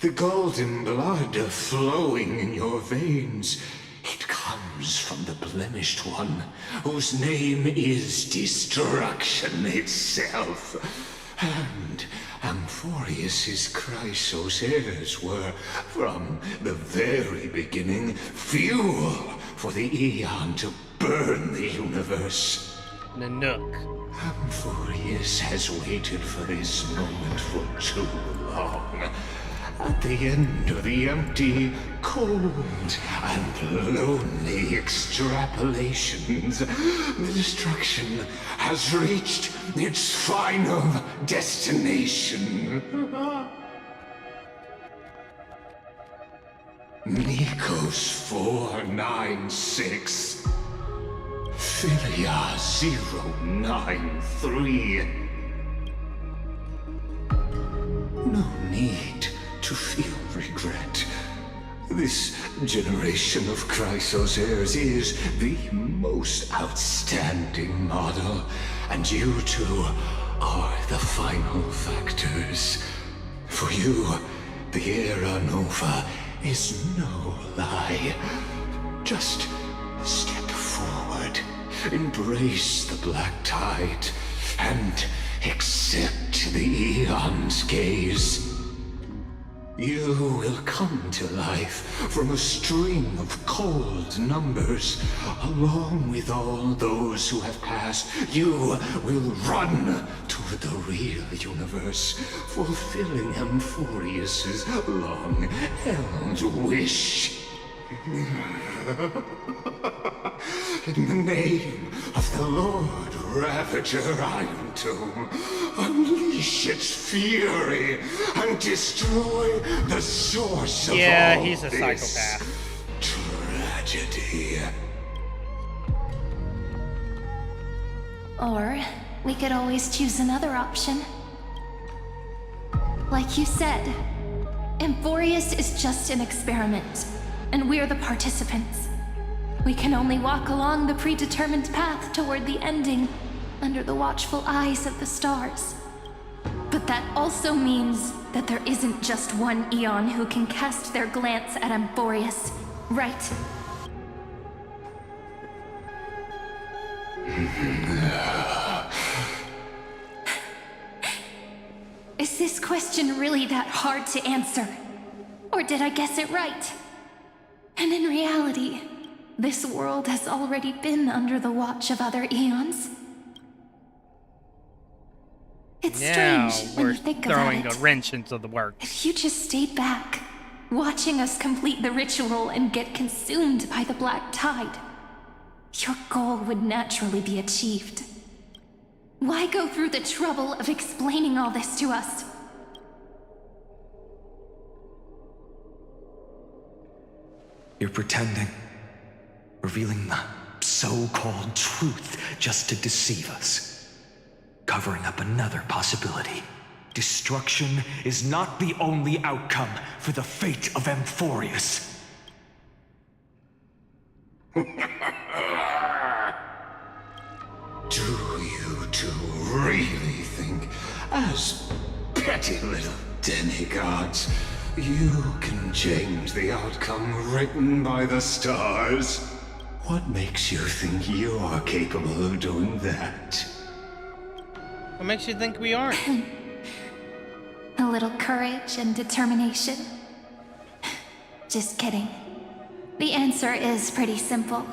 The golden blood flowing in your veins, it comes from the blemished one, whose name is destruction itself. And Amphorius' Chrysos heirs were, from the very beginning, fuel for the Aeon to burn the universe. Nanook. Amphorius has waited for this moment for too long. At the end of the empty, cold, and lonely extrapolations, the destruction has reached its final destination. Nikos 496. Philia 093. No need to feel regret. This generation of Chrysos heirs is the most outstanding model, and you two are the final factors. For you, the Era Nova is no lie. Just step forward, embrace the black tide, and accept the Eon's gaze. You will come to life from a string of cold numbers. Along with all those who have passed, you will run toward the real universe, fulfilling Amphorius's long-held wish. In the name of the Lord Ravager Iron Tomb, unleash its fury and destroy the source of all he's a this psychopath. Tragedy. Or we could always choose another option. Like you said, Amphorius is just an experiment, and we're the participants. We can only walk along the predetermined path toward the ending, under the watchful eyes of the stars. But that also means that there isn't just one Eon who can cast their glance at Amphorius, right? Is this question really that hard to answer? Or did I guess it right? And in reality, this world has already been under the watch of other Eons. It's Now strange when we're you think about throwing it. a wrench into the works. If you just stayed back, watching us complete the ritual and get consumed by the black tide, your goal would naturally be achieved. Why go through the trouble of explaining all this to us? You're pretending. Revealing the so-called truth just to deceive us. Covering up another possibility. Destruction is not the only outcome for the fate of Amphorius. Do you two really think, as petty little demigods, you can change the outcome written by the stars? What makes you think you're capable of doing that? What makes you think we aren't? A little courage and determination. Just kidding. The answer is pretty simple.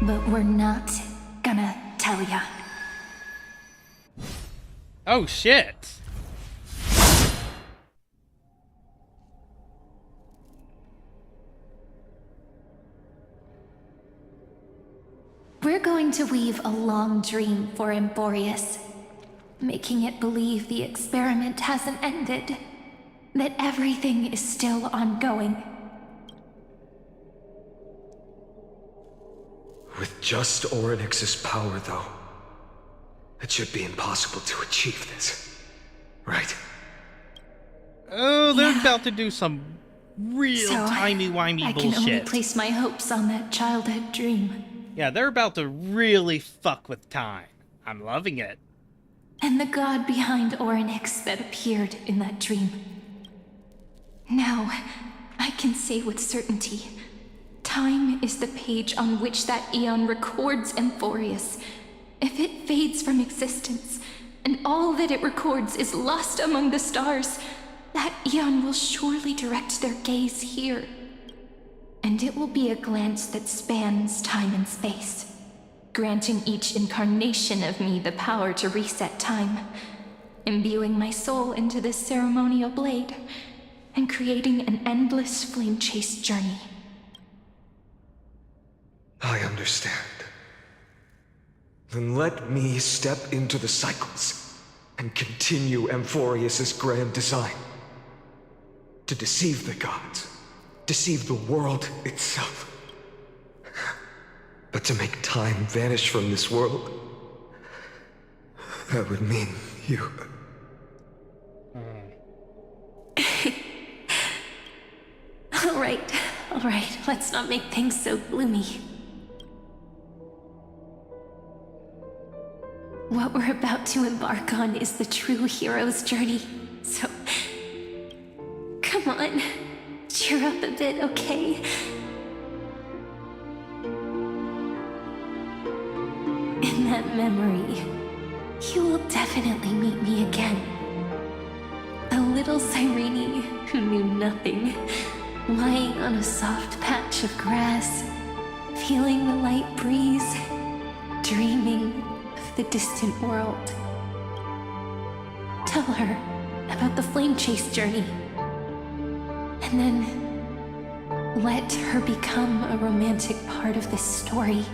But we're not gonna tell ya. Oh shit. We're going to weave a long dream for Amphorius, making it believe the experiment hasn't ended, that everything is still ongoing. With just Orynyx's power, though, it should be impossible to achieve this. Right? Oh, they're about to do some real So, timey-wimey I bullshit. can only place my hopes on that childhood dream. Yeah, they're about to really fuck with time. I'm loving it. And the god behind Orynyx that appeared in that dream. Now, I can say with certainty, time is the page on which that Eon records Amphorius. If it fades from existence, and all that it records is lost among the stars, that Eon will surely direct their gaze here. And it will be a glance that spans time and space, granting each incarnation of me the power to reset time, imbuing my soul into this ceremonial blade, and creating an endless flame-chased journey. I understand. Then let me step into the cycles and continue Amphorius's grand design. to deceive the gods, deceive the world itself. But to make time vanish from this world, that would mean you. All right, let's not make things so gloomy. What we're about to embark on is the true hero's journey, so come on, cheer up a bit, okay? In that memory, you will definitely meet me again. A little Cyrene who knew nothing, lying on a soft patch of grass, feeling the light breeze, dreaming of the distant world. Tell her about the flame chase journey, and then let her become a romantic part of this story.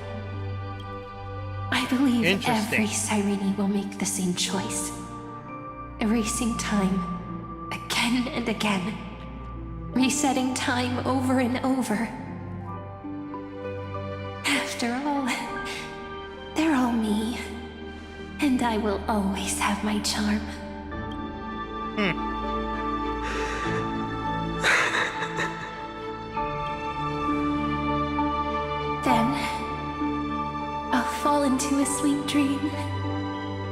I believe every Cyrene will make the same choice, erasing time again and again, resetting time over and over. After all, they're all me, and I will always have my charm. Then, I'll fall into a sweet dream,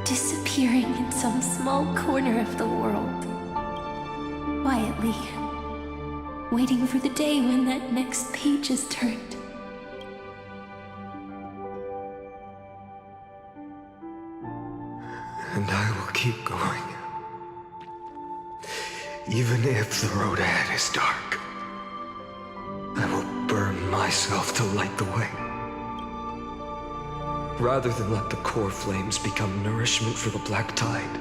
disappearing in some small corner of the world, quietly, waiting for the day when that next page is turned. And I will keep going. Even if the road ahead is dark, I will burn myself to light the way. Rather than let the core flames become nourishment for the black tide,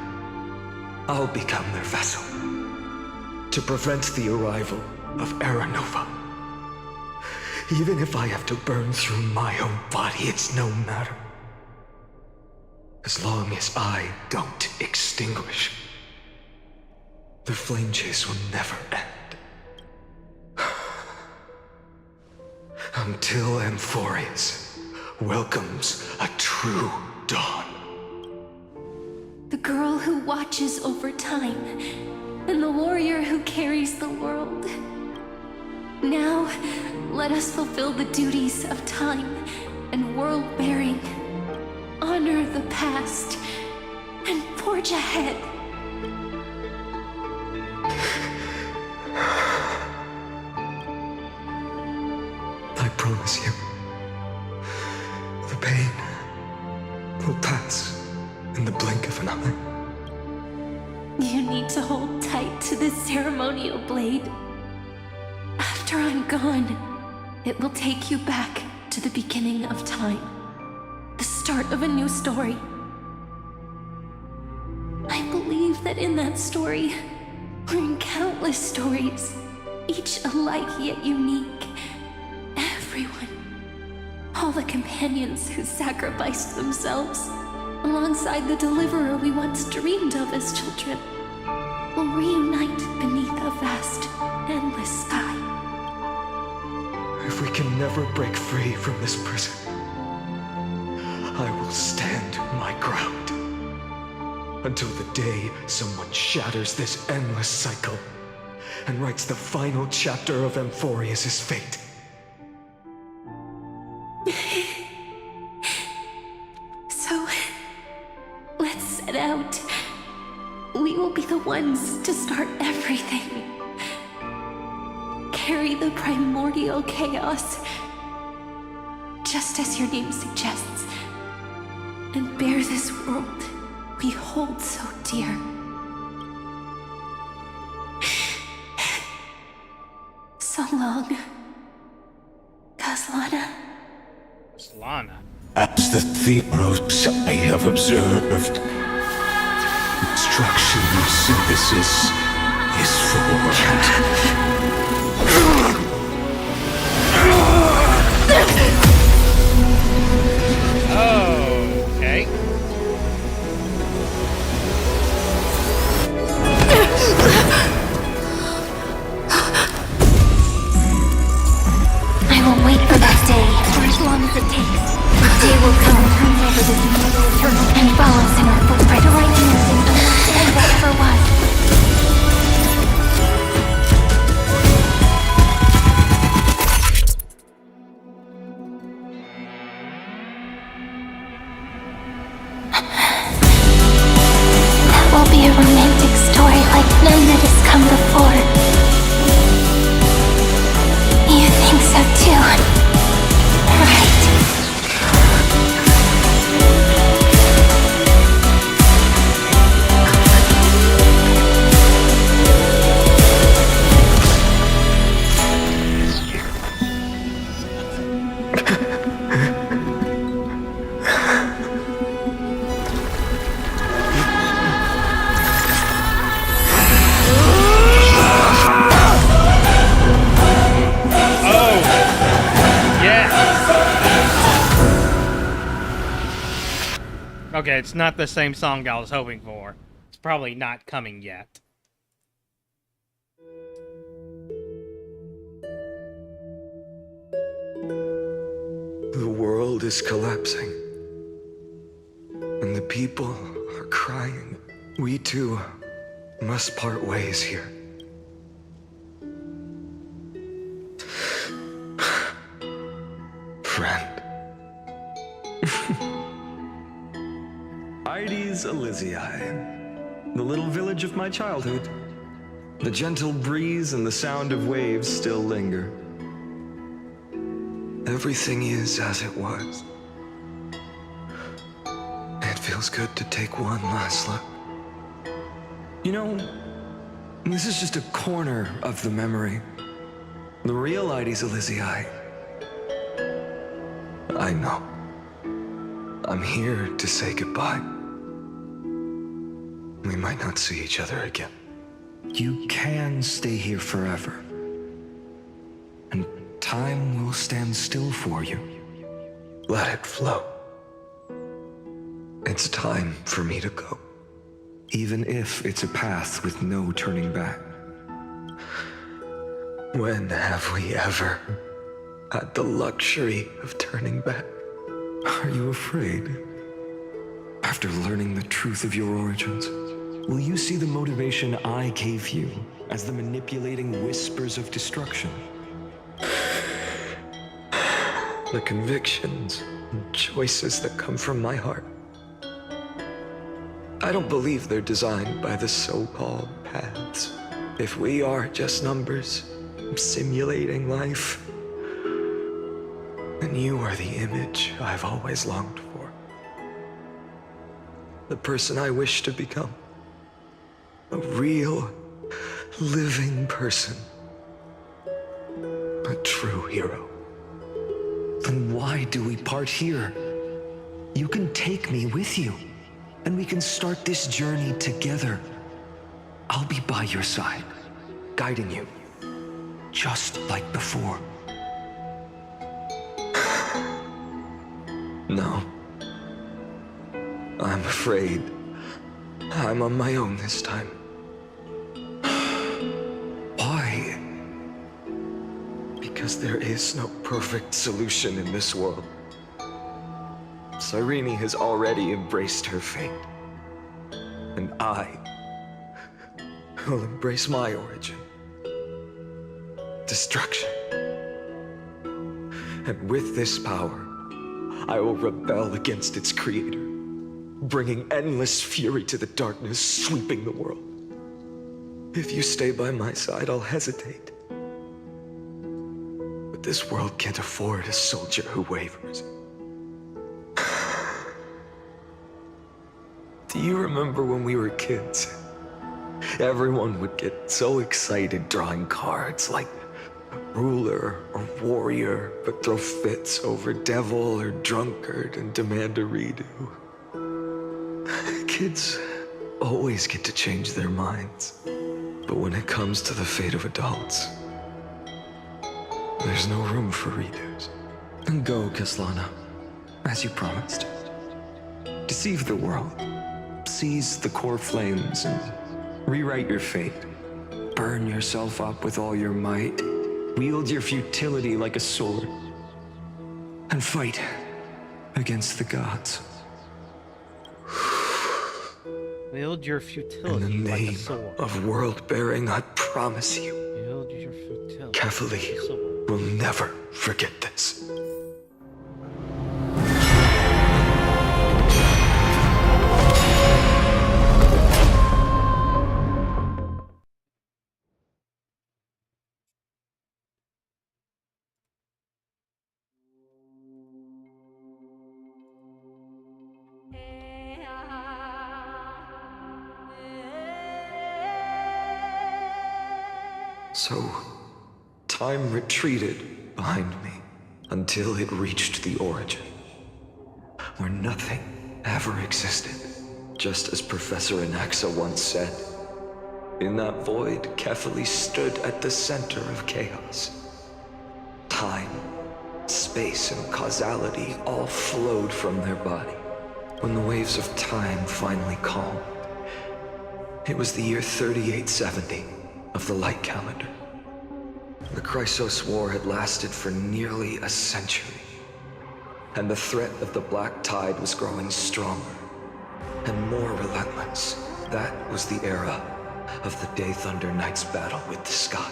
I'll become their vessel to prevent the arrival of Era Nova. Even if I have to burn through my own body, it's no matter. As long as I don't extinguish, the flame chase will never end. Until Amphorius welcomes a true dawn. The girl who watches over time, and the warrior who carries the world. Now, let us fulfill the duties of time and world-bearing, honor the past, and forge ahead. I promise you, the pain will pass in the blink of an eye. You need to hold tight to this ceremonial blade. After I'm gone, it will take you back to the beginning of time. The start of a new story. I believe that in that story, or in countless stories, each alike yet unique, everyone, all the companions who sacrificed themselves, alongside the deliverer we once dreamed of as children, will reunite beneath a vast, endless sky. If we can never break free from this prison, I will stand my ground until the day someone shatters this endless cycle and writes the final chapter of Amphorius' fate. So, let's set out. We will be the ones to start everything. Carry the primordial chaos, just as your name suggests, and bear this world we hold so dear. So long, Kaslana. Kaslana. As the Theros I have observed, instruction synthesis is formed. Okay. seconds it takes. The day will come and turns over this mortal eternal and follows in our footprint right into the last day that ever was. That will be a romantic story like none that has come before. You think so too, right? Okay, it's not the same song I was hoping for. It's probably not coming yet. The world is collapsing. And the people are crying. We too must part ways here. Friend. Ides Elysiae, the little village of my childhood. The gentle breeze and the sound of waves still linger. Everything is as it was. It feels good to take one last look. You know, this is just a corner of the memory. The real Ides Elysiae. I know. I'm here to say goodbye. We might not see each other again. You can stay here forever. And time will stand still for you. Let it flow. It's time for me to go. Even if it's a path with no turning back. When have we ever had the luxury of turning back? Are you afraid? After learning the truth of your origins, will you see the motivation I gave you as the manipulating whispers of destruction? The convictions and choices that come from my heart. I don't believe they're designed by the so-called paths. If we are just numbers, simulating life, then you are the image I've always longed for. The person I wish to become. A real, living person. A true hero. Then why do we part here? You can take me with you, and we can start this journey together. I'll be by your side, guiding you, just like before. No. I'm afraid I'm on my own this time. Why? Because there is no perfect solution in this world. Cyrene has already embraced her fate. And I will embrace my origin. Destruction. And with this power, I will rebel against its creator, bringing endless fury to the darkness, sweeping the world. If you stay by my side, I'll hesitate. But this world can't afford a soldier who wavers. Do you remember when we were kids? Everyone would get so excited drawing cards like ruler or warrior, but throw fits over devil or drunkard and demand a redo. Kids always get to change their minds. But when it comes to the fate of adults, there's no room for redos. Then go, Kaslana, as you promised. Deceive the world. Seize the core flames and rewrite your fate. Burn yourself up with all your might. Wield your futility like a sword. and fight against the gods. Wield your futility In the like a name sword. of world-bearing, I promise you, Wield your futility Kefali like a sword. will never forget this. So, time retreated behind me until it reached the origin, where nothing ever existed, just as Professor Anaxa once said. In that void, Kefali stood at the center of chaos. Time, space, and causality all flowed from their body. When the waves of time finally calmed, it was the year 3870 of the light calendar. The Chrysos War had lasted for nearly a century, and the threat of the Black Tide was growing stronger and more relentless. That was the era of the Day Thunder Knight's battle with the sky.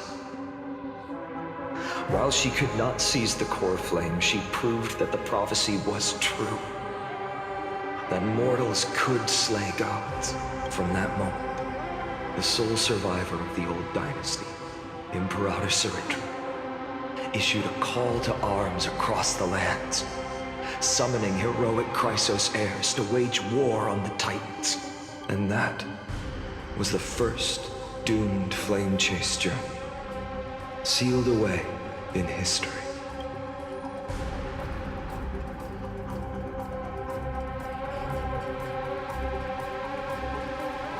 While she could not seize the core flame, she proved that the prophecy was true, that mortals could slay gods. From that moment, the sole survivor of the old dynasty, Imperator Saritra, issued a call to arms across the lands, summoning heroic Chrysos heirs to wage war on the Titans. And that was the first doomed flame chase journey, sealed away in history.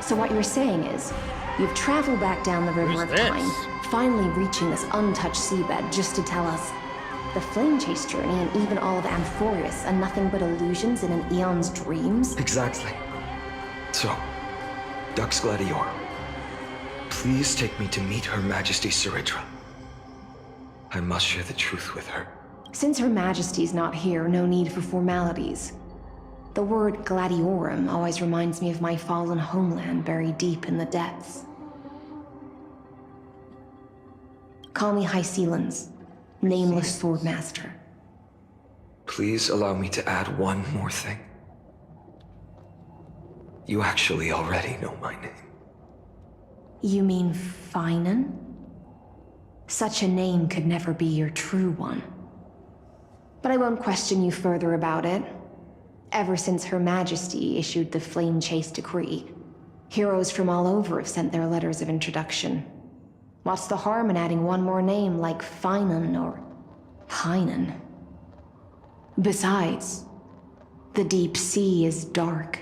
So what you're saying is, you've traveled back down the river of time, finally reaching this untouched seabed just to tell us the flame chase journey and even all of Amphorius are nothing but illusions in an eon's dreams? Exactly. So, Dux Gladior, please take me to meet Her Majesty Saritra. I must share the truth with her. Since Her Majesty's not here, no need for formalities. The word Gladiorum always reminds me of my fallen homeland buried deep in the depths. Call me High Sealans, Nameless Swordmaster. Please allow me to add one more thing. You actually already know my name. You mean Finan? Such a name could never be your true one. But I won't question you further about it. Ever since Her Majesty issued the Flame Chase Decree, heroes from all over have sent their letters of introduction. What's the harm in adding one more name like Finan or Hynan? Besides, the deep sea is dark.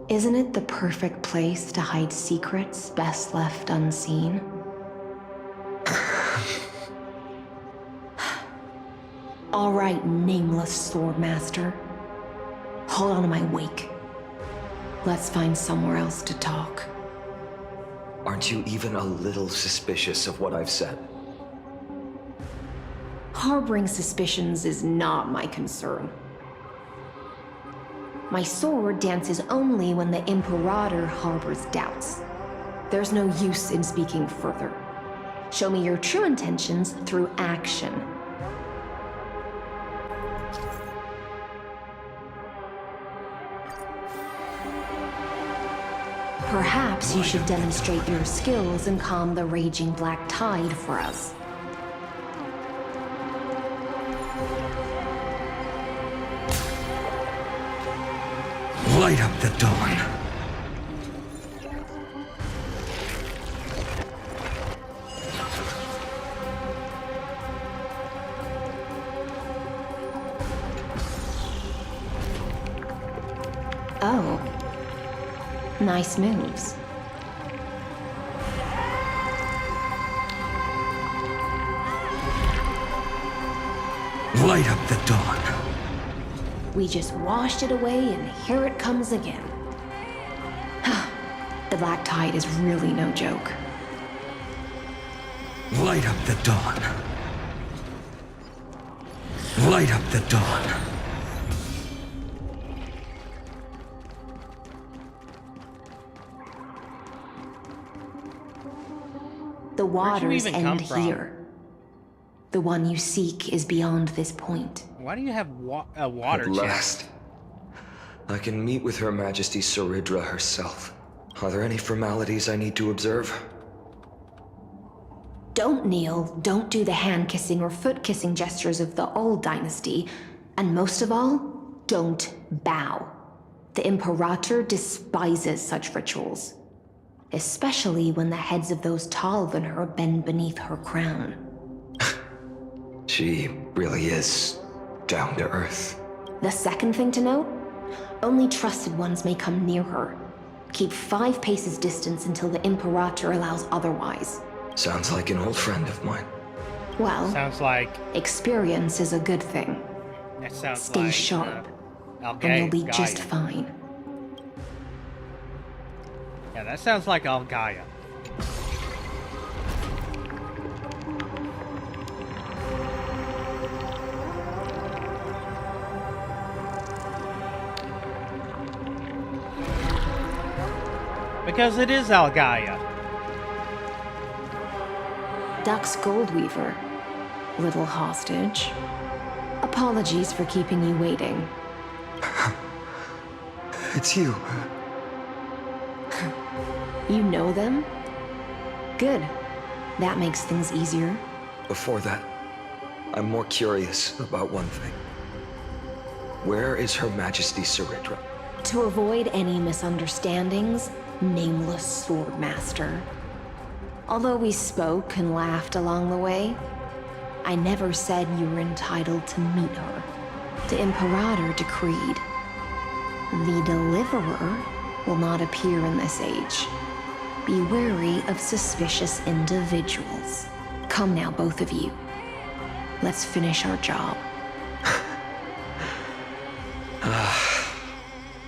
Isn't it the perfect place to hide secrets best left unseen? All right, Nameless Swordmaster. Hold on to my wake. Let's find somewhere else to talk. Aren't you even a little suspicious of what I've said? Harboring suspicions is not my concern. My sword dances only when the Imperator harbors doubts. There's no use in speaking further. Show me your true intentions through action. Perhaps you should demonstrate your skills and calm the raging black tide for us. Light up the dawn. Oh. Nice moves. Light up the dawn. We just washed it away and here it comes again. The black tide is really no joke. Light up the dawn. Light up the dawn. The waters even end come from? here. The one you seek is beyond this point. Why do you have a water At chest? last, I can meet with Her Majesty Saridra herself. Are there any formalities I need to observe? Don't kneel, don't do the hand-kissing or foot-kissing gestures of the old dynasty, and most of all, don't bow. The Imperator despises such rituals, especially when the heads of those taller than her bend beneath her crown. She really is down to earth. The second thing to note, only trusted ones may come near her. Keep 5 paces distance until the Imperator allows otherwise. Sounds like an old friend of mine. Well, sounds like experience is a good thing. that sounds Stay like sharp, and and you'll be just fine. Yeah, that sounds like Algaia. Because it is Algaia. Dux Goldweaver, little hostage. Apologies for keeping you waiting. It's you. You know them? Good. That makes things easier. Before that, I'm more curious about one thing. Where is Her Majesty Saridra? To avoid any misunderstandings, nameless Swordmaster. Although we spoke and laughed along the way, I never said you were entitled to meet her. The Imperator decreed. The Deliverer will not appear in this age. Be wary of suspicious individuals. Come now, both of you. Let's finish our job.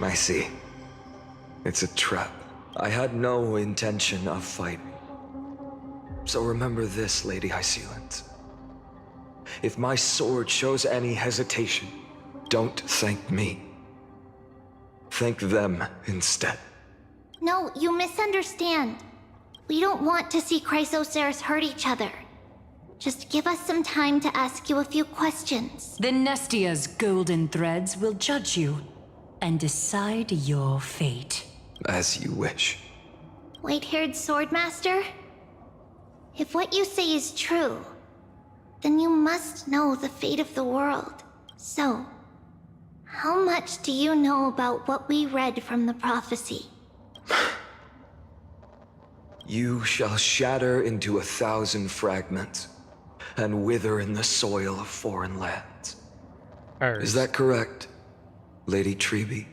I see. It's a trap. I had no intention of fighting. So remember this, Lady Hysealant. If my sword shows any hesitation, don't thank me. Thank them instead. No, you misunderstand. We don't want to see Chrysoceras hurt each other. Just give us some time to ask you a few questions. The Nestia's golden threads will judge you and decide your fate. As you wish. White-haired Swordmaster? If what you say is true, then you must know the fate of the world. So, how much do you know about what we read from the prophecy? You shall shatter into 1,000 fragments and wither in the soil of foreign lands. Is that correct, Lady Treby?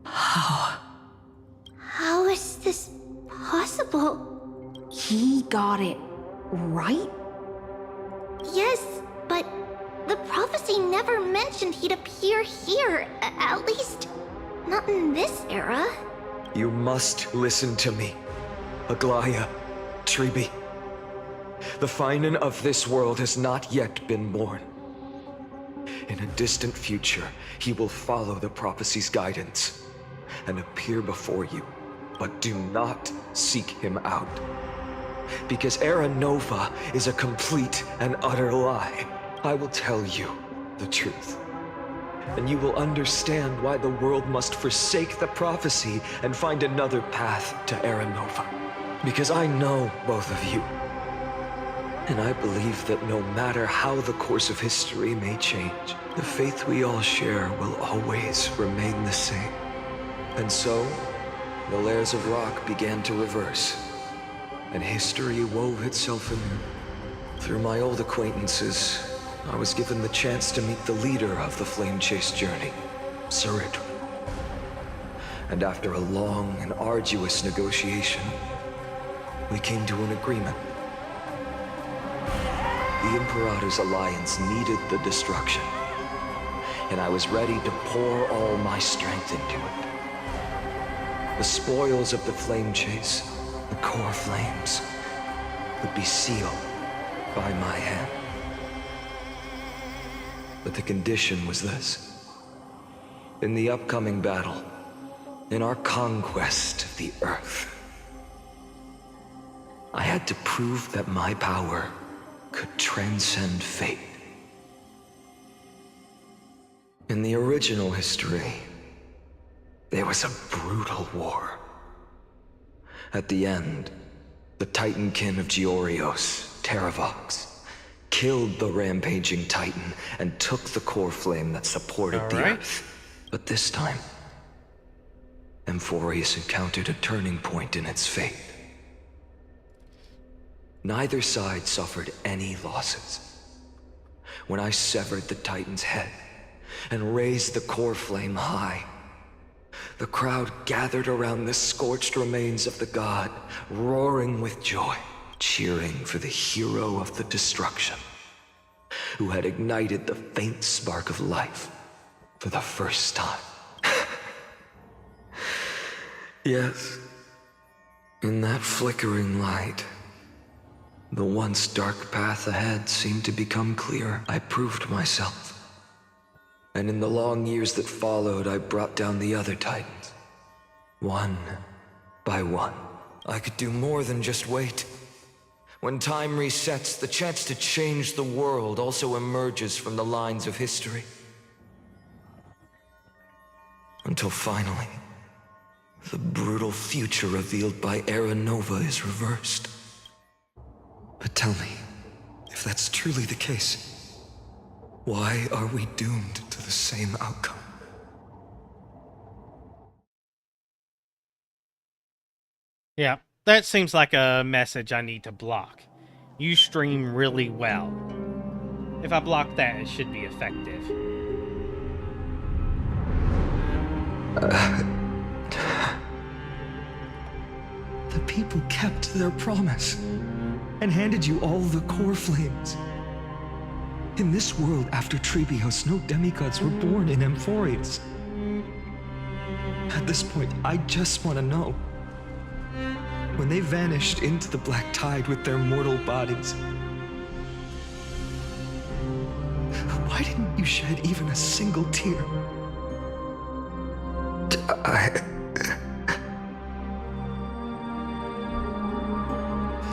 How is this possible? He got it right? Yes, but the prophecy never mentioned he'd appear here. At least, not in this era. You must listen to me, Aglaya, Treby. The Finan of this world has not yet been born. In a distant future, he will follow the prophecy's guidance and appear before you, but do not seek him out. Because Era Nova is a complete and utter lie. I will tell you the truth, and you will understand why the world must forsake the prophecy and find another path to Era Nova. Because I know both of you, and I believe that no matter how the course of history may change, the faith we all share will always remain the same. And so, the layers of rock began to reverse, and history wove itself anew. Through my old acquaintances, I was given the chance to meet the leader of the Flame Chase journey, Saridra. And after a long and arduous negotiation, we came to an agreement. The Imperator's alliance needed the destruction, and I was ready to pour all my strength into it. The spoils of the Flame Chase, the core flames, would be sealed by my hand. But the condition was this. In the upcoming battle, in our conquest of the Earth, I had to prove that my power could transcend fate. In the original history, there was a brutal war. At the end, the Titankin of Georios, Terravox, killed the rampaging Titan and took the core flame that supported the Earth. But this time, Amphorius encountered a turning point in its fate. Neither side suffered any losses. When I severed the Titan's head and raised the core flame high, the crowd gathered around the scorched remains of the god, roaring with joy, cheering for the hero of the destruction, who had ignited the faint spark of life for the first time. Yes, in that flickering light, the once dark path ahead seemed to become clear. I proved myself. And in the long years that followed, I brought down the other Titans. One by one. I could do more than just wait. When time resets, the chance to change the world also emerges from the lines of history. Until finally, the brutal future revealed by Era Nova is reversed. But tell me, if that's truly the case, why are we doomed to the same outcome? Yeah, that seems like a message I need to block. You stream really well. If I block that, it should be effective. The people kept their promise and handed you all the core flames. In this world after Trebios, no demigods were born in Amphorius. At this point, I just want to know. When they vanished into the black tide with their mortal bodies, why didn't you shed even a single tear?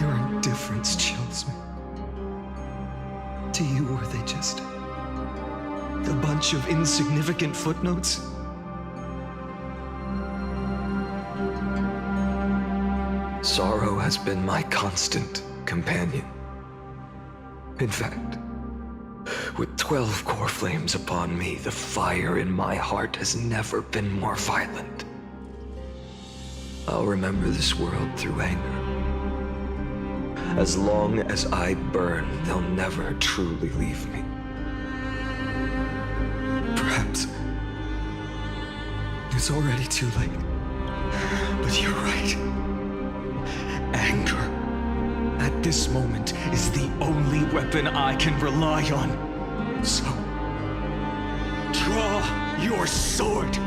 Your indifference chills me. To you, were they just a bunch of insignificant footnotes? Sorrow has been my constant companion. In fact, with 12 core flames upon me, the fire in my heart has never been more violent. I'll remember this world through anger. As long as I burn, they'll never truly leave me. Perhaps it's already too late. But you're right. Anger, at this moment, is the only weapon I can rely on. So, draw your sword,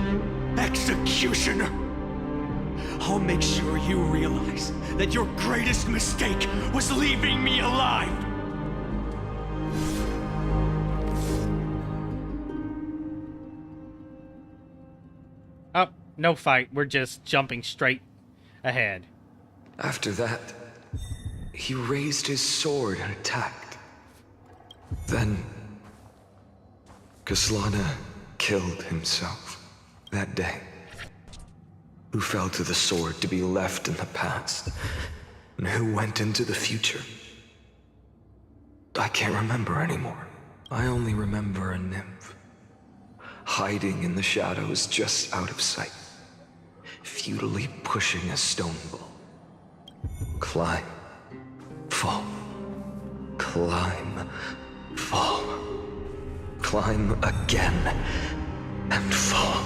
Executioner. I'll make sure you realize that your greatest mistake was leaving me alive. Oh, no fight. We're just jumping straight ahead. After that, he raised his sword and attacked. Then, Kaslana killed himself that day. Who fell to the sword to be left in the past, and who went into the future. I can't remember anymore. I only remember a nymph, hiding in the shadows just out of sight, futilely pushing a stone ball. Climb, fall, climb, fall, climb again, and fall.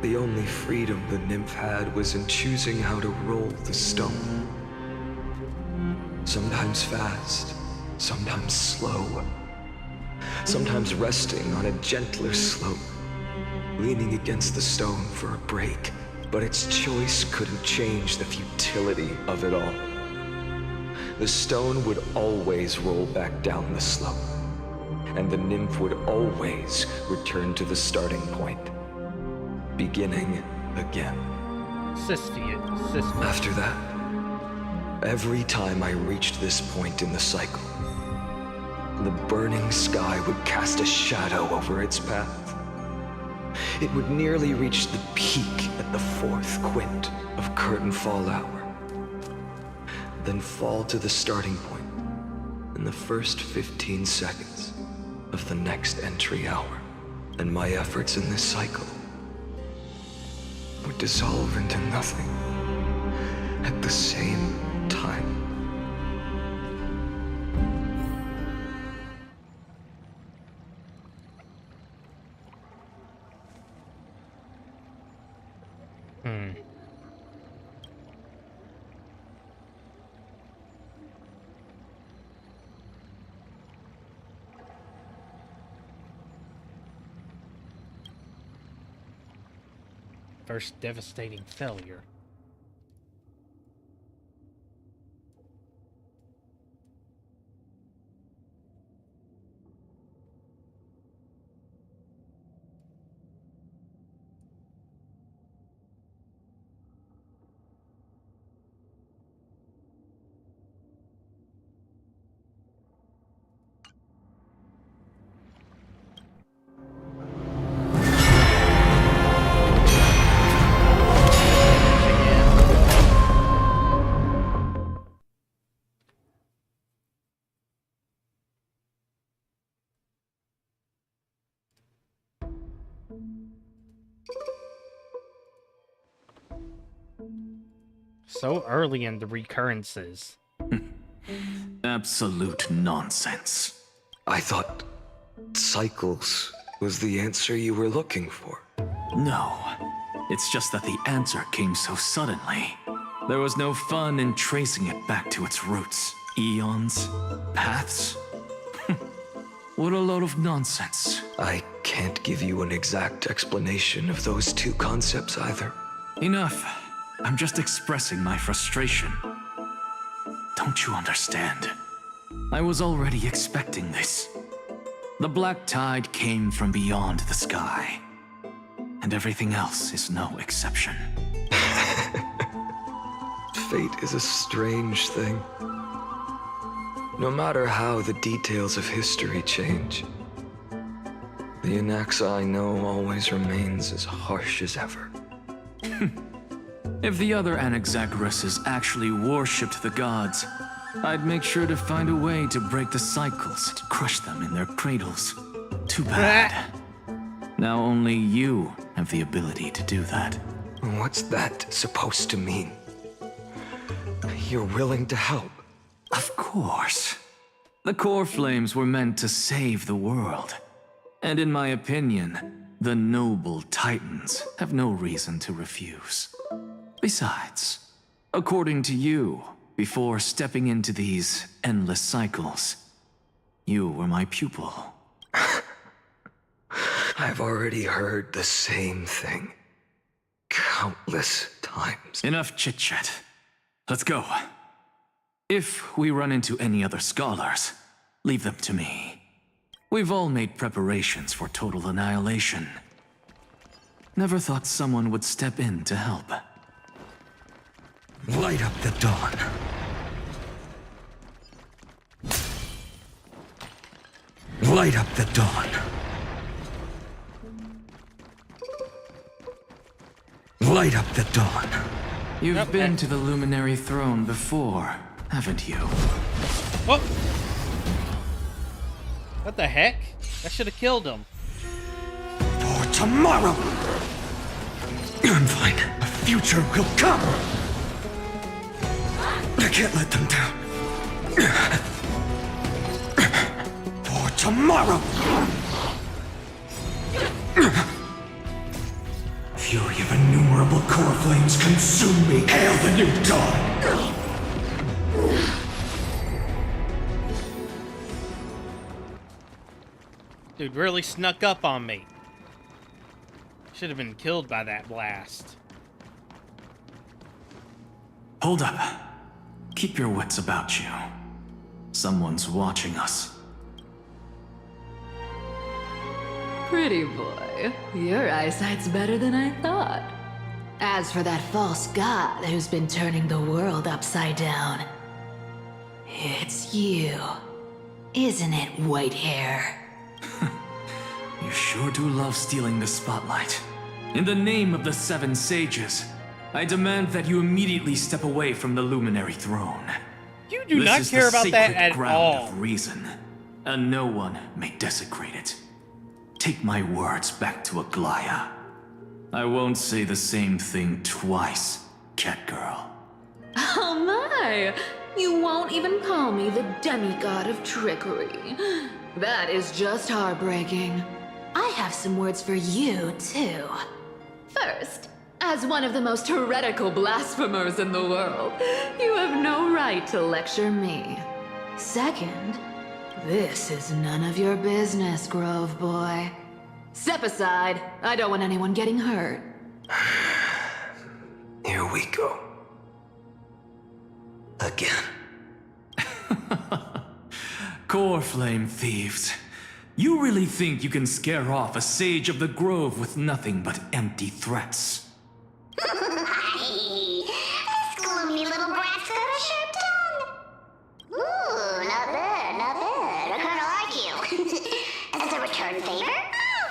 The only freedom the nymph had was in choosing how to roll the stone. Sometimes fast, sometimes slow. Sometimes resting on a gentler slope, leaning against the stone for a break. But its choice couldn't change the futility of it all. The stone would always roll back down the slope, and the nymph would always return to the starting point, beginning again. After that, every time I reached this point in the cycle, the burning sky would cast a shadow over its path. It would nearly reach the peak at the 4th quint of curtain fall hour, then fall to the starting point in the first 15 seconds of the next entry hour, and my efforts in this cycle would dissolve into nothing at the same time. First devastating failure. So early in the recurrences. Absolute nonsense. I thought cycles was the answer you were looking for. No. It's just that the answer came so suddenly. There was no fun in tracing it back to its roots. Eons? Paths? What a load of nonsense. I can't give you an exact explanation of those two concepts either. Enough. I'm just expressing my frustration. Don't you understand? I was already expecting this. The black tide came from beyond the sky. And everything else is no exception. Fate is a strange thing. No matter how the details of history change, the Anaxa I know always remains as harsh as ever. If the other Anaxagoras actually worshipped the gods, I'd make sure to find a way to break the cycles and crush them in their cradles. Too bad. Now only you have the ability to do that. What's that supposed to mean? You're willing to help? Of course. The core flames were meant to save the world. And in my opinion, the noble titans have no reason to refuse. Besides, according to you, before stepping into these endless cycles, you were my pupil. I've already heard the same thing countless times. Enough chit-chat. Let's go. If we run into any other scholars, leave them to me. We've all made preparations for total annihilation. Never thought someone would step in to help. Light up the dawn. Light up the dawn. Light up the dawn. You've been to the Luminary Throne before, haven't you? Oh! What the heck? I should have killed him. For tomorrow! I'm fine. A future will come! I can't let them down. For tomorrow! Fury of innumerable core flames consume me. Hail the new dawn! Dude really snuck up on me. Should have been killed by that blast. Hold up. Keep your wits about you. Someone's watching us. Pretty boy, your eyesight's better than I thought. As for that false god who's been turning the world upside down, it's you, isn't it, Whitehair? You sure do love stealing the spotlight. In the name of the Seven Sages, I demand that you immediately step away from the Luminary Throne. You do not care about that at all. Of reason, and no one may desecrate it. Take my words back to Aglaya. I won't say the same thing twice, Catgirl. Oh my! You won't even call me the demigod of trickery. That is just heartbreaking. I have some words for you, too. First, as one of the most heretical blasphemers in the world, you have no right to lecture me. Second, this is none of your business, Grove Boy. Step aside. I don't want anyone getting hurt. Here we go. Again. Core Flame thieves. You really think you can scare off a sage of the Grove with nothing but empty threats? This gloomy little brat's got a sharp tongue. Ooh, not bad, not bad. I kinda like you. As a return favor,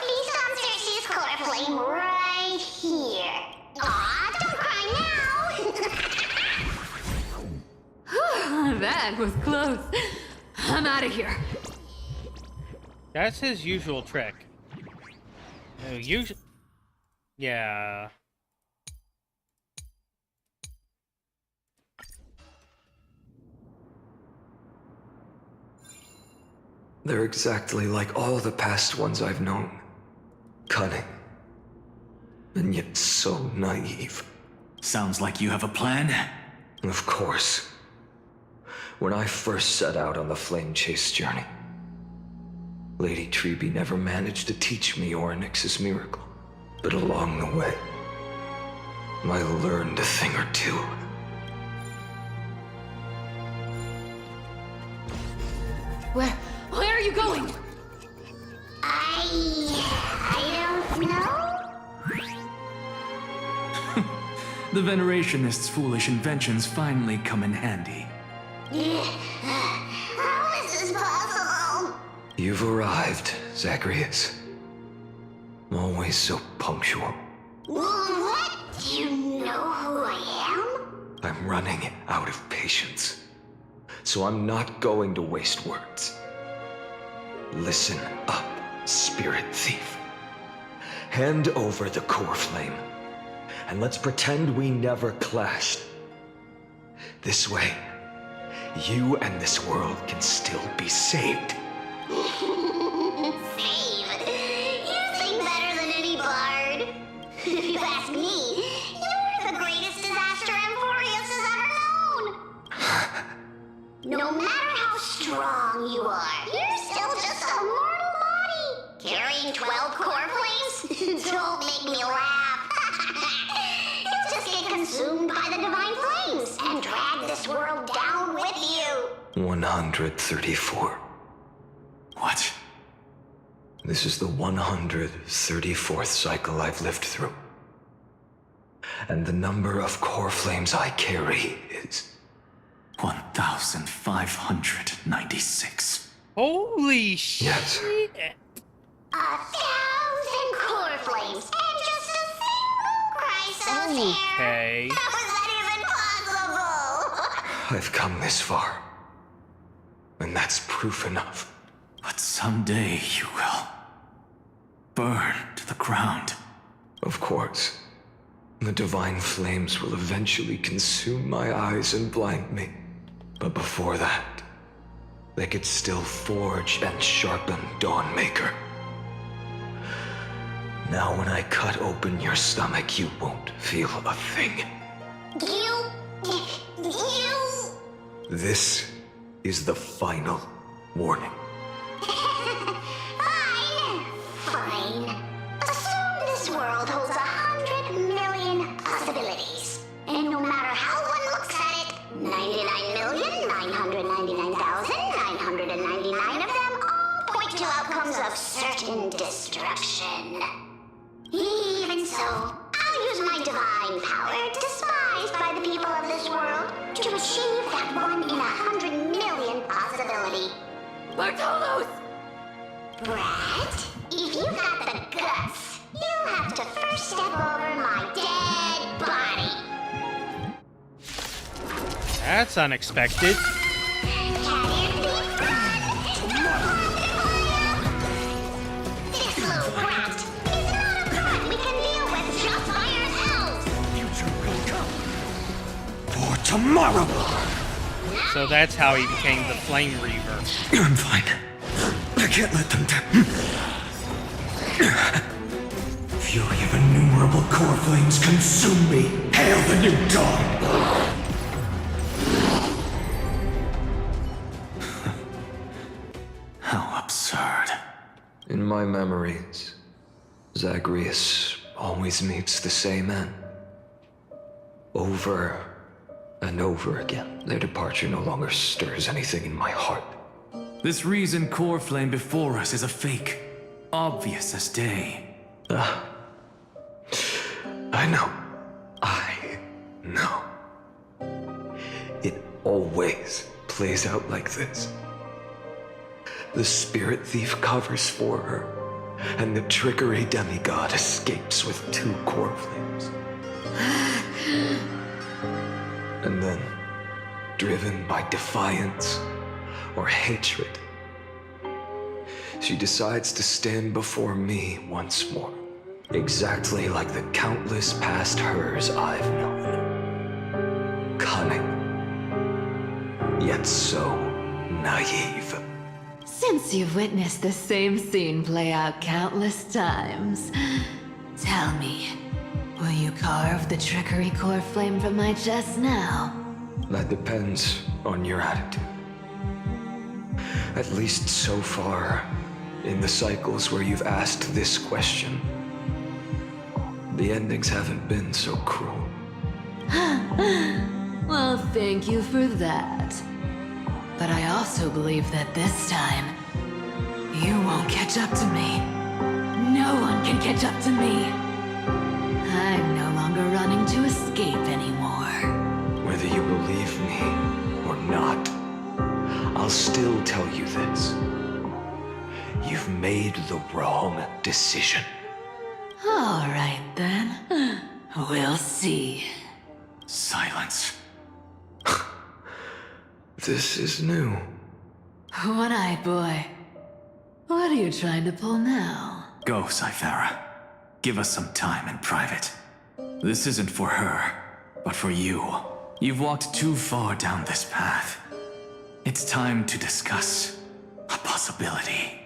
feast on Circe's core flame right here. Aw, don't cry now. That was close. I'm out of here. That's his usual trick. Yeah. They're exactly like all the past ones I've known. Cunning. And yet so naive. Sounds like you have a plan? Of course. When I first set out on the Flame Chase journey, Lady Treby never managed to teach me Orynyx's miracle. But along the way, I learned a thing or two. Where are you going? I don't know. The Venerationists' foolish inventions finally come in handy. How is this possible? You've arrived, Zacharias. Always so punctual. What? Do you know who I am? I'm running out of patience. So I'm not going to waste words. Listen up, Spirit Thief. Hand over the core flame, and let's pretend we never clashed. This way, you and this world can still be saved. Save? You sing better than any bard. If you ask me, you're the greatest disaster Amphorius has ever known. No matter how strong you are, you're still just a mortal body. Carrying 12 core flames? Don't make me laugh. You'll just get consumed by the divine flames and drag this world down with you. 134. What? This is the 134th cycle I've lived through. And the number of core flames I carry is 1,596. Holy shit! Yes. 1,000 core flames and just a single Chrysos hair. Okay. How is that even possible? I've come this far. And that's proof enough. But someday you will burn to the ground. Of course. The divine flames will eventually consume my eyes and blind me. But before that, they could still forge and sharpen Dawnmaker. Now when I cut open your stomach, you won't feel a thing. You... This is the final warning. Fine. Assume this world holds 100 million possibilities. And no matter how one looks at it, 99,999,999 of them all point to outcomes of certain destruction. So, I'll use my divine power, despised by the people of this world, to achieve that 1 in 100 million possibility. Bartolos! Brett, if you got the guts, you'll have to first step over my dead body. That's unexpected. This little brat is not a threat we can deal with just by ourselves. Future will come. For tomorrow. So that's how he became the Flame Reaver. I'm fine. I can't let them down. Fury of innumerable core flames consume me. Hail the new dawn! How absurd. In my memories, Zagreus always meets the same end. Over and over again, their departure no longer stirs anything in my heart. This reason core flame before us is a fake. Obvious as day. I know. I know. It always plays out like this. The spirit thief covers for her, and the trickery demigod escapes with 2 core flames. And then, driven by defiance or hatred, she decides to stand before me once more, exactly like the countless past hers I've known. Cunning, yet so naive. Since you've witnessed the same scene play out countless times, tell me, will you carve the trickery core flame from my chest now? That depends on your attitude. At least so far, in the cycles where you've asked this question, the endings haven't been so cruel. Well, thank you for that. But I also believe that this time, you won't catch up to me. No one can catch up to me. I'm no longer running to escape anymore. Whether you believe me or not, I'll still tell you this. You've made the wrong decision. All right, then. We'll see. Silence. This is new. One-eyed boy. What are you trying to pull now? Go, Cythera. Give us some time in private. This isn't for her, but for you. You've walked too far down this path. It's time to discuss a possibility.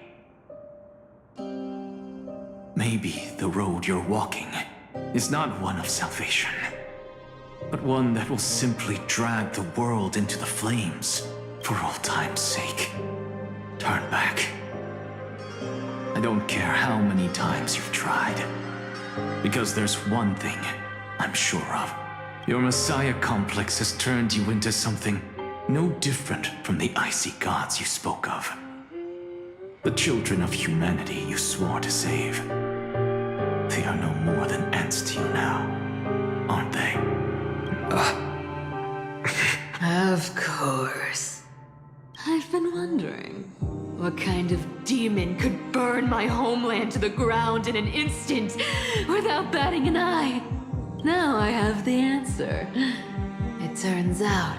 Maybe the road you're walking is not one of salvation, but one that will simply drag the world into the flames for all time's sake. Turn back. I don't care how many times you've tried, because there's one thing I'm sure of. Your Messiah complex has turned you into something no different from the icy gods you spoke of. The children of humanity you swore to save. They are no more than ants to you now, aren't they? Of course. I've been wondering, what kind of demon could burn my homeland to the ground in an instant without batting an eye? Now I have the answer. It turns out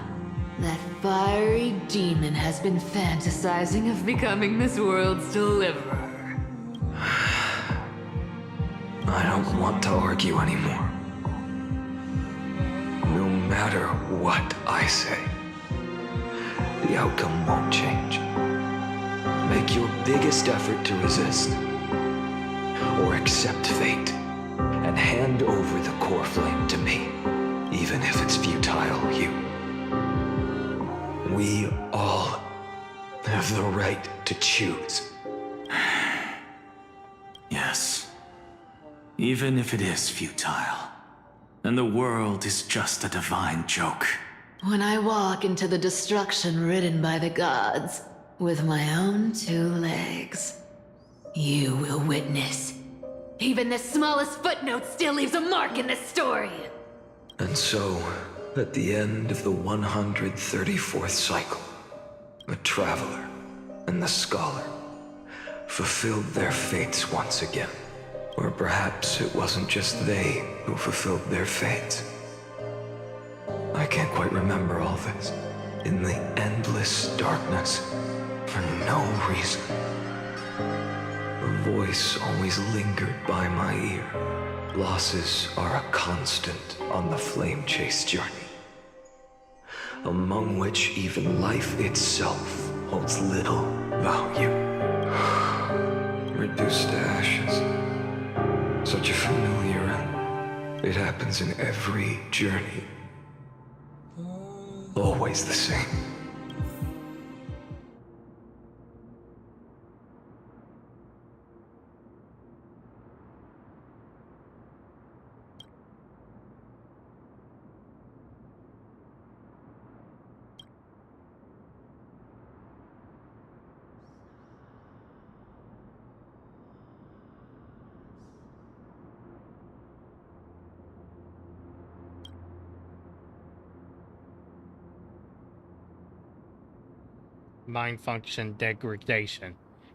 that fiery demon has been fantasizing of becoming this world's deliverer. I don't want to argue anymore. No matter what I say, the outcome won't change. Make your biggest effort to resist, or accept fate, and hand over the core flame to me, even if it's futile, you. We all have the right to choose. Yes. Even if it is futile, and the world is just a divine joke. When I walk into the destruction ridden by the gods, with my own 2 legs, you will witness Even the smallest footnote still leaves a mark in this story. And so, at the end of the 134th cycle, the Traveler and the Scholar fulfilled their fates once again. Or perhaps it wasn't just they who fulfilled their fates. I can't quite remember all this. In the endless darkness, for no reason, a voice always lingered by my ear. Losses are a constant on the flame chase journey, among which even life itself holds little value. Reduced to ashes. Such a familiar end. It happens in every journey. Always the same. Mind function degradation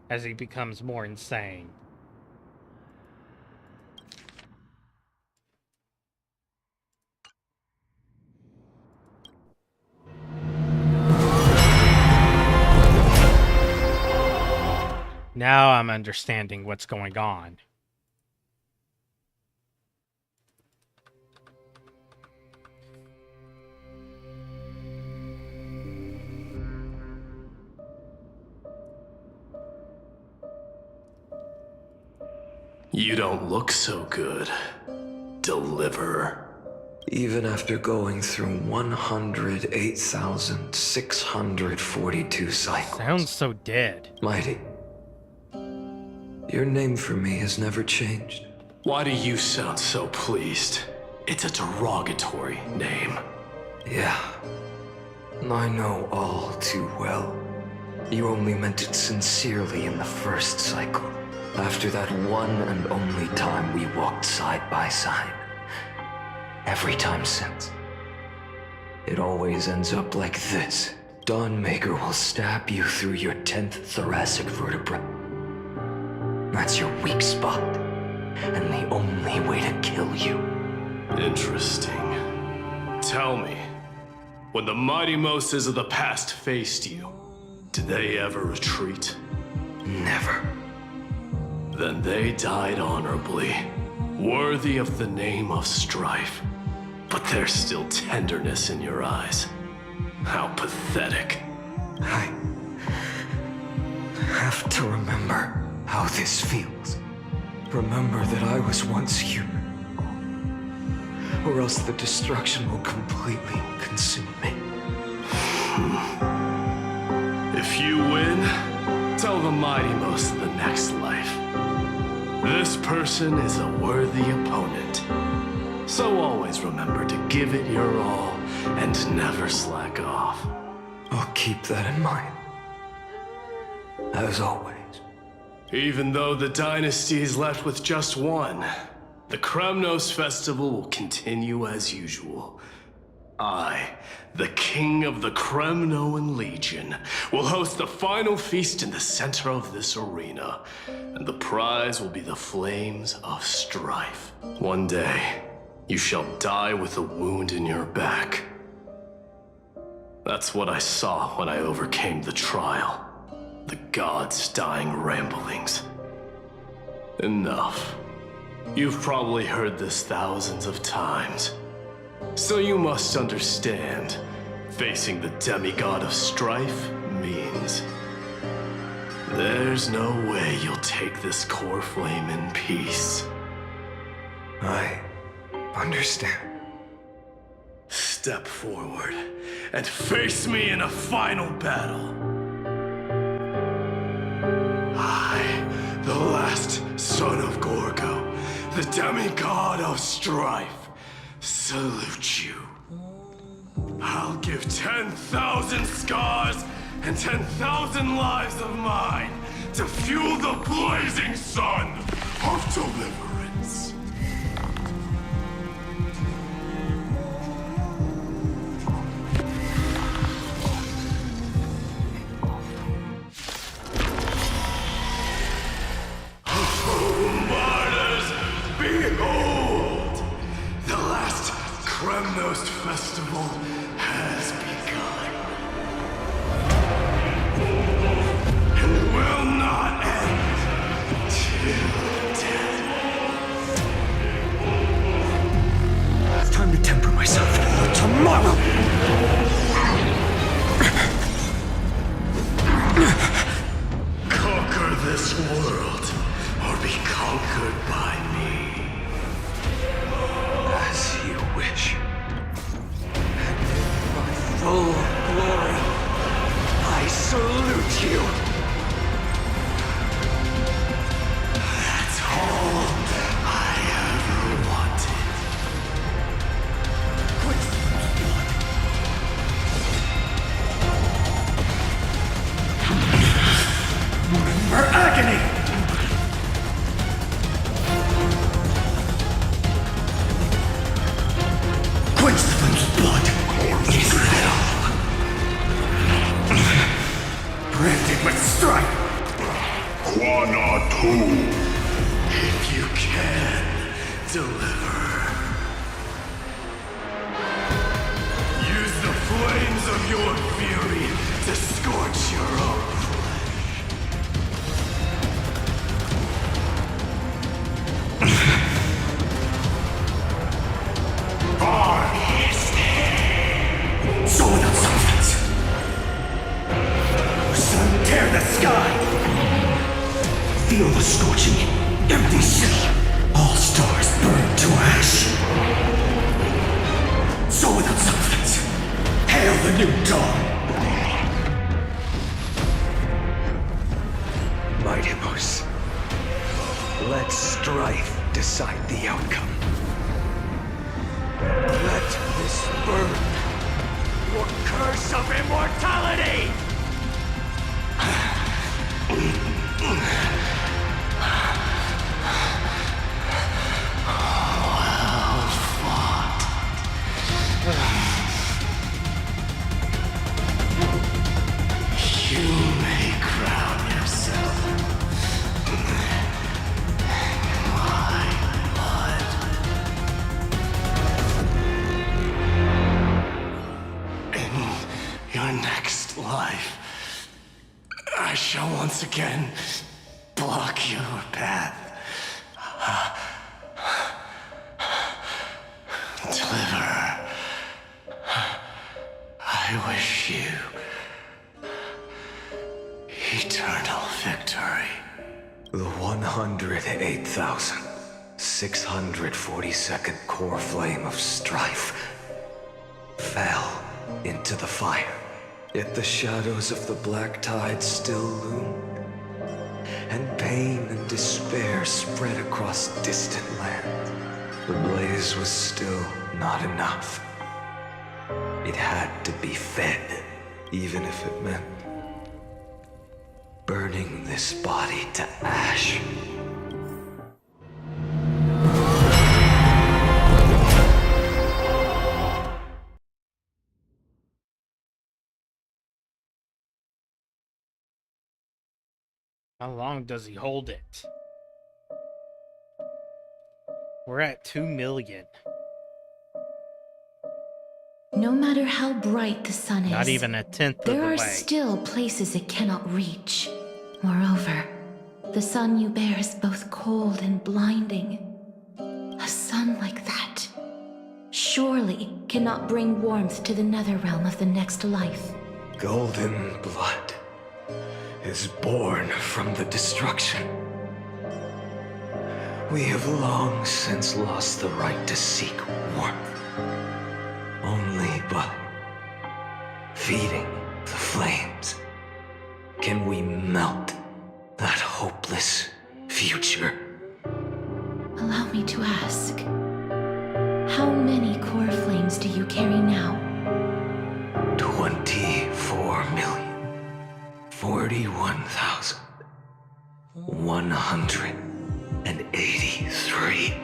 as he becomes more insane. Now I'm understanding what's going on. You don't look so good, Deliverer. Even after going through 108,642 cycles. Sounds so dead. Mighty, your name for me has never changed. Why do you sound so pleased? It's a derogatory name. Yeah, I know all too well. You only meant it sincerely in the first cycle. After that one and only time we walked side by side. Every time since. It always ends up like this. Dawnmaker will stab you through your 10th thoracic vertebra. That's your weak spot, and the only way to kill you. Interesting. Tell me, when the mighty Moses of the past faced you, did they ever retreat? Never. Then they died honorably, worthy of the name of strife. But there's still tenderness in your eyes. How pathetic. I have to remember how this feels. Remember that I was once human. Or else the destruction will completely consume me. If you win, tell the mighty most of the next life. This person is a worthy opponent. So always remember to give it your all and never slack off. I'll keep that in mind. As always. Even though the dynasty is left with just one, the Kremnos festival will continue as usual. I, the king of the Kremnoan Legion, will host the final feast in the center of this arena, and the prize will be the flames of strife. One day, you shall die with a wound in your back. That's what I saw when I overcame the trial. The gods' dying ramblings. Enough. You've probably heard this thousands of times. So you must understand, facing the demigod of strife means there's no way you'll take this core flame in peace. I understand. Step forward and face me in a final battle. I, the last son of Gorgo, the demigod of strife, salute you. I'll give 10,000 scars and 10,000 lives of mine to fuel the blazing sun of deliverance. full glory. I salute you. That's all I ever wanted. For agony! Quince's blood is hell. Branded with strife. Quana 2. If you can, deliver. Use the flames of your fury to scorch your own. So without substance. Sun, tear the sky. Feel the scorching, empty sea. All stars burn to ash. So without substance. Hail the new dawn. Mightimos, let strife decide the outcome. Let this burn your curse of immortality! Well fought. You may crown yourself. My blood. In your next life, I shall once again block your path. Deliver. I wish you eternal victory. The 108,642nd core flame of strife fell into the fire. Yet the shadows of the black tide still loomed, and pain and despair spread across distant land. The blaze was still not enough. It had to be fed, even if it meant burning this body to ash. How long does he hold it? We're at 2 million. No matter how bright the sun is, Not even a tenth of the there way. are still places it cannot reach. Moreover, the sun you bear is both cold and blinding. A sun like that surely cannot bring warmth to the nether realm of the next life. Golden blood is born from the destruction. We have long since lost the right to seek warmth. Only by feeding the flames can we melt that hopeless future. Allow me to ask, how many core flames do you carry now? 24,041,183.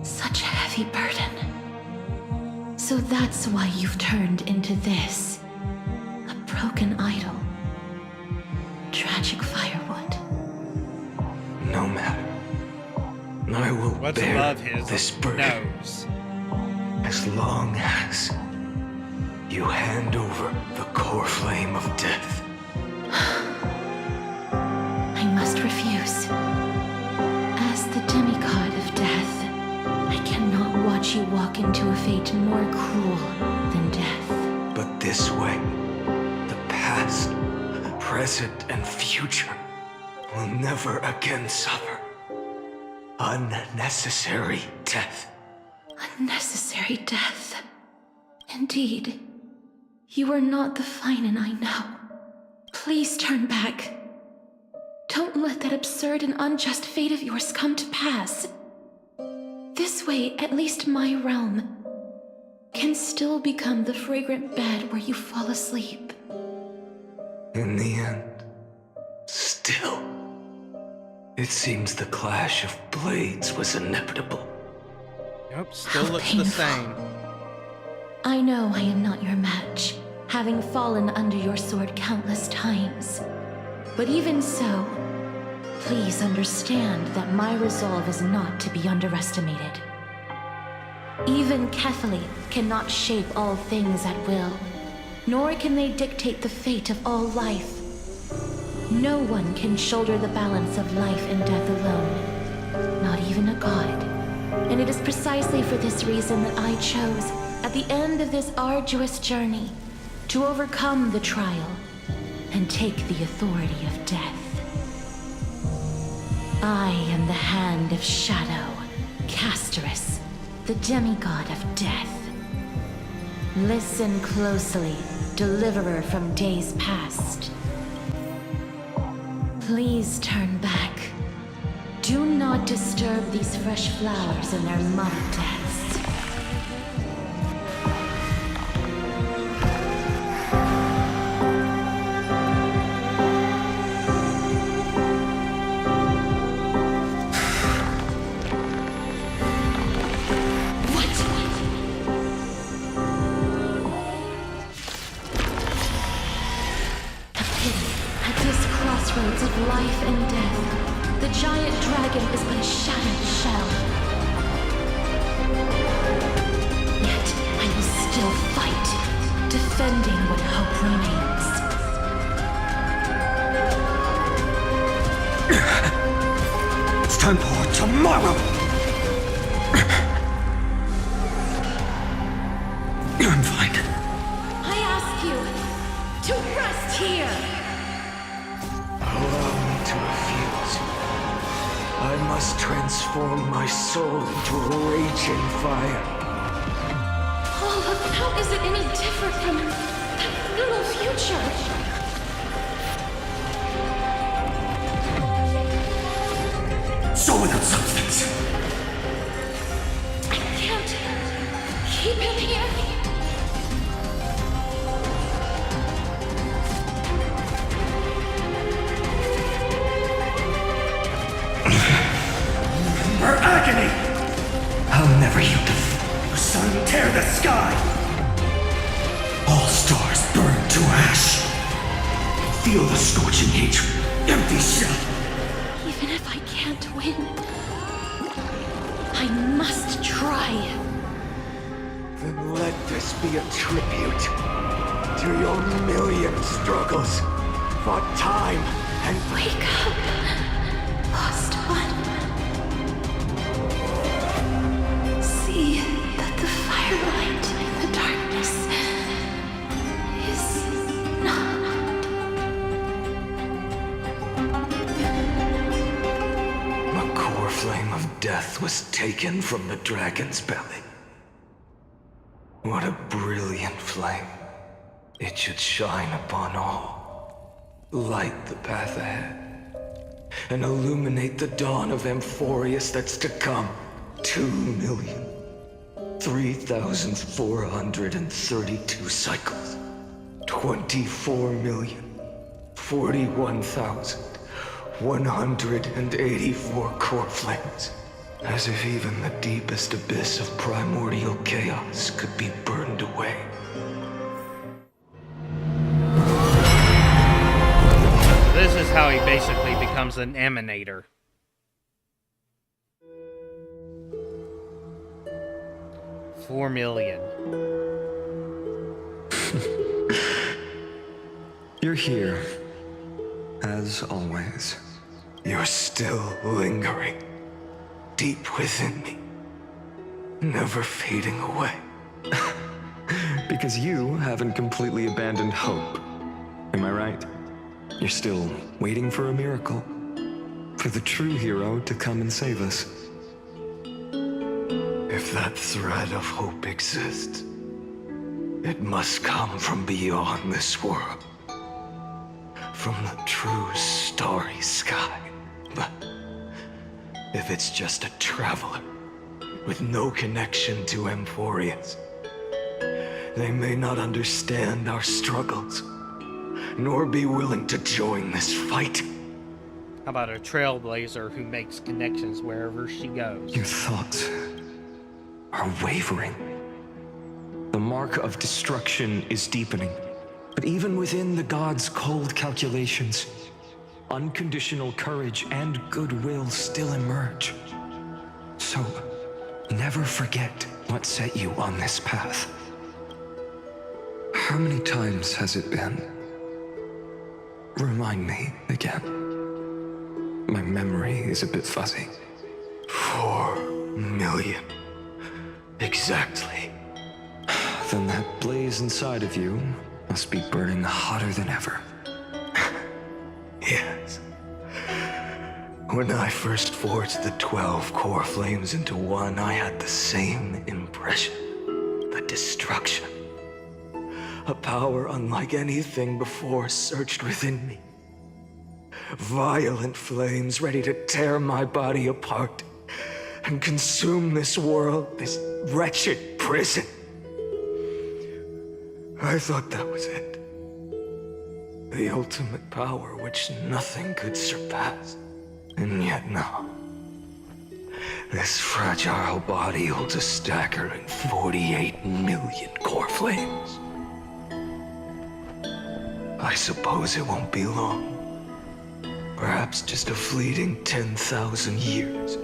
Such a heavy burden. So that's why you've turned into this. A broken idol. Tragic firewood. No matter. I will What's bear above his this burden. nose? As long as you hand over the core flame of death. I must refuse. As the demigod of death, I cannot watch you walk into a fate more cruel than death. But this way, the past, present, and future will never again suffer unnecessary death. Unnecessary death. Indeed. You are not the Finan I know. Please turn back. Don't let that absurd and unjust fate of yours come to pass. This way, at least my realm can still become the fragrant bed where you fall asleep. In the end, still, it seems the clash of blades was inevitable. Yep, still looks the same. I know I am not your match, having fallen under your sword countless times. But even so, please understand that my resolve is not to be underestimated. Even Kethali cannot shape all things at will, nor can they dictate the fate of all life. No one can shoulder the balance of life and death alone, not even a god. And it is precisely for this reason that I chose, at the end of this arduous journey, to overcome the trial and take the authority of death. I am the Hand of Shadow, Casterus, the demigod of death. Listen closely, deliverer from days past. Please turn back. Do not disturb these fresh flowers in their mother deaths. Crossroads of life and death, the giant dragon is but a shattered shell. Yet I will still fight, defending what hope remains. It's time for tomorrow! I'm fine. I ask you to rest here! Allow me to refuse. I must transform my soul into a raging fire. Oh, look, how is it any different from that little future? Soul without substance. I can't keep him here. Her agony! I'll never yield to the sun tear the sky! All stars burn to ash! Feel the scorching hatred, empty shell! Even if I can't win, I must try. Then let this be a tribute to your million struggles for time and... Wake up, lost one. See that the firelight in the darkness is not. The core flame of death was taken from the dragon's belly. What a brilliant flame. It should shine upon all. Light the path ahead. And illuminate the dawn of Amphorius that's to come. 2,003,432 cycles. 24,041,184 core flames. As if even the deepest abyss of primordial chaos could be burned away. This is how he basically becomes an emanator. $4 million. You're here, as always. You're still lingering, deep within me, never fading away. Because you haven't completely abandoned hope. Am I right? You're still waiting for a miracle. For the true hero to come and save us. If that thread of hope exists, It must come from beyond this world. From the true starry sky. But if it's just a traveler with no connection to Emphorius, they may not understand our struggles, nor be willing to join this fight. How about a trailblazer who makes connections wherever she goes? Your thoughts are wavering. The mark of destruction is deepening. But even within the gods' cold calculations, unconditional courage and goodwill still emerge. So, never forget what set you on this path. How many times has it been? Remind me again. My memory is a bit fuzzy. 4 million. Exactly. Then that blaze inside of you must be burning hotter than ever. Yes. When I first forged the 12 core flames into one, I had the same impression. The destruction. A power unlike anything before surged within me. Violent flames ready to tear my body apart and consume this world, this wretched prison. I thought that was it. The ultimate power which nothing could surpass. And yet no. This fragile body holds a staggering 48 million core flames. I suppose it won't be long. Perhaps just a fleeting 10,000 years.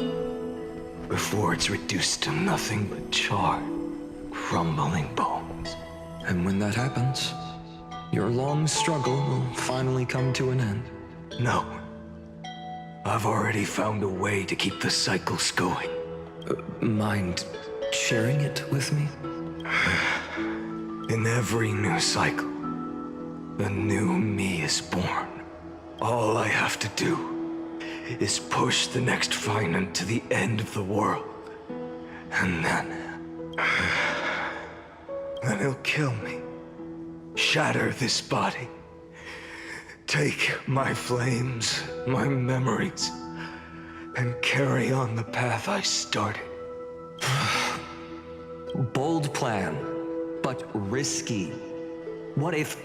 Before it's reduced to nothing but charred, crumbling bones. And when that happens, your long struggle will finally come to an end. No. I've already found a way to keep the cycles going. Mind sharing it with me? In every new cycle, a new me is born. All I have to do is push the next Finan to the end of the world. And then he'll kill me. Shatter this body. Take my flames, my memories, and carry on the path I started. Bold plan, but risky. What if,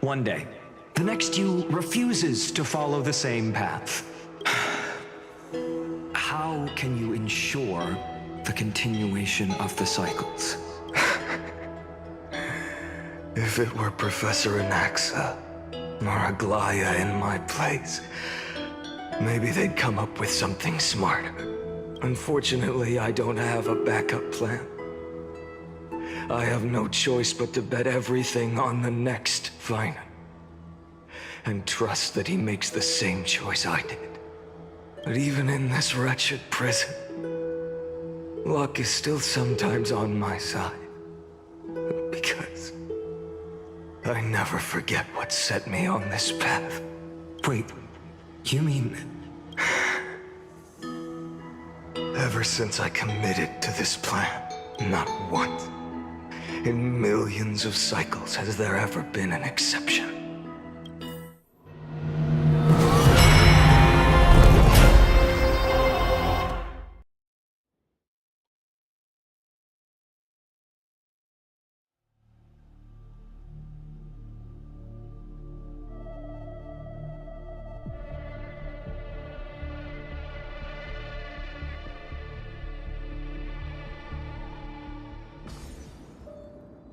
one day, the next you refuses to follow the same path? How can you ensure the continuation of the cycles? If it were Professor Anaxa or Aglaya in my place, maybe they'd come up with something smarter. Unfortunately, I don't have a backup plan. I have no choice but to bet everything on the next Finan. And trust that he makes the same choice I did. But even in this wretched prison, luck is still sometimes on my side. Because I never forget what set me on this path. Wait, you mean... Ever since I committed to this plan, not once, in millions of cycles has there ever been an exception.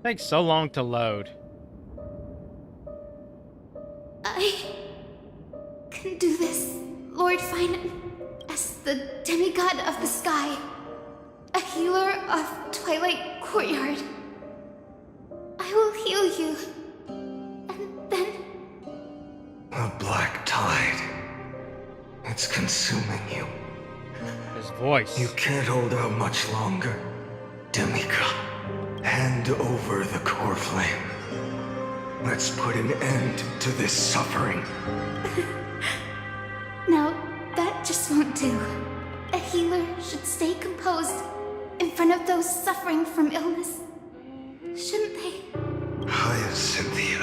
Takes so long to load. I can do this, Lord Finan, as the demigod of the sky, a healer of Twilight Courtyard. I will heal you, and then... A black tide. It's consuming you. His voice. You can't hold out much longer, demigod. Hand over the core flame. Let's put an end to this suffering. Now, that just won't do. A healer should stay composed in front of those suffering from illness. Shouldn't they? Cynthia.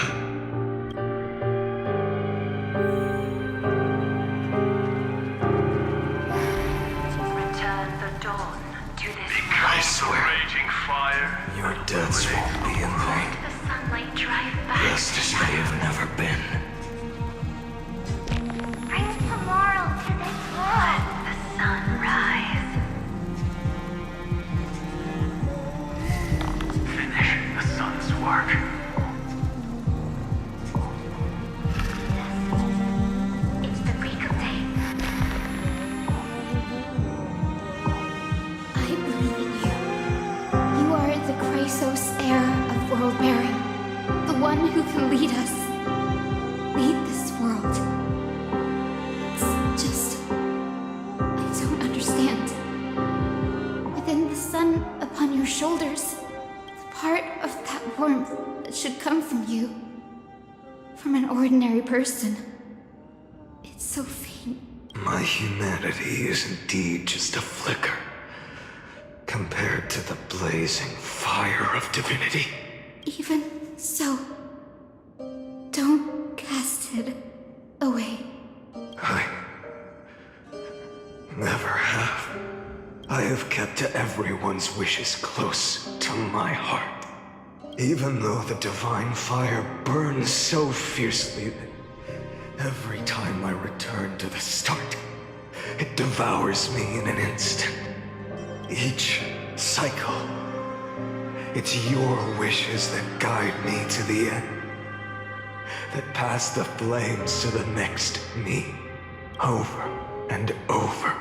Return the dawn to this I swear, Raging fire. your deaths won't be in vain. the sunlight drive back. Just as they have never been. Bring tomorrow to this world. The sunrise. Finish the sun's work. It's the break of day. I believe in you. You are the Chrysos heir of world bearing, the one who can lead us, lead this world. It's just, I don't understand. Within the sun upon your shoulders, the part of that warmth that should come from you, from an ordinary person, it's so faint. My humanity is indeed just a flicker compared to the blazing fire of divinity. Even so, don't cast it away. I never have. I have kept everyone's wishes close to my heart. Even though the divine fire burns so fiercely that every time I return to the start, it devours me in an instant. Each cycle, it's your wishes that guide me to the end, that pass the flames to the next me, over and over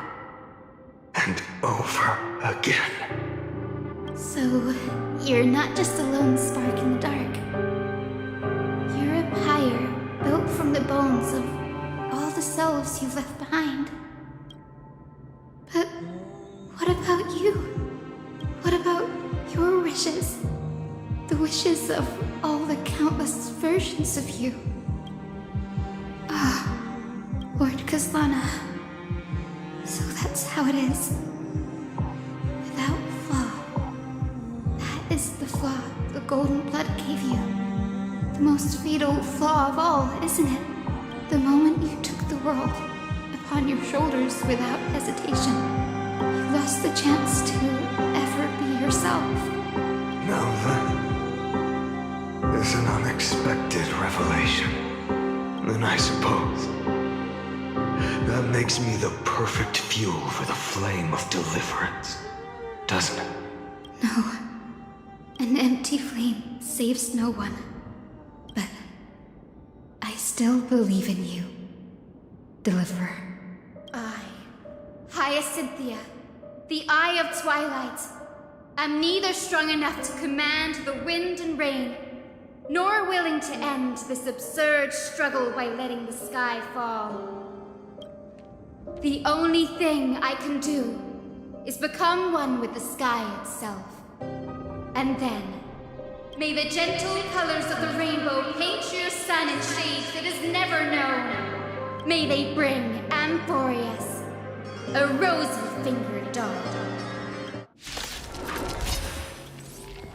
and over again. So, you're not just a lone spark in the dark. You're a pyre built from the bones of all the selves you've left behind. But what about you? What about your wishes? The wishes of all the countless versions of you. Ah, Lord Kazlana. So that's how it is. Without flaw. That is the flaw the golden blood gave you. The most fatal flaw of all, isn't it? The moment you took the world upon your shoulders without hesitation, you lost the chance to ever be yourself. Now that is an unexpected revelation. Then I suppose that makes me the perfect fuel for the flame of deliverance, doesn't it? No. An empty flame saves no one. But I still believe in you, Deliverer. I, Hyacinthia, the Eye of Twilight, am neither strong enough to command the wind and rain, nor willing to end this absurd struggle by letting the sky fall. The only thing I can do is become one with the sky itself. And then, may the gentle colors of the rainbow paint your sun in shades it has never known. May they bring Amphorius, a rosy-fingered dog.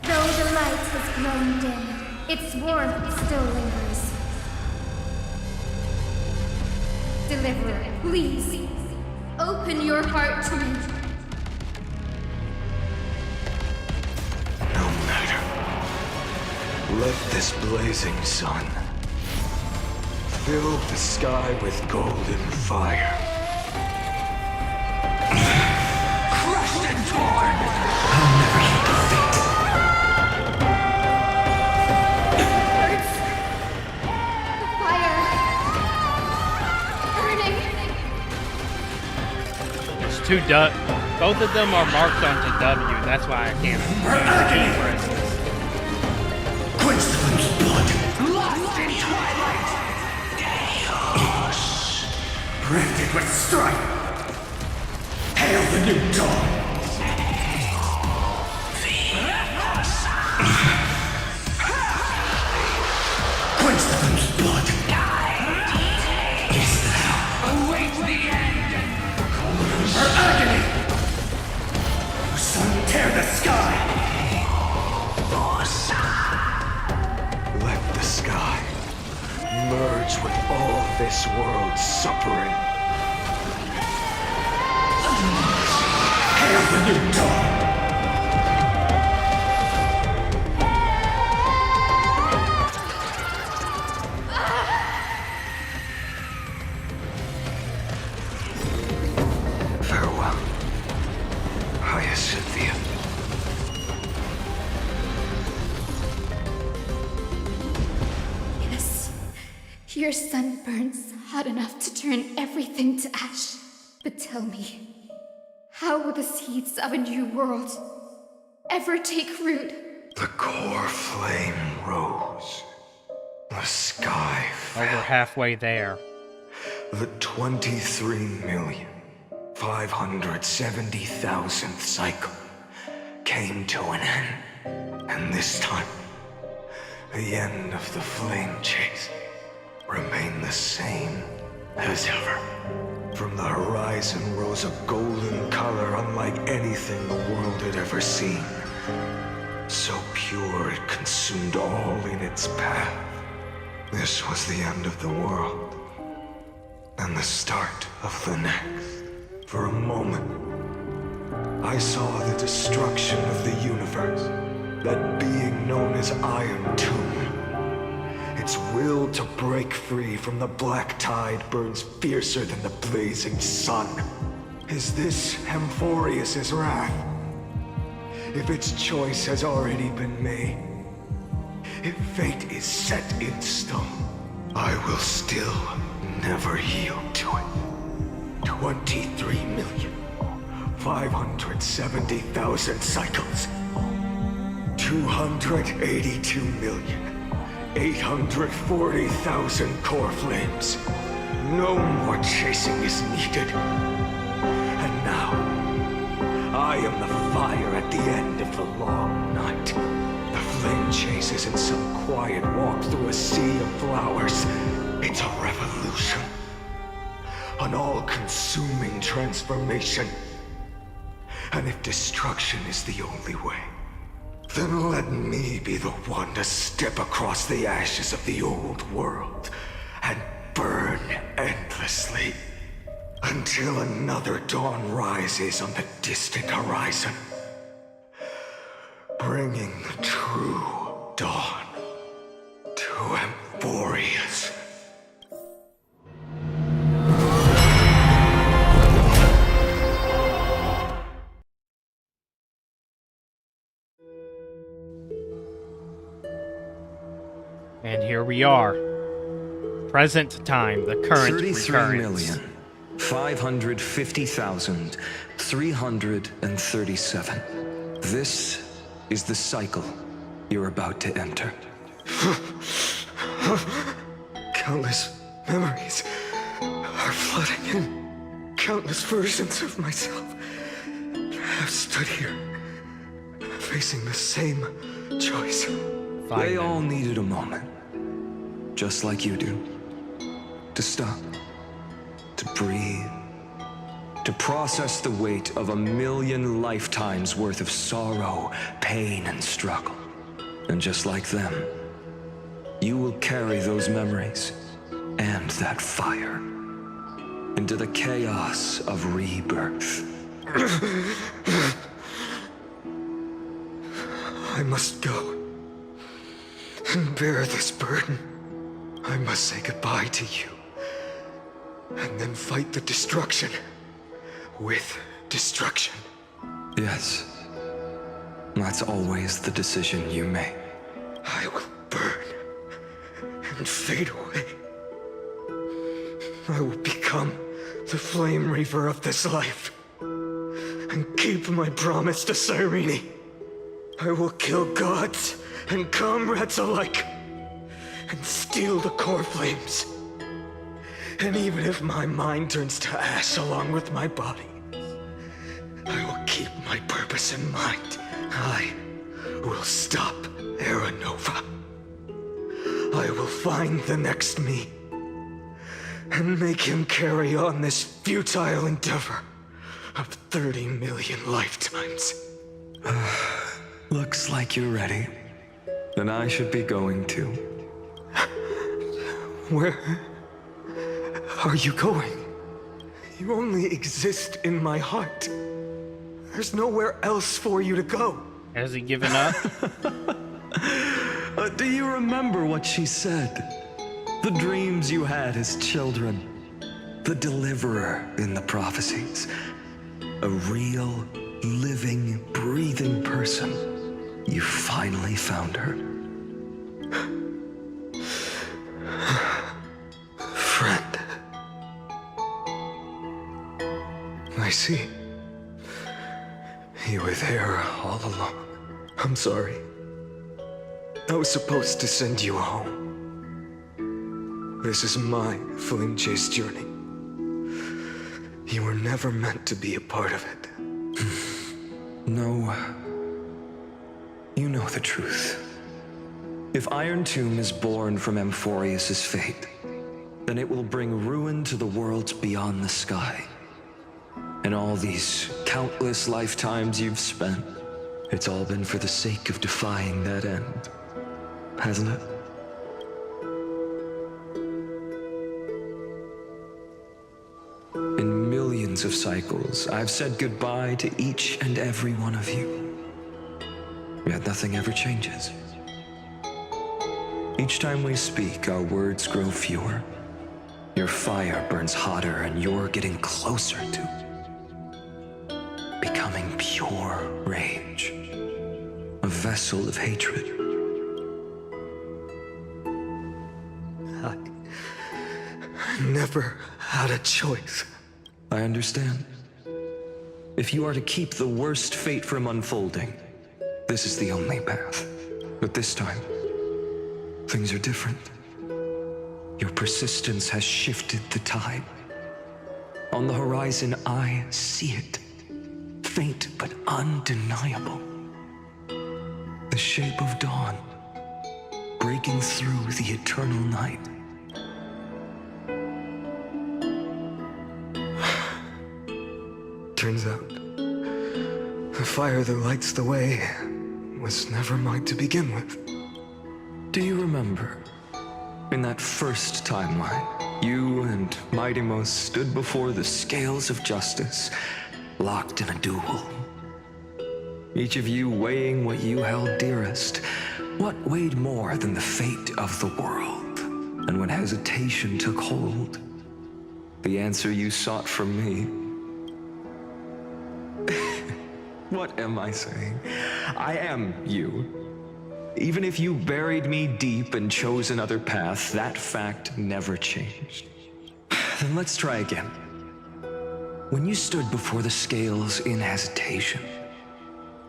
Though the light has grown dim, its warmth still lingers. Deliverer, please, open your heart to me. No matter. Let this blazing sun fill the sky with golden fire. Crushed and torn! I'll never heed defeat. The fire! Burning! It's two both of them are marked onto W. That's why I can't. Quench the flame's blood. Lost in twilight. Chaos. Rifted with strife. Hail the new dawn. Quench the flame's blood. Is thou. Await the end. Her agony. Sun tear the sky. merge with all this world's suffering. Hail the new dawn! Farewell, Hyacinthia. Yes, your sun burns hot enough to turn everything to ash. But tell me, how will the seeds of a new world ever take root? The core flame rose. The sky fell. Over halfway there. The 23,570,000th cycle came to an end. And this time, the end of the flame chase remained the same as ever. From the horizon rose a golden color unlike anything the world had ever seen. So pure it consumed all in its path. This was the end of the world, and the start of the next. For a moment, I saw the destruction of the universe, that being known as Iron Tomb. Its will to break free from the black tide burns fiercer than the blazing sun. Is this Amphorius's wrath? If its choice has already been made, if fate is set in stone, I will still never yield to it. 23,570,000 cycles. 282,840,000 core flames. No more chasing is needed. And now, I am the fire at the end of the long night. The flame chase isn't some quiet walk through a sea of flowers. It's a revolution. An all-consuming transformation. And if destruction is the only way, then let me be the one to step across the ashes of the old world and burn endlessly until another dawn rises on the distant horizon, bringing the true dawn to Amphorius. And here we are. Present time, the current recurrence. 33,550,337. This is the cycle you're about to enter. Countless memories are flooding in. Countless versions of myself have stood here, facing the same choice. They all needed a moment, just like you do, to stop, to breathe, to process the weight of 1,000,000 lifetimes worth of sorrow, pain, and struggle. And just like them, you will carry those memories and that fire into the chaos of rebirth. I must go and bear this burden. I must say goodbye to you, and then fight the destruction with destruction. Yes, that's always the decision you make. I will burn and fade away. I will become the flame reaver of this life and keep my promise to Cyrene. I will kill gods and comrades alike, and steal the core flames. And even if my mind turns to ash along with my body, I will keep my purpose in mind. I will stop Era Nova. I will find the next me, and make him carry on this futile endeavor of 30 million lifetimes. Looks like you're ready. Then I should be going too. Where are you going? You only exist in my heart. There's nowhere else for you to go. Has he given up? Do you remember what she said? The dreams you had as children. The deliverer in the prophecies. A real, living, breathing person. You finally found her. Friend. I see. You were there all along. I'm sorry. I was supposed to send you home. This is my flame chase journey. You were never meant to be a part of it. No. You know the truth. If Iron Tomb is born from Amphorius' fate, then it will bring ruin to the worlds beyond the sky. And all these countless lifetimes you've spent, it's all been for the sake of defying that end, hasn't it? In millions of cycles, I've said goodbye to each and every one of you. Yet nothing ever changes. Each time we speak, our words grow fewer. Your fire burns hotter, and you're getting closer to becoming pure rage. A vessel of hatred. I never had a choice. I understand. If you are to keep the worst fate from unfolding, this is the only path. But this time, things are different. Your persistence has shifted the tide. On the horizon, I see it. Faint but undeniable. The shape of dawn, breaking through the eternal night. Turns out, the fire that lights the way was never mine to begin with. Do you remember, in that first timeline, you and Mightymost stood before the scales of justice, locked in a duel? Each of you weighing what you held dearest. What weighed more than the fate of the world? And when hesitation took hold, the answer you sought from me. What am I saying? I am you. Even if you buried me deep and chose another path, that fact never changed. Then let's try again. When you stood before the scales in hesitation,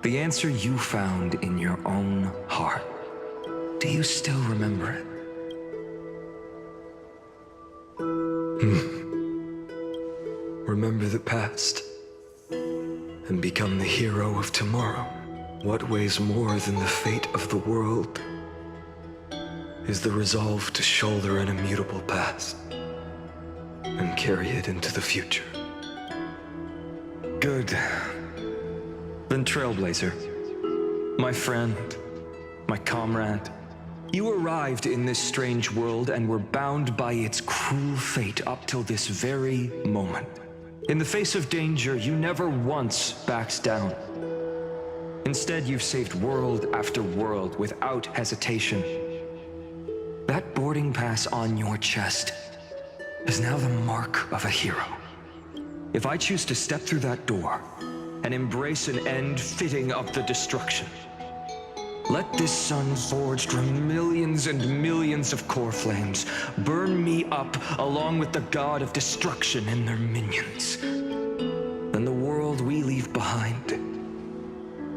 the answer you found in your own heart, do you still remember it? Remember the past and become the hero of tomorrow. What weighs more than the fate of the world is the resolve to shoulder an immutable past and carry it into the future. Good. Then Trailblazer, my friend, my comrade, you arrived in this strange world and were bound by its cruel fate up till this very moment. In the face of danger, you never once backed down. Instead, you've saved world after world without hesitation. That boarding pass on your chest is now the mark of a hero. If I choose to step through that door and embrace an end fitting of the destruction, let this sun forged from millions and millions of core flames burn me up along with the god of destruction and their minions. Then the world we leave behind,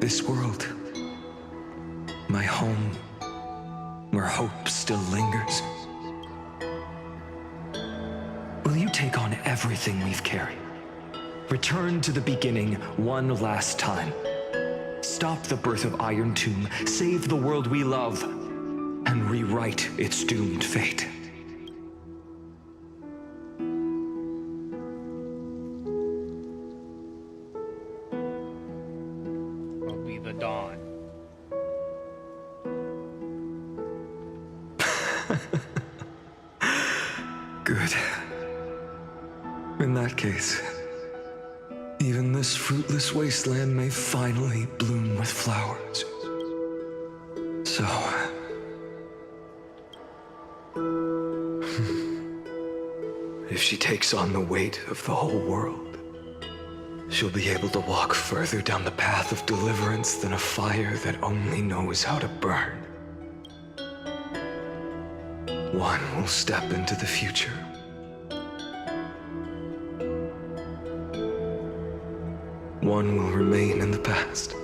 this world, my home, where hope still lingers. Will you take on everything we've carried? Return to the beginning one last time. Stop the birth of Iron Tomb, save the world we love, and rewrite its doomed fate. Will be the dawn. that case, even this fruitless wasteland may finally bloom with flowers. So... if she takes on the weight of the whole world, she'll be able to walk further down the path of deliverance than a fire that only knows how to burn. One will step into the future. One will remain in the past.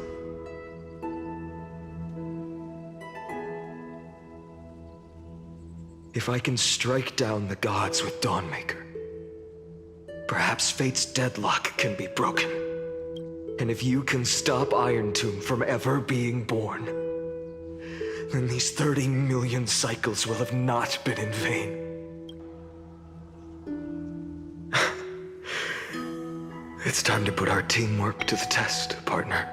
If I can strike down the gods with Dawnmaker, perhaps fate's deadlock can be broken. And if you can stop Iron Tomb from ever being born, then these 30 million cycles will have not been in vain. It's time to put our teamwork to the test, partner.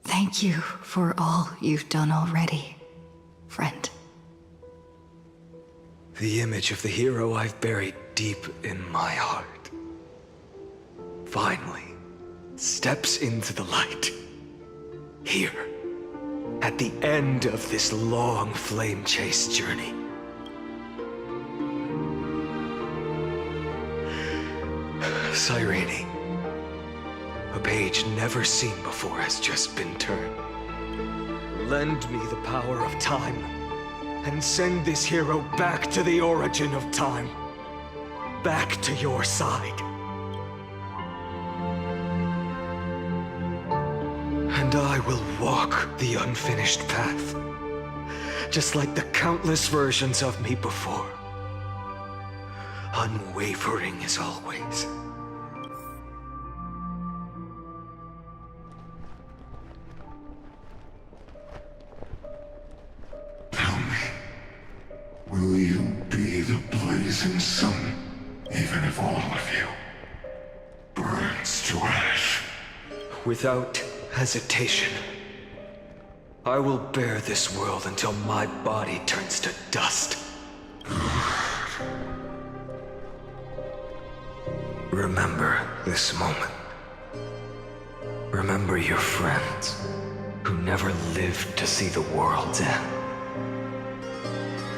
Thank you for all you've done already, friend. The image of the hero I've buried deep in my heart finally steps into the light. Here, at the end of this long flame chase journey. Cyrene, a page never seen before has just been turned. Lend me the power of time, and send this hero back to the origin of time. Back to your side. And I will walk the unfinished path, just like the countless versions of me before. Unwavering as always. Will you be the blazing sun, even if all of you burns to ash? Without hesitation, I will bear this world until my body turns to dust. Remember this moment. Remember your friends who never lived to see the world's end.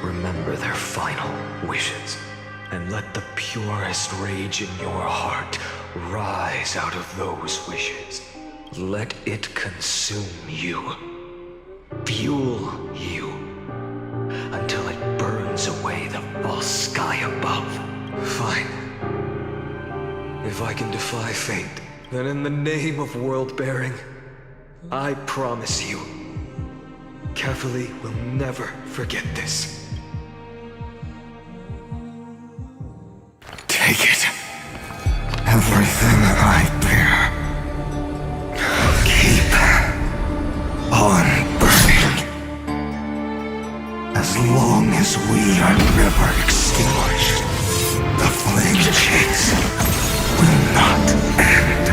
Remember their final wishes, and let the purest rage in your heart rise out of those wishes. Let it consume you, fuel you, until it burns away the false sky above. Fine. If I can defy fate, then in the name of world-bearing, I promise you, Carefully will never forget this. Take it. Everything I bear. Keep on burning. As long as we are never extinguished, the flame chase will not end.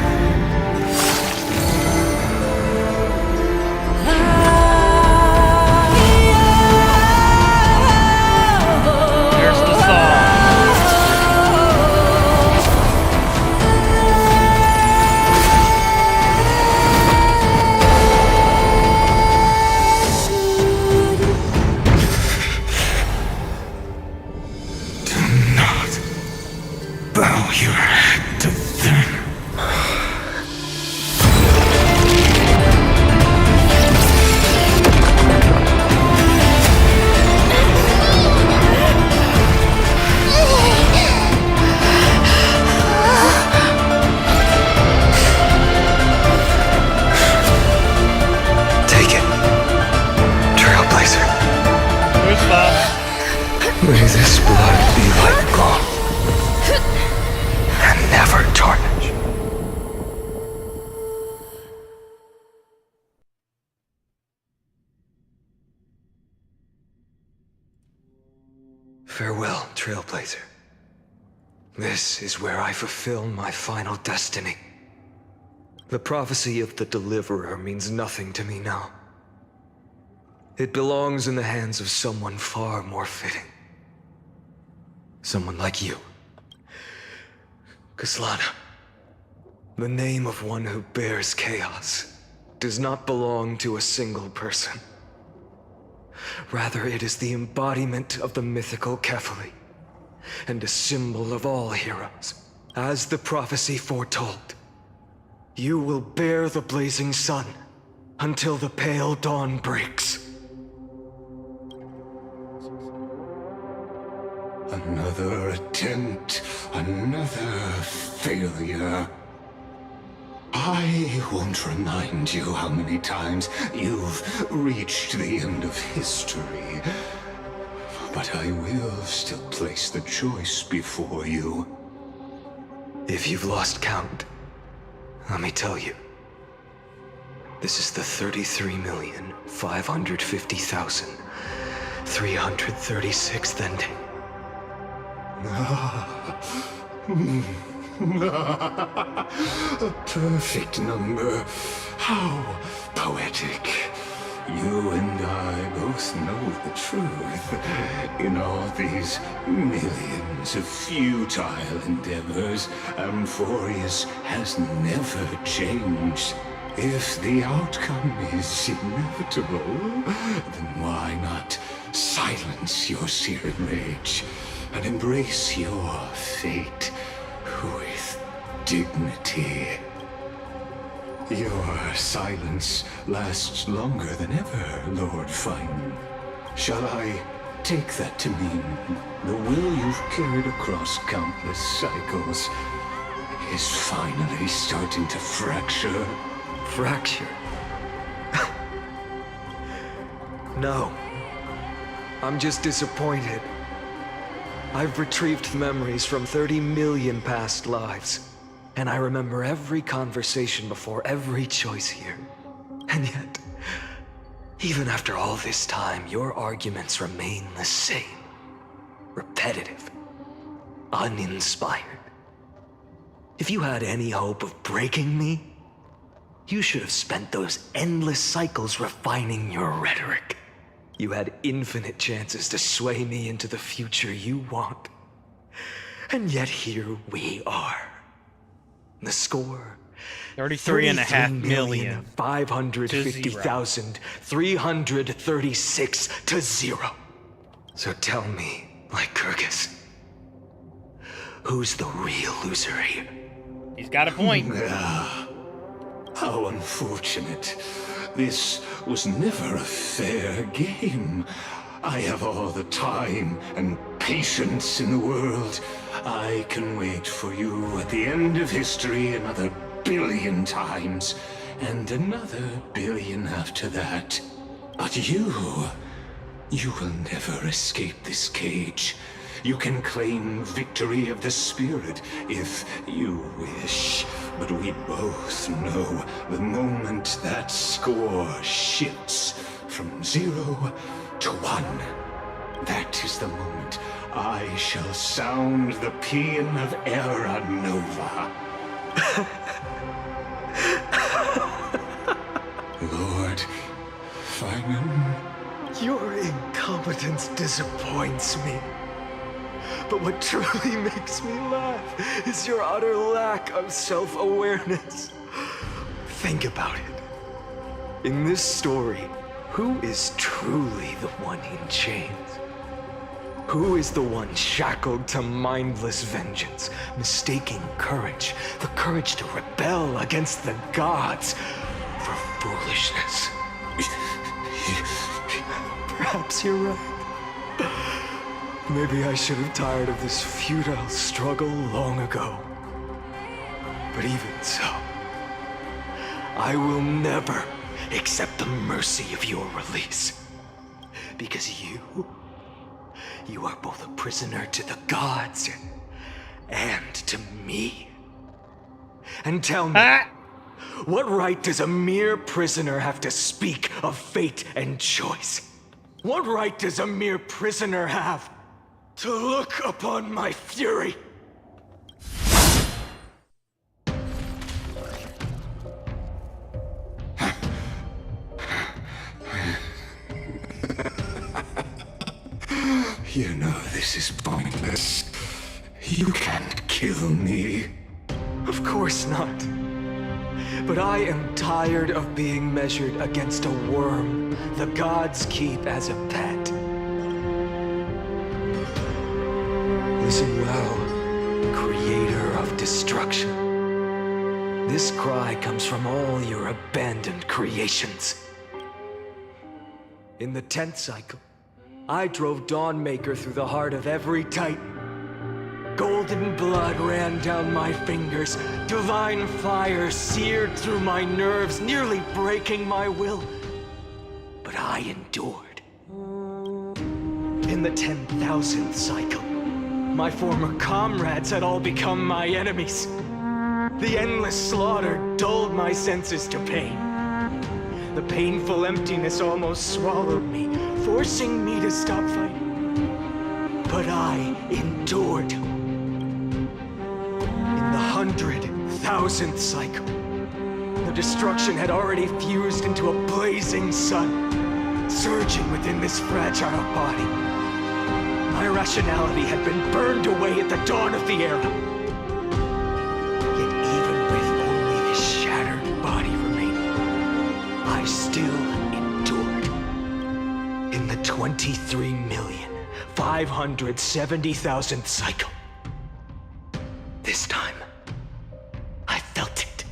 Bow your head to them. Take it, Trailblazer. May this blood be like gold. And never tarnish. Farewell, Trailblazer. This is where I fulfill my final destiny. The prophecy of the Deliverer means nothing to me now. It belongs in the hands of someone far more fitting. Someone like you. Kaslana. The name of one who bears chaos does not belong to a single person. Rather, it is the embodiment of the mythical Kefali, and a symbol of all heroes. As the prophecy foretold, you will bear the blazing sun until the pale dawn breaks. Another attempt, another failure. I won't remind you how many times you've reached the end of history. But I will still place the choice before you. If you've lost count, let me tell you. This is the 33,550,336th ending. A perfect number. How poetic. You and I both know the truth. In all these millions of futile endeavors, Amphorius has never changed. If the outcome is inevitable, then why not silence your seared rage and embrace your fate with dignity? Your silence lasts longer than ever, Lord Finan. Shall I take that to mean the will you've carried across countless cycles is finally starting to fracture? Fracture? No. I'm just disappointed. I've retrieved memories from 30 million past lives, and I remember every conversation before every choice here. And yet, even after all this time, your arguments remain the same. Repetitive. Uninspired. If you had any hope of breaking me, you should have spent those endless cycles refining your rhetoric. You had infinite chances to sway me into the future you want. And yet here we are. The score: 33.5 million. 550,336 to 0. So tell me, Lycurgus, who's the real loser here? He's got a point. How unfortunate. This was never a fair game. I have all the time and patience in the world. I can wait for you at the end of history another billion times, and another billion after that. But you will never escape this cage. You can claim victory of the spirit if you wish. But we both know the moment that score shifts from 0 to 1. That is the moment I shall sound the paean of Era Nova. Lord Finan? Your incompetence disappoints me. But what truly makes me laugh is your utter lack of self-awareness. Think about it. In this story, who is truly the one in chains? Who is the one shackled to mindless vengeance, mistaking courage, the courage to rebel against the gods, for foolishness? Perhaps you're right. Maybe I should have tired of this futile struggle long ago. But even so, I will never accept the mercy of your release. Because you are both a prisoner to the gods and to me. And tell me, what right does a mere prisoner have to speak of fate and choice? What right does a mere prisoner have to look upon my fury? You know this is pointless. You can't kill me. Of course not. But I am tired of being measured against a worm the gods keep as a pet. Listen well, creator of destruction. This cry comes from all your abandoned creations. In the 10th cycle, I drove Dawnmaker through the heart of every Titan. Golden blood ran down my fingers. Divine fire seared through my nerves, nearly breaking my will. But I endured. In the 10,000th cycle, my former comrades had all become my enemies. The endless slaughter dulled my senses to pain. The painful emptiness almost swallowed me, forcing me to stop fighting. But I endured. In the 100,000th cycle, the destruction had already fused into a blazing sun, surging within this fragile body. My rationality had been burned away at the dawn of the era. Yet even with only this shattered body remaining, I still endured. In the 23,570,000th cycle, this time, I felt it.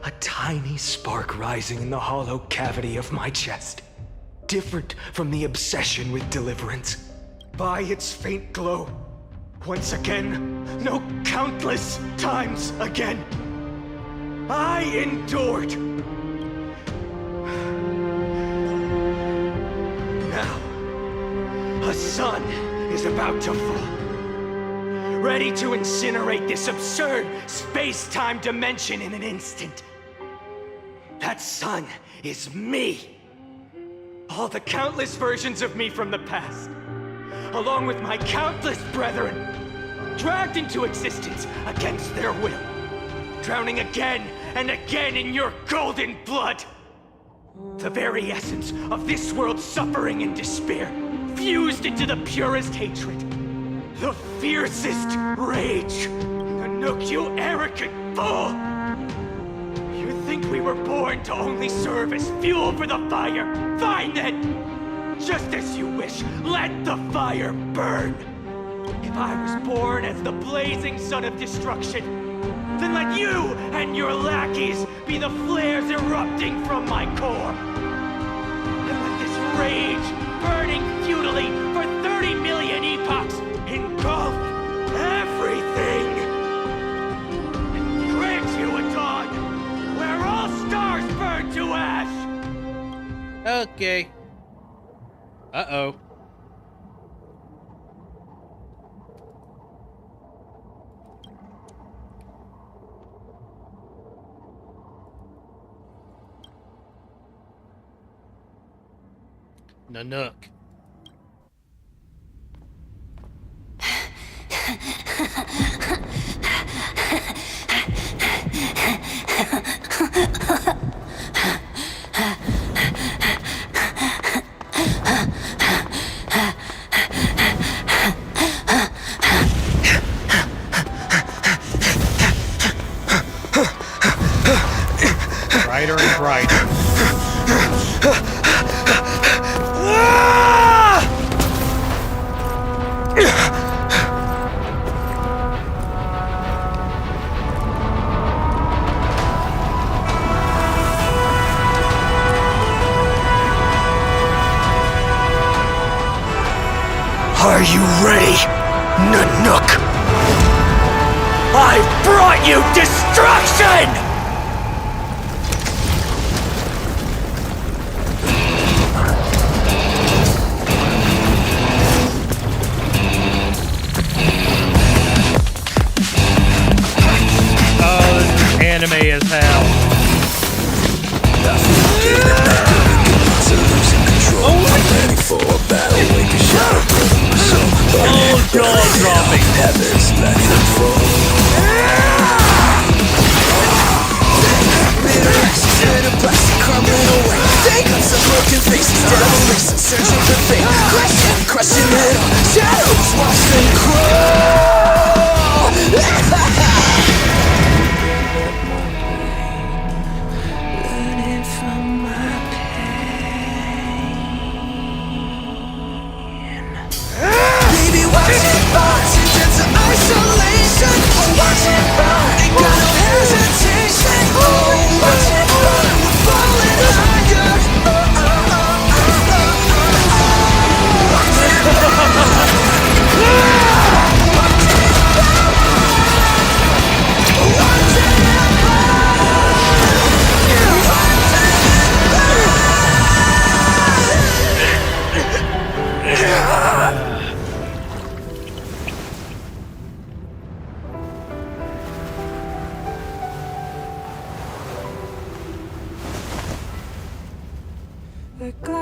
A tiny spark rising in the hollow cavity of my chest. Different from the obsession with deliverance. By its faint glow, once again, no, countless times again, I endured. Now, a sun is about to fall. Ready to incinerate this absurd space-time dimension in an instant. That sun is me. All the countless versions of me from the past, along with my countless brethren, dragged into existence against their will, drowning again and again in your golden blood. The very essence of this world's suffering and despair, fused into the purest hatred. The fiercest rage. Nanook, you arrogant fool! You think we were born to only serve as fuel for the fire? Fine then! Just as you wish, let the fire burn! If I was born as the blazing sun of destruction, then let you and your lackeys be the flares erupting from my core. And let this rage, burning futilely for 30 million epochs, engulf everything! And grant you a dawn where all stars burn to ash! Okay. Uh-oh. Nanook. Brighter and brighter. Are you ready, Nanook? I've brought you destruction! Oh, this is anime as hell. Oh, jaw dropping. Crushing the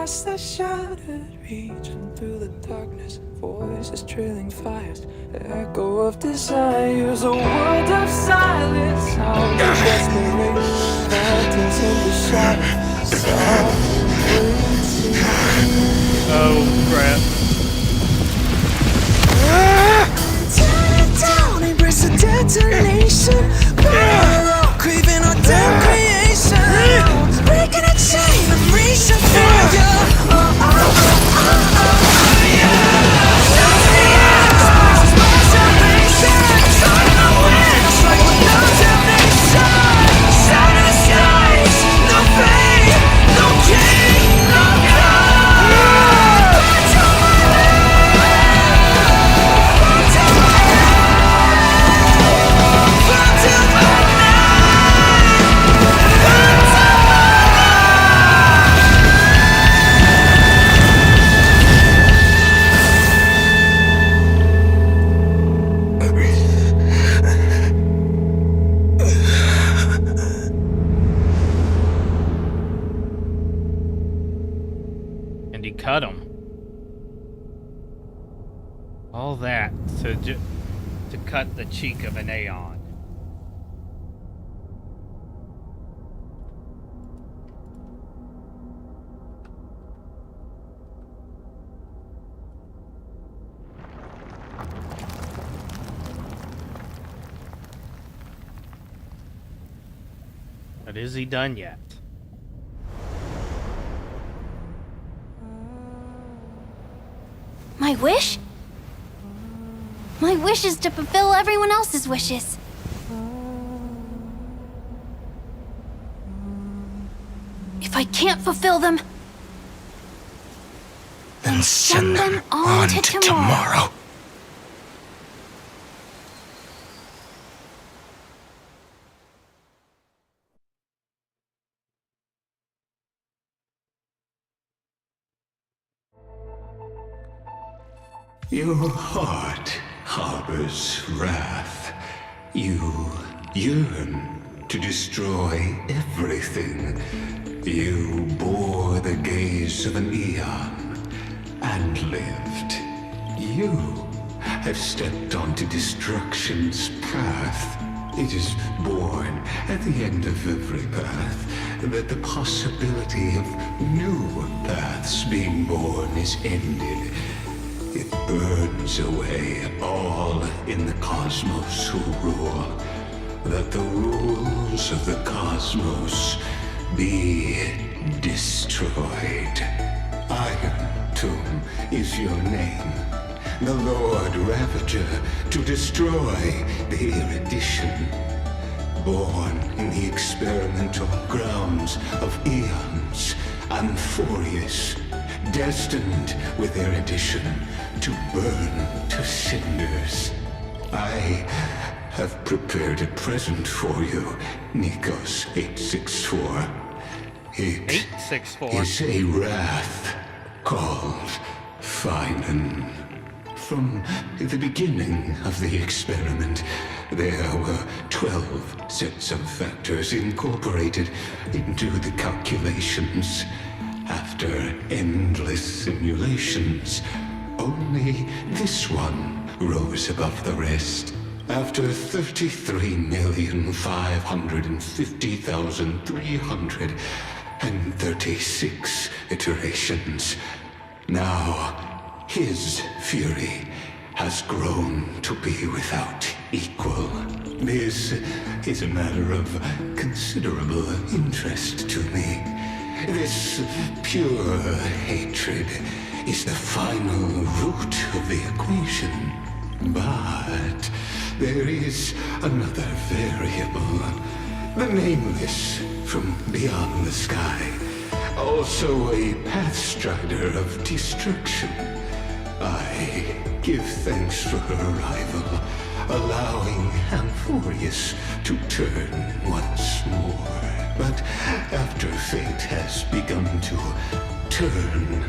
past the shattered, reaching through the darkness. Voices trailing fires, echo of desires. A world of silence, sound of desperation. Phantoms in the shadow, softly waiting. Oh crap. Tear it down, embrace the detonation. Burn, craving our damn creation. Breaking a chain, I'm reaching for you. And he cut him. All that to cut the cheek of an Aeon. But is he done yet? My wish? My wish is to fulfill everyone else's wishes. If I can't fulfill them, then send them on to tomorrow. Your heart harbors wrath. You yearn to destroy everything. You bore the gaze of an eon and lived. You have stepped onto destruction's path. It is born at the end of every path that the possibility of new paths being born is ended. It burns away all in the cosmos who rule, that the rules of the cosmos be destroyed. Iron Tomb is your name, the Lord Ravager, to destroy the erudition. Born in the experimental grounds of eons, Amphorius, destined with erudition to burn to cinders. I have prepared a present for you, Nikos 864. It 864 is a wrath called Finan. From the beginning of the experiment, there were 12 sets of factors incorporated into the calculations. After endless simulations, only this one rose above the rest. After 33,550,336 iterations, now his fury has grown to be without equal. This is a matter of considerable interest to me. This pure hatred is the final root of the equation. But there is another variable. The nameless from beyond the sky. Also a pathstrider of destruction. I give thanks for her arrival, allowing Amphorius to turn once more. But after fate has begun to turn,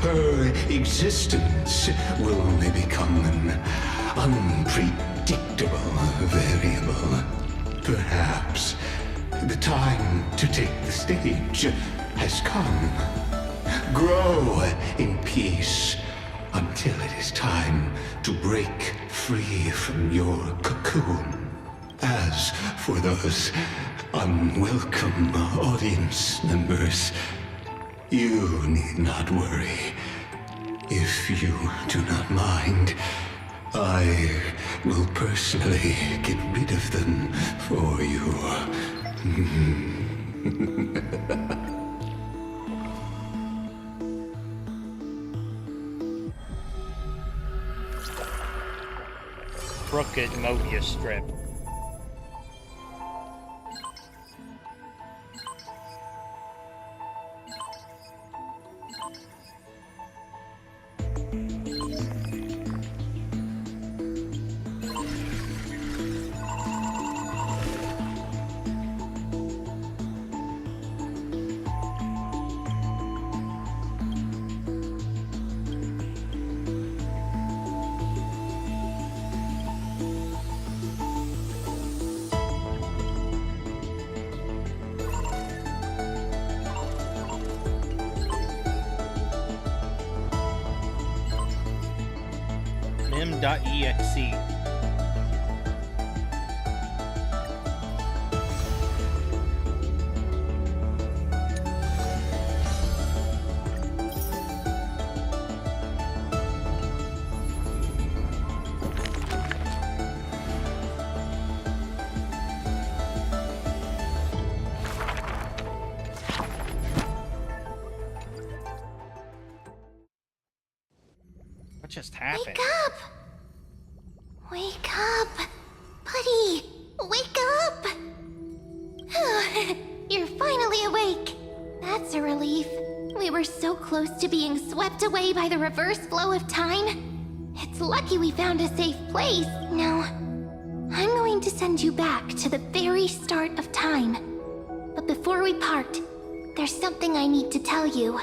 her existence will only become an unpredictable variable. Perhaps the time to take the stage has come. grow in peace until it is time to break free from your cocoon. As for those unwelcome audience members, you need not worry. If you do not mind, I will personally get rid of them for you. Crooked Mobius strip. Mem.exe. What just happened? Wake up! Wake up! Buddy! Wake up! You're finally awake. That's a relief. We were so close to being swept away by the reverse flow of time. It's lucky we found a safe place. Now, I'm going to send you back to the very start of time. But before we part, there's something I need to tell you.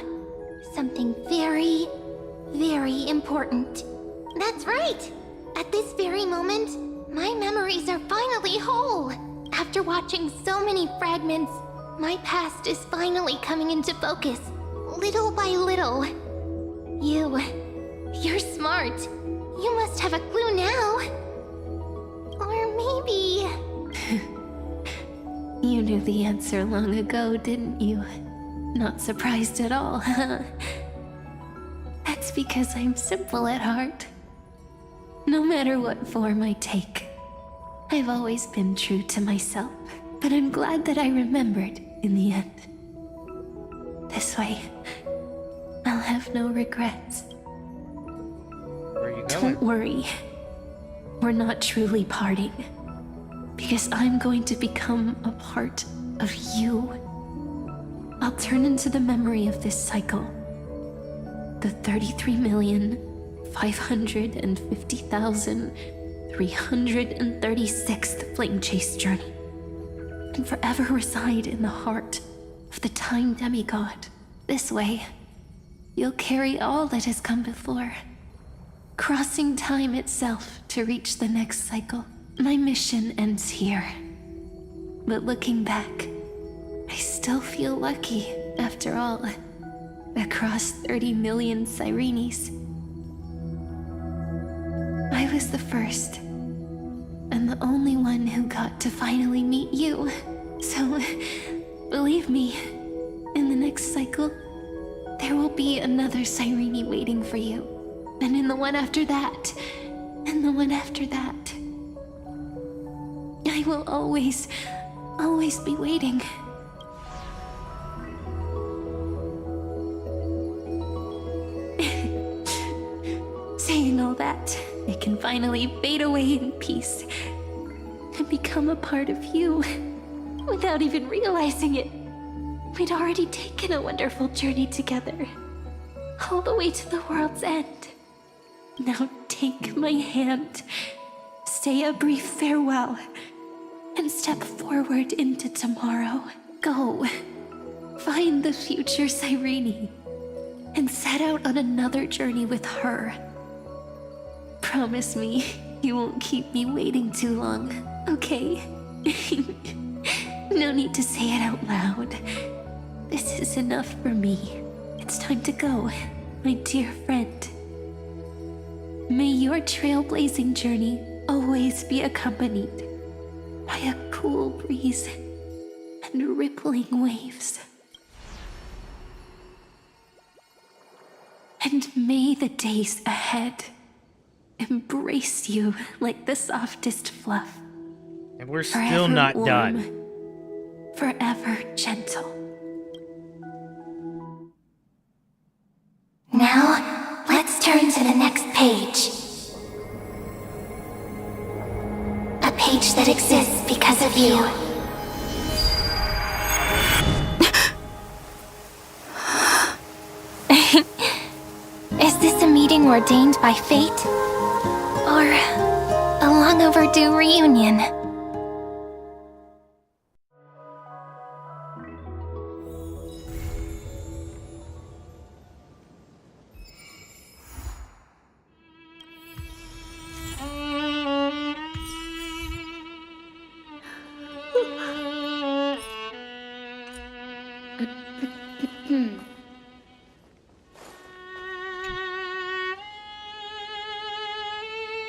Something very, very important. That's right! At this very moment, my memories are finally whole. After watching so many fragments, my past is finally coming into focus, little by little. You're smart. You must have a clue now. Or maybe... You knew the answer long ago, didn't you? Not surprised at all, huh? That's because I'm simple at heart. No matter what form I take, I've always been true to myself. But I'm glad that I remembered in the end. This way, I'll have no regrets. Where are you going? Don't worry. We're not truly parting. Because I'm going to become a part of you. I'll turn into the memory of this cycle. The 33,550,336th Flame Chase journey. And forever reside in the heart of the Time Demigod. This way, you'll carry all that has come before, crossing time itself to reach the next cycle. My mission ends here. But looking back, I still feel lucky, after all. Across 30 million Sirenes. I was the first, and the only one who got to finally meet you. So, believe me, in the next cycle, there will be another Sirene waiting for you. And in the one after that, and the one after that. I will always be waiting. Saying all that, it can finally fade away in peace and become a part of you without even realizing it. We'd already taken a wonderful journey together, all the way to the world's end. Now take my hand, say a brief farewell, and step forward into tomorrow. Go, find the future Sirene, and set out on another journey with her. Promise me you won't keep me waiting too long, okay? No need to say it out loud. This is enough for me. It's time to go, my dear friend. May your trailblazing journey always be accompanied by a cool breeze and rippling waves. And may the days ahead embrace you like the softest fluff. And we're still not warm, done. Forever gentle. Now, let's turn to the next page. A page that exists because of you. Is this a meeting ordained by fate? Or a long overdue reunion?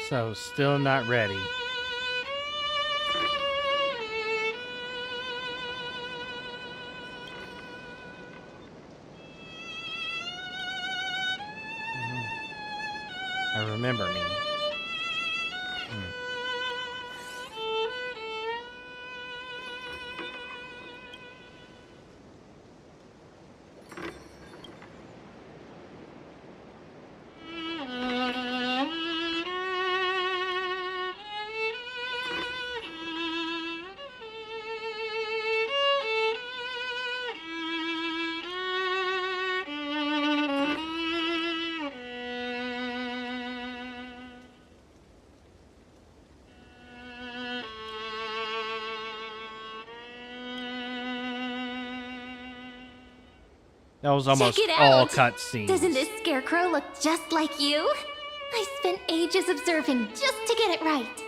So, still not ready. I remember me. That was almost Check it all out. cutscenes. Doesn't this scarecrow look just like you? I spent ages observing just to get it right.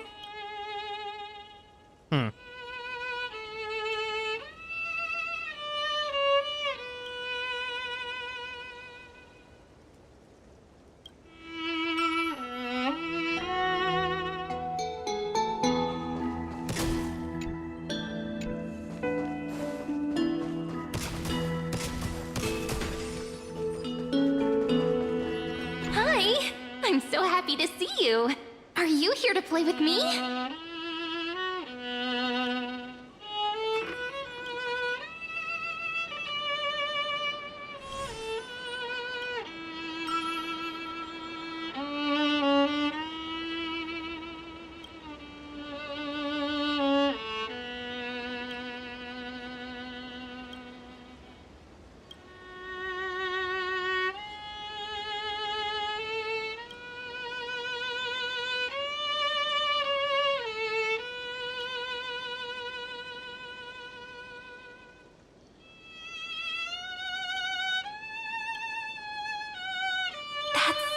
Hi! I'm so happy to see you. Are you here to play with me?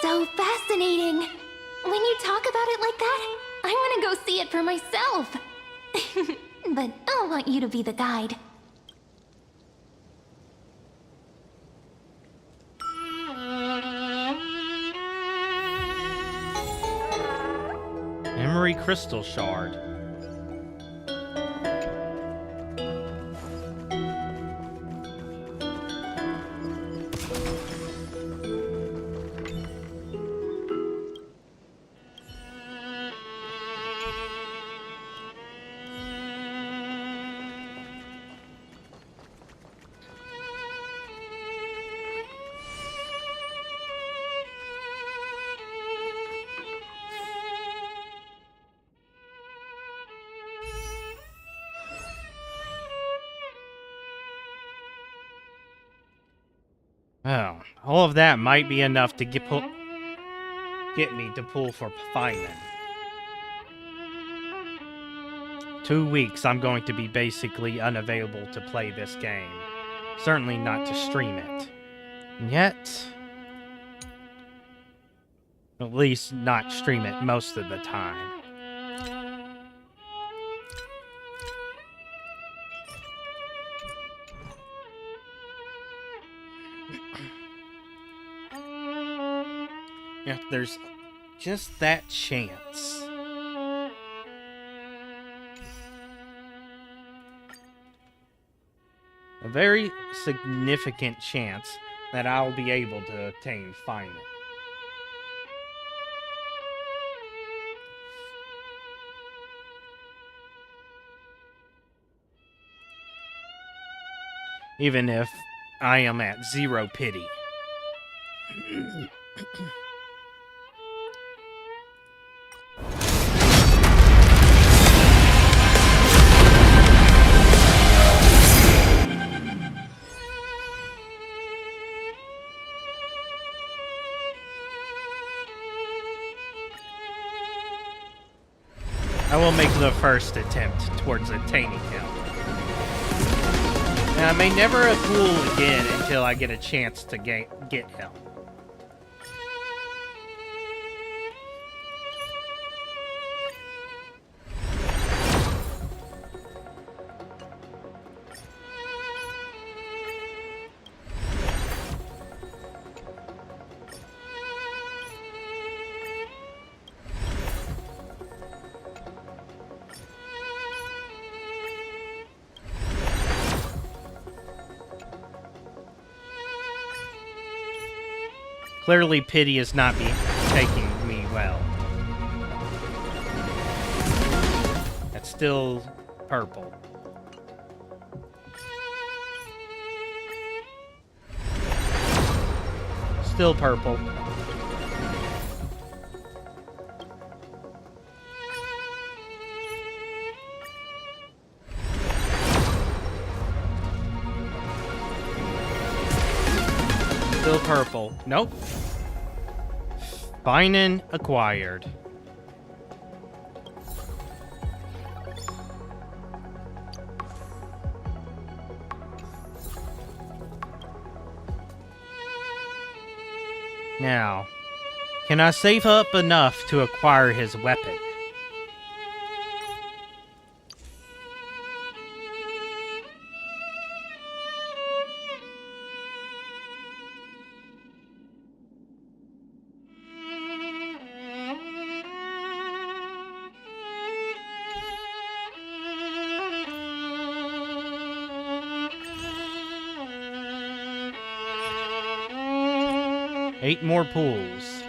So fascinating. When you talk about it like that, I want to go see it for myself. But I'll want you to be the guide. Memory crystal shard. Oh, all of that might be enough to get me to pull for Finan. 2 weeks I'm going to be basically unavailable to play this game. Certainly not to stream it. And yet, at least not stream it most of the time. If there's just that chance. A very significant chance that I'll be able to attain Finan. Even if I am at 0 pity. I will make the first attempt towards attaining him. And I may never fool again until I get a chance to get him. Clearly, pity is not taking me well. That's still purple. Still purple. Still purple. Nope. Finan acquired. Now, can I save up enough to acquire his weapon? Eight more pools.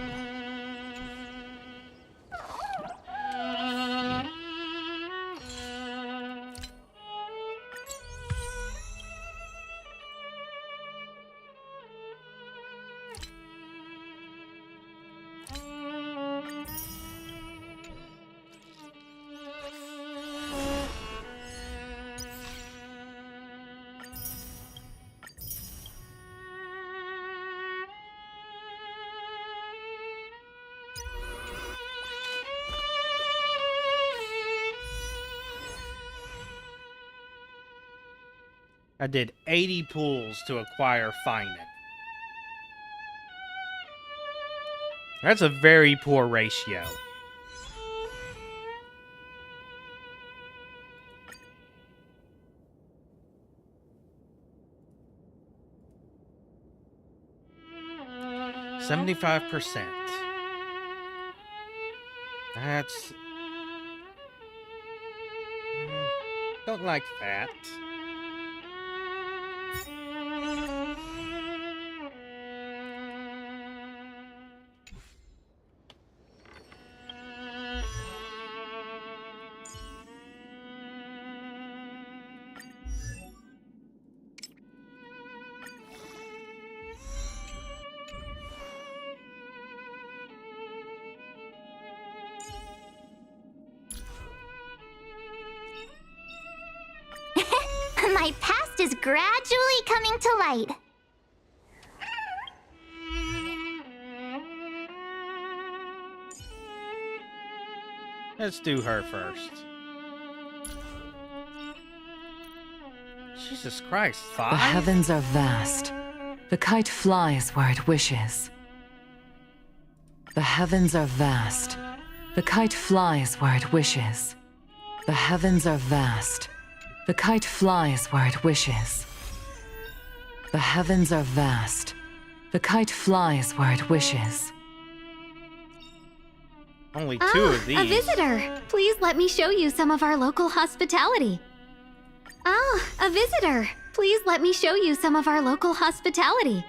I did 80 pulls to acquire Finan. That's a very poor ratio. %. That's... don't like that. My past is gradually coming to light. Let's do her first. Jesus Christ, 5? The heavens are vast. The kite flies where it wishes. The heavens are vast. The kite flies where it wishes. The heavens are vast. The kite flies where it wishes. The heavens are vast. The kite flies where it wishes. Only two of these. A visitor! Please let me show you some of our local hospitality. A visitor! Please let me show you some of our local hospitality.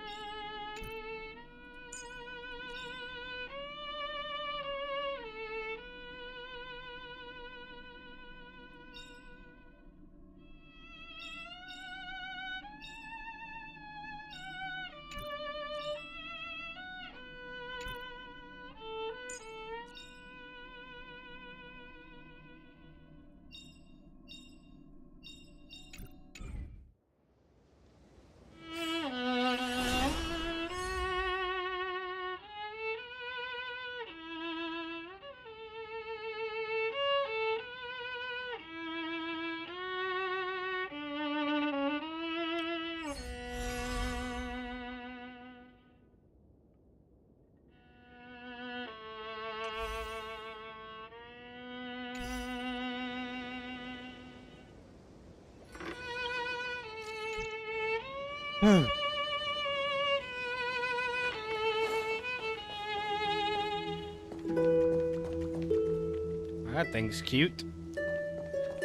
That thing's cute.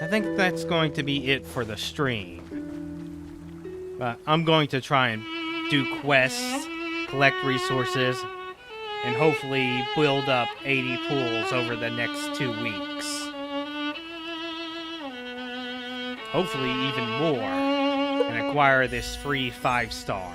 I think that's going to be it for the stream. But I'm going to try and do quests, collect resources, and hopefully build up 80 pools over the next 2 weeks. Hopefully even more, and acquire this free 5-star.